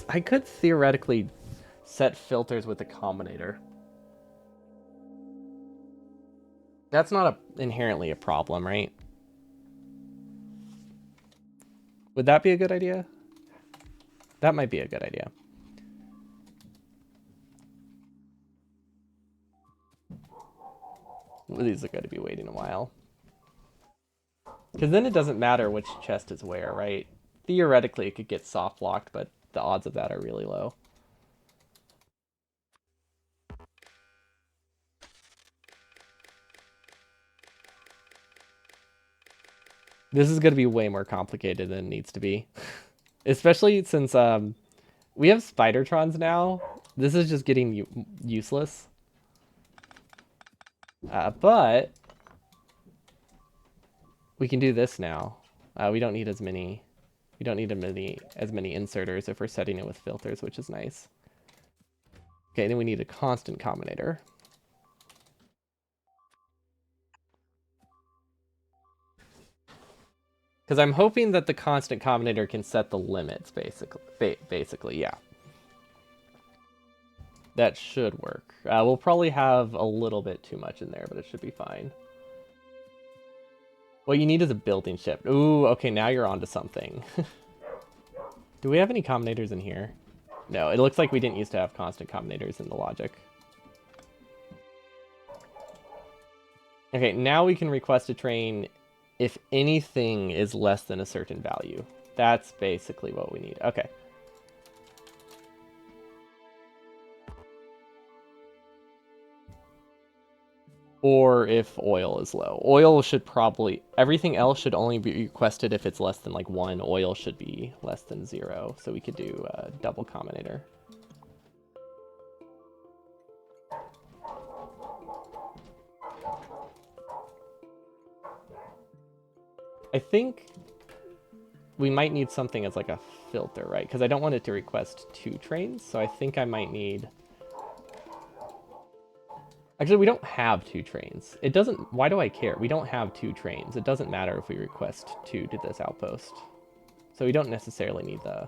I could theoretically set filters with the combinator. That's not inherently a problem, right? Would that be a good idea? That might be a good idea. These are going to be waiting a while. Because then it doesn't matter which chest is where, right? Theoretically, it could get soft locked, but the odds of that are really low. This is going to be way more complicated than it needs to be. Especially since we have Spidertrons now. This is just getting useless. But we can do this now. We don't need as many. We don't need as many inserters if we're setting it with filters, which is nice. Okay, then we need a constant combinator. Because I'm hoping that the constant combinator can set the limits, basically, yeah. That should work. We'll probably have a little bit too much in there, but it should be fine. What you need is a building ship. Ooh, okay, now you're onto something. Do we have any combinators in here? No, it looks like we didn't used to have constant combinators in the logic. Okay, now we can request a train if anything is less than a certain value. That's basically what we need. Okay. Or if oil is low. Oil should probably... Everything else should only be requested if it's less than like 1. Oil should be less than 0. So we could do a double combinator. I think we might need something as like a filter, right? Because I don't want it to request 2 trains. So I think I might need... Actually, we don't have 2 trains. It doesn't... Why do I care? We don't have 2 trains. It doesn't matter if we request 2 to this outpost. So we don't necessarily need the...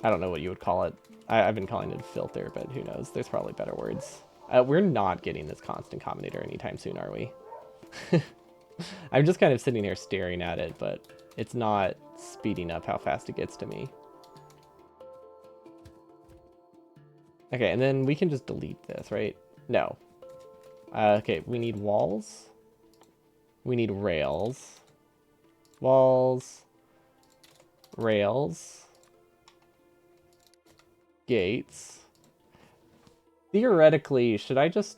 I don't know what you would call it. I've been calling it a filter, but who knows? There's probably better words. We're not getting this constant combinator anytime soon, are we? I'm just kind of sitting here staring at it, but it's not speeding up how fast it gets to me. Okay, and then we can just delete this, right? No. Okay, we need walls. We need rails. Walls. Rails. Gates. Theoretically, should I just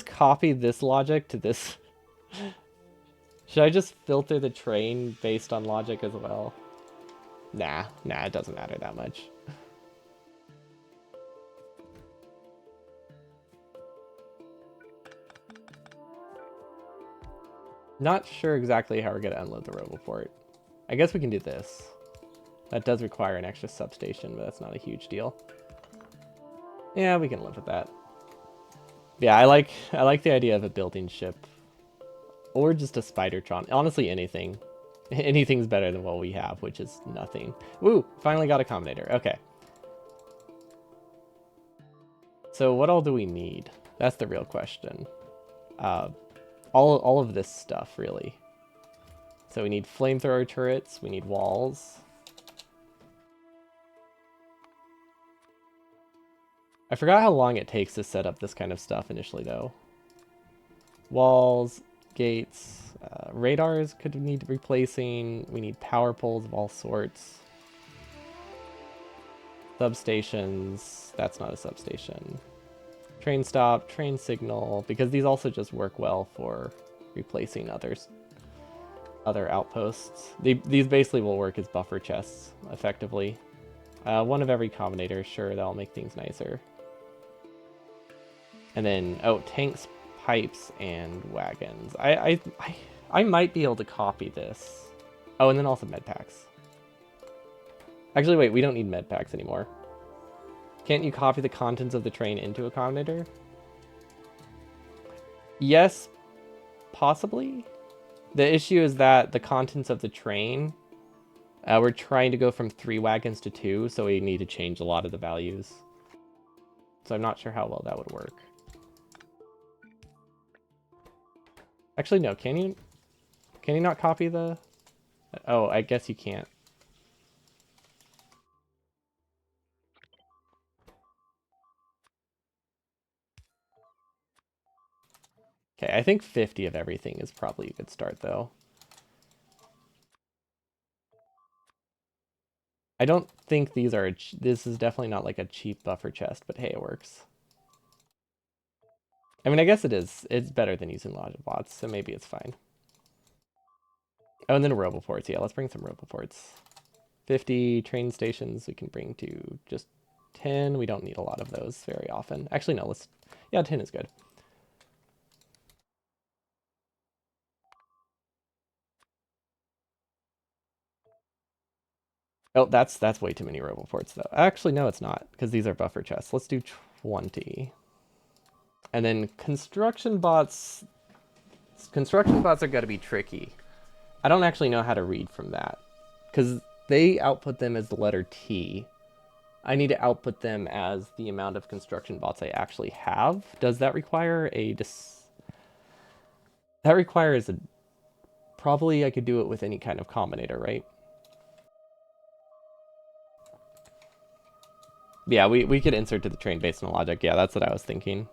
copy this logic to this? Should I just filter the train based on logic as well? Nah, it doesn't matter that much. Not sure exactly how we're gonna unload the Roboport. I guess we can do this. That does require an extra substation, but that's not a huge deal. Yeah, we can live with that. Yeah, I like the idea of a building ship. Or just a Spidertron. Honestly, anything. Anything's better than what we have, which is nothing. Woo! Finally got a Combinator. Okay. So what all do we need? That's the real question. Uh, all of this stuff, really. So we need flamethrower turrets. We need walls. I forgot how long it takes to set up this kind of stuff initially, though. Walls, gates, radars could need replacing. We need power poles of all sorts. Substations. That's not a substation. Train stop, train signal, because these also just work well for replacing other outposts. These basically will work as buffer chests, effectively. One of every combinator, sure, that'll make things nicer. And then, oh, tanks, pipes, and wagons. I might be able to copy this. Oh, and then also med packs. Actually, wait, we don't need med packs anymore. Can't you copy the contents of the train into a combinator? Yes, possibly. The issue is that the contents of the train, we're trying to go from 3 wagons to 2, so we need to change a lot of the values. So I'm not sure how well that would work. Actually, no, can you not copy the... Oh, I guess you can't. Okay, I think 50 of everything is probably a good start, though. I don't think these are... This is definitely not like a cheap buffer chest, but hey, it works. I mean, I guess it is. It's better than using logic bots, so maybe it's fine. Oh, and then Roboports. Yeah, let's bring some Roboports. 50 train stations we can bring to just 10. We don't need a lot of those very often. Actually, no, let's... Yeah, 10 is good. Oh, that's way too many Roboports, though. Actually, no, it's not, because these are buffer chests. Let's do 20. And then construction bots... Construction bots are going to be tricky. I don't actually know how to read from that, because they output them as the letter T. I need to output them as the amount of construction bots I actually have. Does that require a... That requires a... Probably I could do it with any kind of combinator, right? Yeah, we could insert to the train based on logic. Yeah, that's what I was thinking.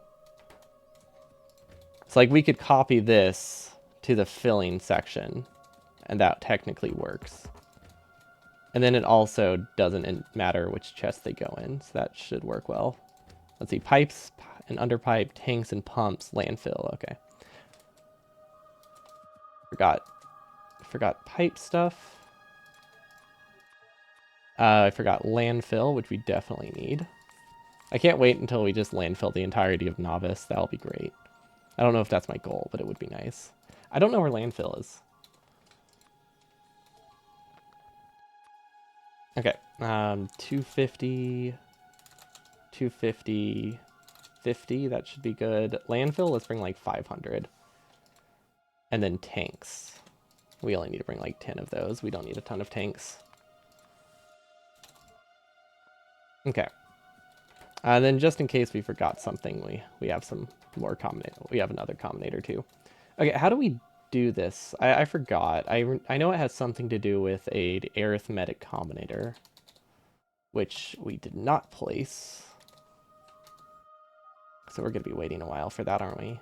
It's like we could copy this to the filling section, and that technically works. And then it also doesn't matter which chest they go in, so that should work well. Let's see, pipes and underpipe, tanks and pumps, landfill, okay. Forgot pipe stuff. I forgot landfill, which we definitely need. I can't wait until we just landfill the entirety of Novice. That'll be great. I don't know if that's my goal, but it would be nice. I don't know where landfill is. Okay, 250, 250, 50, that should be good. Landfill, let's bring like 500. And then tanks. We only need to bring like 10 of those. We don't need a ton of tanks. Okay. And then just in case we forgot something, we have some more combinator. We have another combinator too. Okay, how do we do this? I forgot. I know it has something to do with a arithmetic combinator. which we did not place. So we're going to be waiting a while for that, aren't we?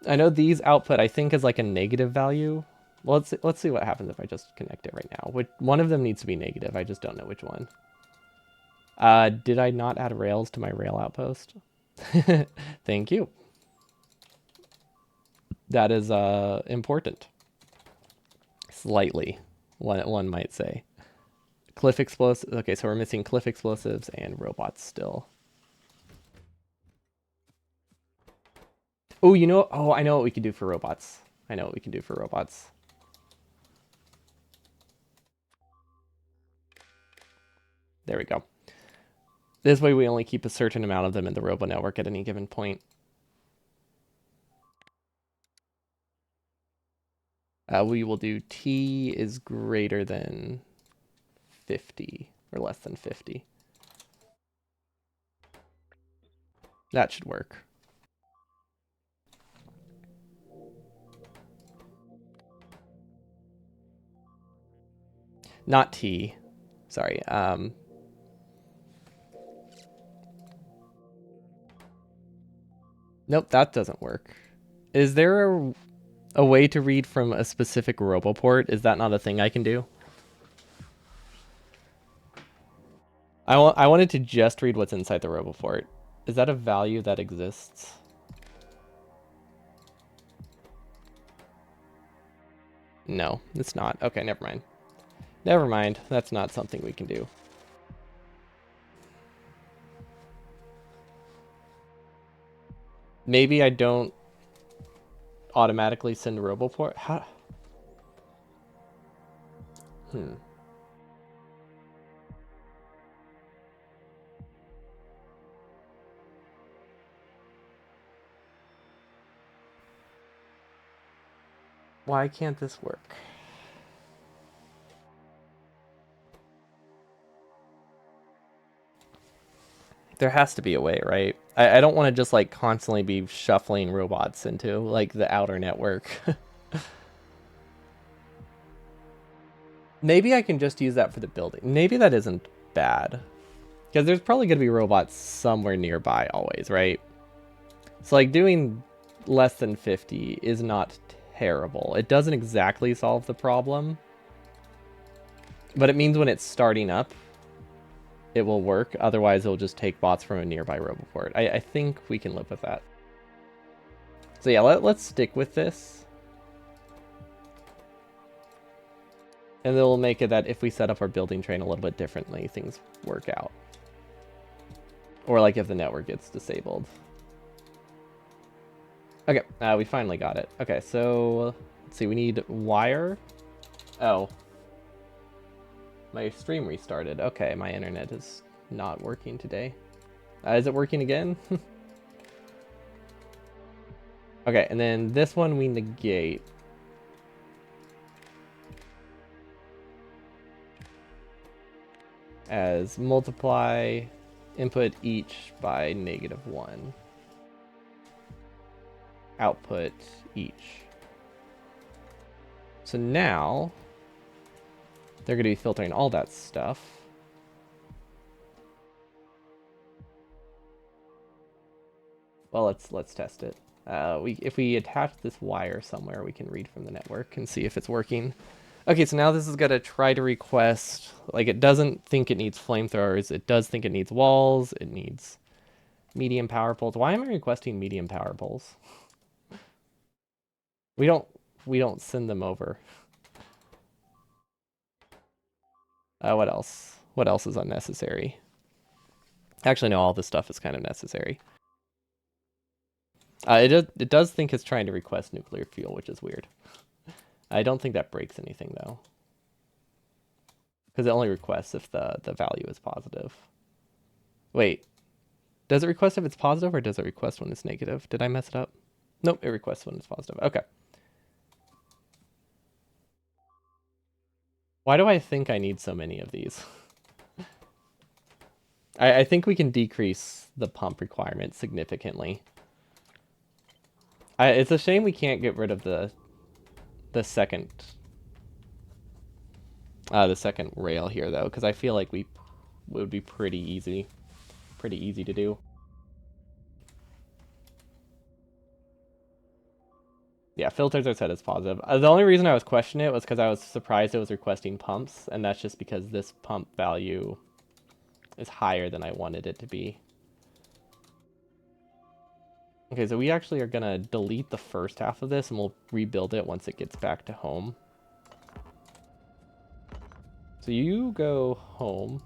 I know these output, I think, is like a negative value. Well, let's see what happens if I just connect it right now. One of them needs to be negative. I just don't know which one. Did I not add rails to my rail outpost? Thank you. That is important. Slightly, one might say. Cliff explosives. Okay, so we're missing cliff explosives and robots still. Oh, oh, I know what we can do for robots. I know what we can do for robots. There we go. This way we only keep a certain amount of them in the robo network at any given point. We will do T is greater than 50 or less than 50. That should work. Not T. Sorry. Nope, that doesn't work. Is there a way to read from a specific roboport? Is that not a thing I can do? I wanted to just read what's inside the roboport. Is that a value that exists? No, it's not. Okay, never mind. Never mind. That's not something we can do. Maybe I don't automatically send a roboport. How? Why can't this work? There has to be a way, right? I don't want to just like constantly be shuffling robots into like the outer network. Maybe I can just use that for the building. Maybe that isn't bad. Because there's probably going to be robots somewhere nearby always, right? So like doing less than 50 is not terrible. It doesn't exactly solve the problem. But it means when it's starting up, it will work. Otherwise, it'll just take bots from a nearby roboport. I think we can live with that. So yeah, let's stick with this. And then we'll make it that if we set up our building train a little bit differently, things work out. Or like if the network gets disabled. Okay, we finally got it. Okay, so let's see, we need wire. Oh. My stream restarted. Okay, my internet is not working today. Is it working again? Okay, and then this one we negate. As multiply input each by -1. Output each. So now they're going to be filtering all that stuff. Well, let's test it. If we attach this wire somewhere, we can read from the network and see if it's working. Okay, so now this is going to try to request, like it doesn't think it needs flamethrowers. It does think it needs walls. It needs medium power poles. Why am I requesting medium power poles? We don't send them over. What else? What else is unnecessary? Actually, no, all this stuff is kind of necessary. It does think it's trying to request nuclear fuel, which is weird. I don't think that breaks anything, though. Because it only requests if the value is positive. Wait. Does it request if it's positive, or does it request when it's negative? Did I mess it up? Nope, it requests when it's positive. Okay. Why do I think I need so many of these? I think we can decrease the pump requirement significantly. It's a shame we can't get rid of the second. The second rail here, though, because I feel like it would be pretty easy to do. Yeah, filters are set as positive. The only reason I was questioning it was because I was surprised it was requesting pumps, and that's just because this pump value is higher than I wanted it to be. Okay, so we actually are going to delete the first half of this, and we'll rebuild it once it gets back to home. So you go home.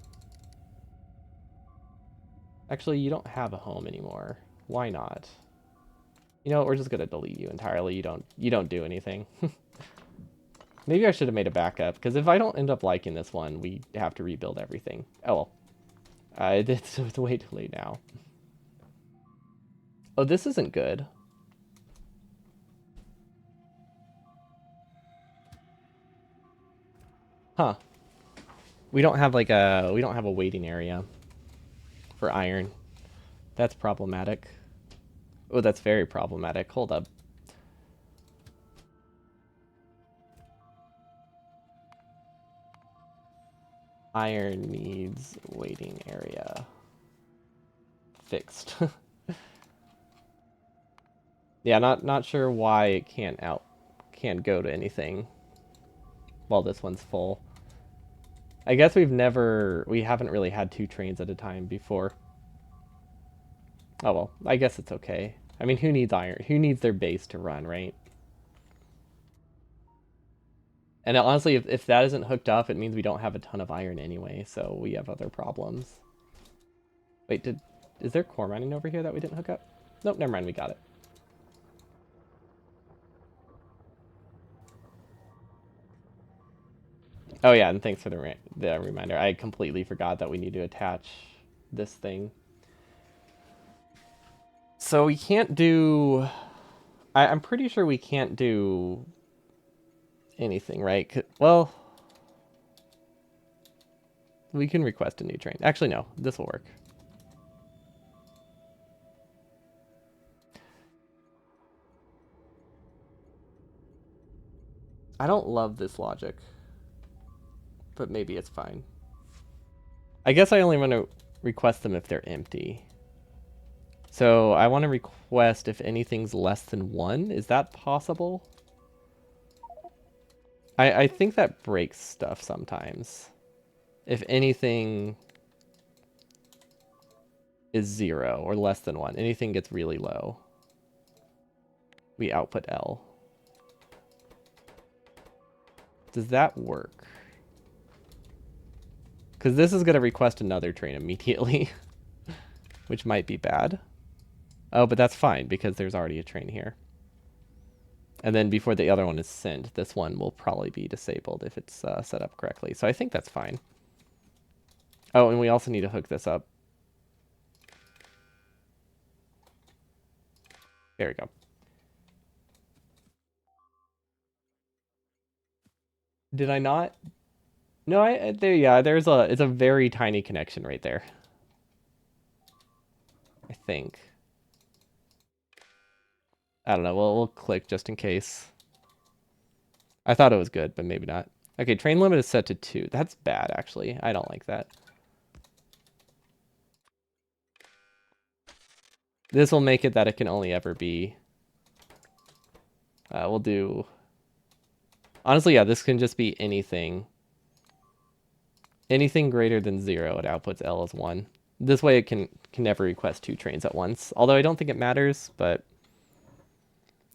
Actually, you don't have a home anymore. Why not? You know what, we're just gonna delete you entirely. You don't do anything. Maybe I should have made a backup, because if I don't end up liking this one, we have to rebuild everything. Oh well. It's way too late now. Oh, this isn't good. Huh. We don't have a waiting area for iron. That's problematic. Oh, that's very problematic. Hold up. Iron needs waiting area. Fixed. Yeah, not sure why it can't go to anything while this one's full. I guess we haven't really had 2 trains at a time before. Oh well, I guess it's okay. I mean, who needs iron? Who needs their base to run, right? And honestly, if that isn't hooked up, it means we don't have a ton of iron anyway, so we have other problems. Wait, is there core mining over here that we didn't hook up? Nope, never mind, we got it. Oh yeah, and thanks for the reminder. I completely forgot that we need to attach this thing. So we can't do... I'm pretty sure we can't do anything, right? Well, we can request a new train. Actually, no, this will work. I don't love this logic, but maybe it's fine. I guess I only want to request them if they're empty. So I want to request if anything's less than 1. Is that possible? I think that breaks stuff sometimes. If anything is 0 or less than 1, anything gets really low, we output L. Does that work? Because this is going to request another train immediately, which might be bad. Oh, but that's fine because there's already a train here. And then before the other one is sent, this one will probably be disabled if it's set up correctly. So I think that's fine. Oh, and we also need to hook this up. There we go. Did I not? No, there. Yeah, it's a very tiny connection right there. I think. I don't know. We'll click just in case. I thought it was good, but maybe not. Okay, train limit is set to 2. That's bad, actually. I don't like that. This will make it that it can only ever be... we'll do... Honestly, yeah, this can just be anything. Anything greater than 0, it outputs L as 1. This way it can never request 2 trains at once. Although I don't think it matters, but...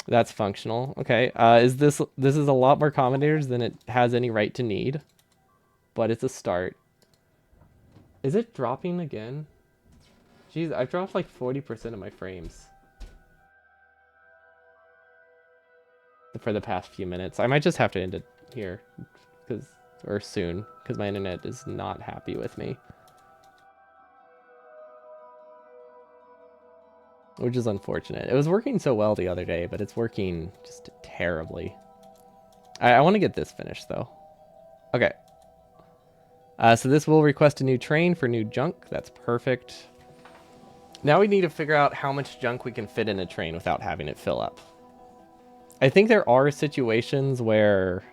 That's functional. Okay, this is a lot more commentators than it has any right to need. But it's a start. Is it dropping again? Jeez, I've dropped like 40% of my frames for the past few minutes. I might just have to end it here, or soon, because my internet is not happy with me. Which is unfortunate. It was working so well the other day, but it's working just terribly. I want to get this finished, though. Okay. So this will request a new train for new junk. That's perfect. Now we need to figure out how much junk we can fit in a train without having it fill up. I think there are situations where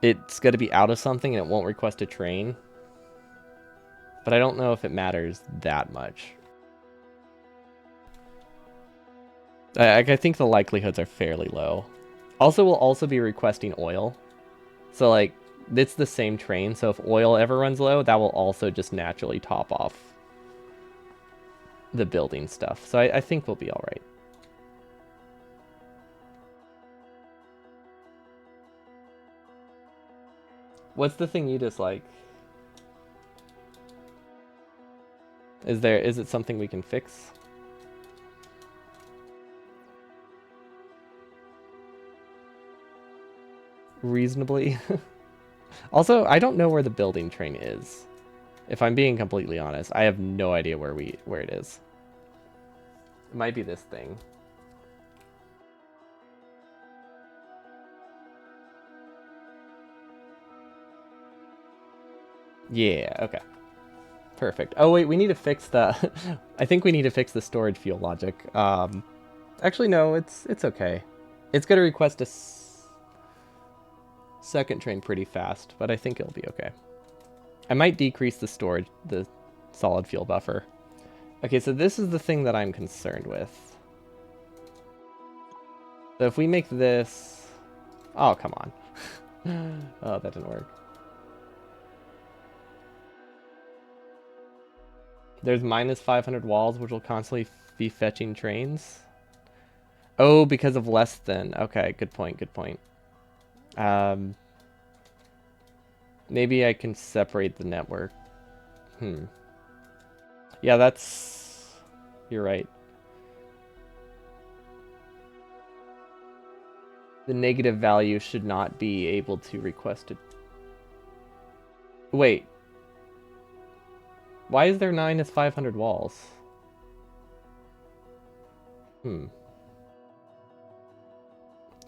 it's going to be out of something and it won't request a train. But I don't know if it matters that much. I think the likelihoods are fairly low. Also, we'll also be requesting oil. So, like, it's the same train. So if oil ever runs low, that will also just naturally top off the building stuff. So I think we'll be all right. What's the thing you dislike? Is it something we can fix? Reasonably. Also, I don't know where the building train is. If I'm being completely honest, I have no idea where it is. It might be this thing. Yeah, okay. Perfect. Oh wait, we need to fix the I think we need to fix the storage fuel logic. Actually no, it's okay. It's going to request a second train pretty fast, but I think it'll be okay. I might decrease the solid fuel buffer. Okay, so this is the thing that I'm concerned with. So if we make this... Oh, come on. Oh, that didn't work. There's minus 500 walls, which will constantly be fetching trains. Oh, because of less than. Okay, good point, good point. Um, maybe I can separate the network. Yeah, that's... You're right. The negative value should not be able to request it. Wait. Why is there 9 as 500 walls? Do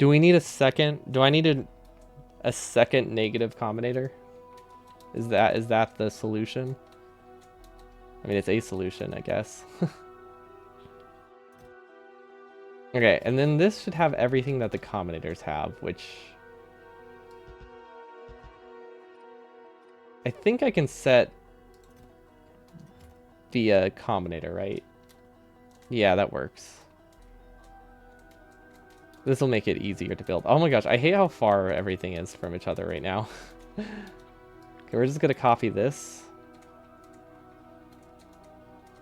we need a second? Do I need a second negative combinator? Is that the solution? I mean, it's a solution, I guess. Okay, and then this should have everything that the combinators have, which... I think I can set via combinator, right? Yeah, that works. This will make it easier to build. Oh my gosh, I hate how far everything is from each other right now. Okay, we're just gonna copy this.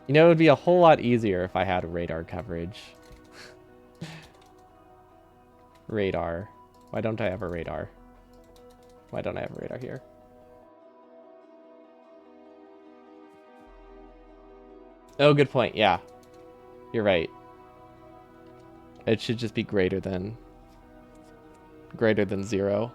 You know, it would be a whole lot easier if I had radar coverage. Radar. Why don't I have a radar? Why don't I have a radar here? Oh, good point. Yeah, you're right. It should just be greater than 0.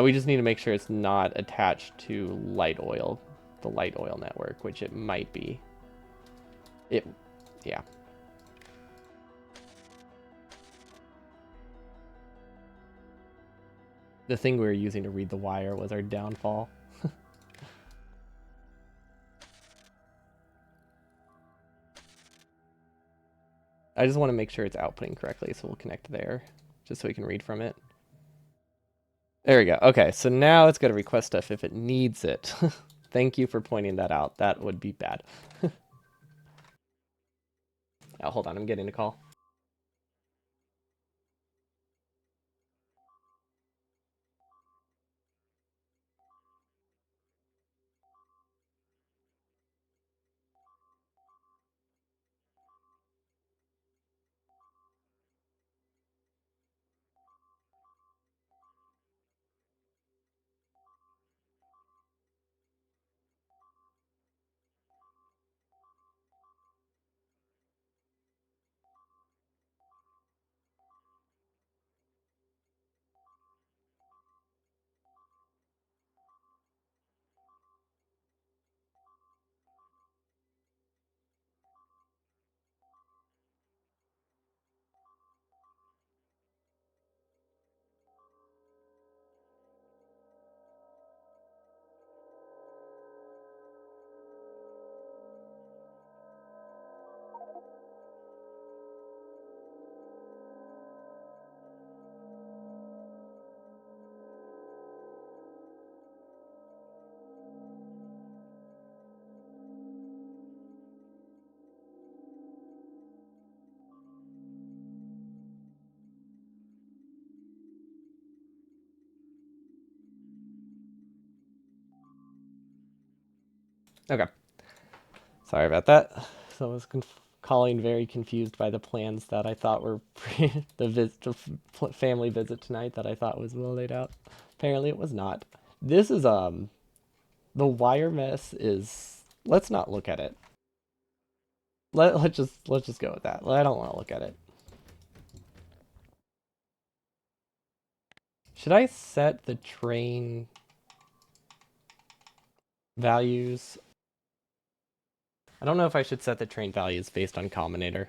We just need to make sure it's not attached to light oil, the light oil network, which it might be. Yeah. The thing we were using to read the wire was our downfall. I just want to make sure it's outputting correctly, so we'll connect there, just so we can read from it. There we go. Okay, so now it's going to request stuff if it needs it. Thank you for pointing that out. That would be bad. Oh, hold on, I'm getting a call. Okay. Sorry about that. So I was calling very confused by the plans that I thought were the family visit tonight that I thought was well laid out. Apparently it was not. This is the wire mess is. Let's not look at it. Let's just go with that. I don't want to look at it. Should I set the train values? I don't know if I should set the train values based on Combinator,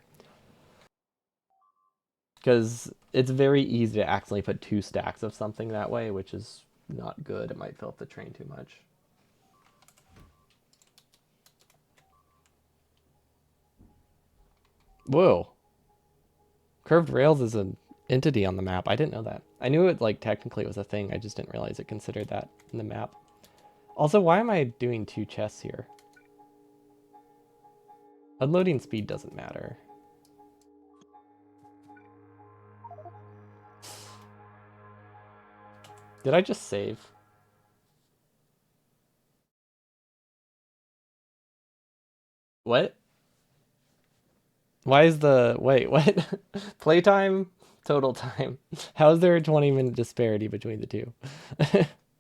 because it's very easy to accidentally put two stacks of something that way, which is not good. It might fill up the train too much. Whoa. Curved rails is an entity on the map. I didn't know that. I knew it like technically was a thing. I just didn't realize it considered that in the map. Also, why am I doing two chests here? Unloading speed doesn't matter. Did I just save? What? Why is the wait, what? Playtime, total time. How is there a 20-minute disparity between the two?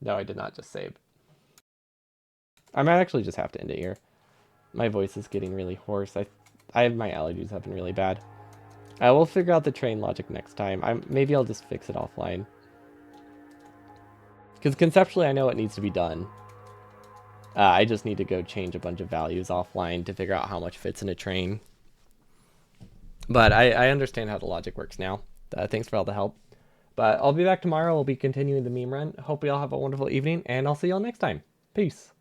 No, I did not just save. I might actually just have to end it here. My voice is getting really hoarse. My allergies have been really bad. I will figure out the train logic next time. Maybe I'll just fix it offline. Because conceptually I know it needs to be done. I just need to go change a bunch of values offline to figure out how much fits in a train. But I understand how the logic works now. Thanks for all the help. But I'll be back tomorrow. We'll be continuing the meme run. Hope we all have a wonderful evening, and I'll see y'all next time. Peace.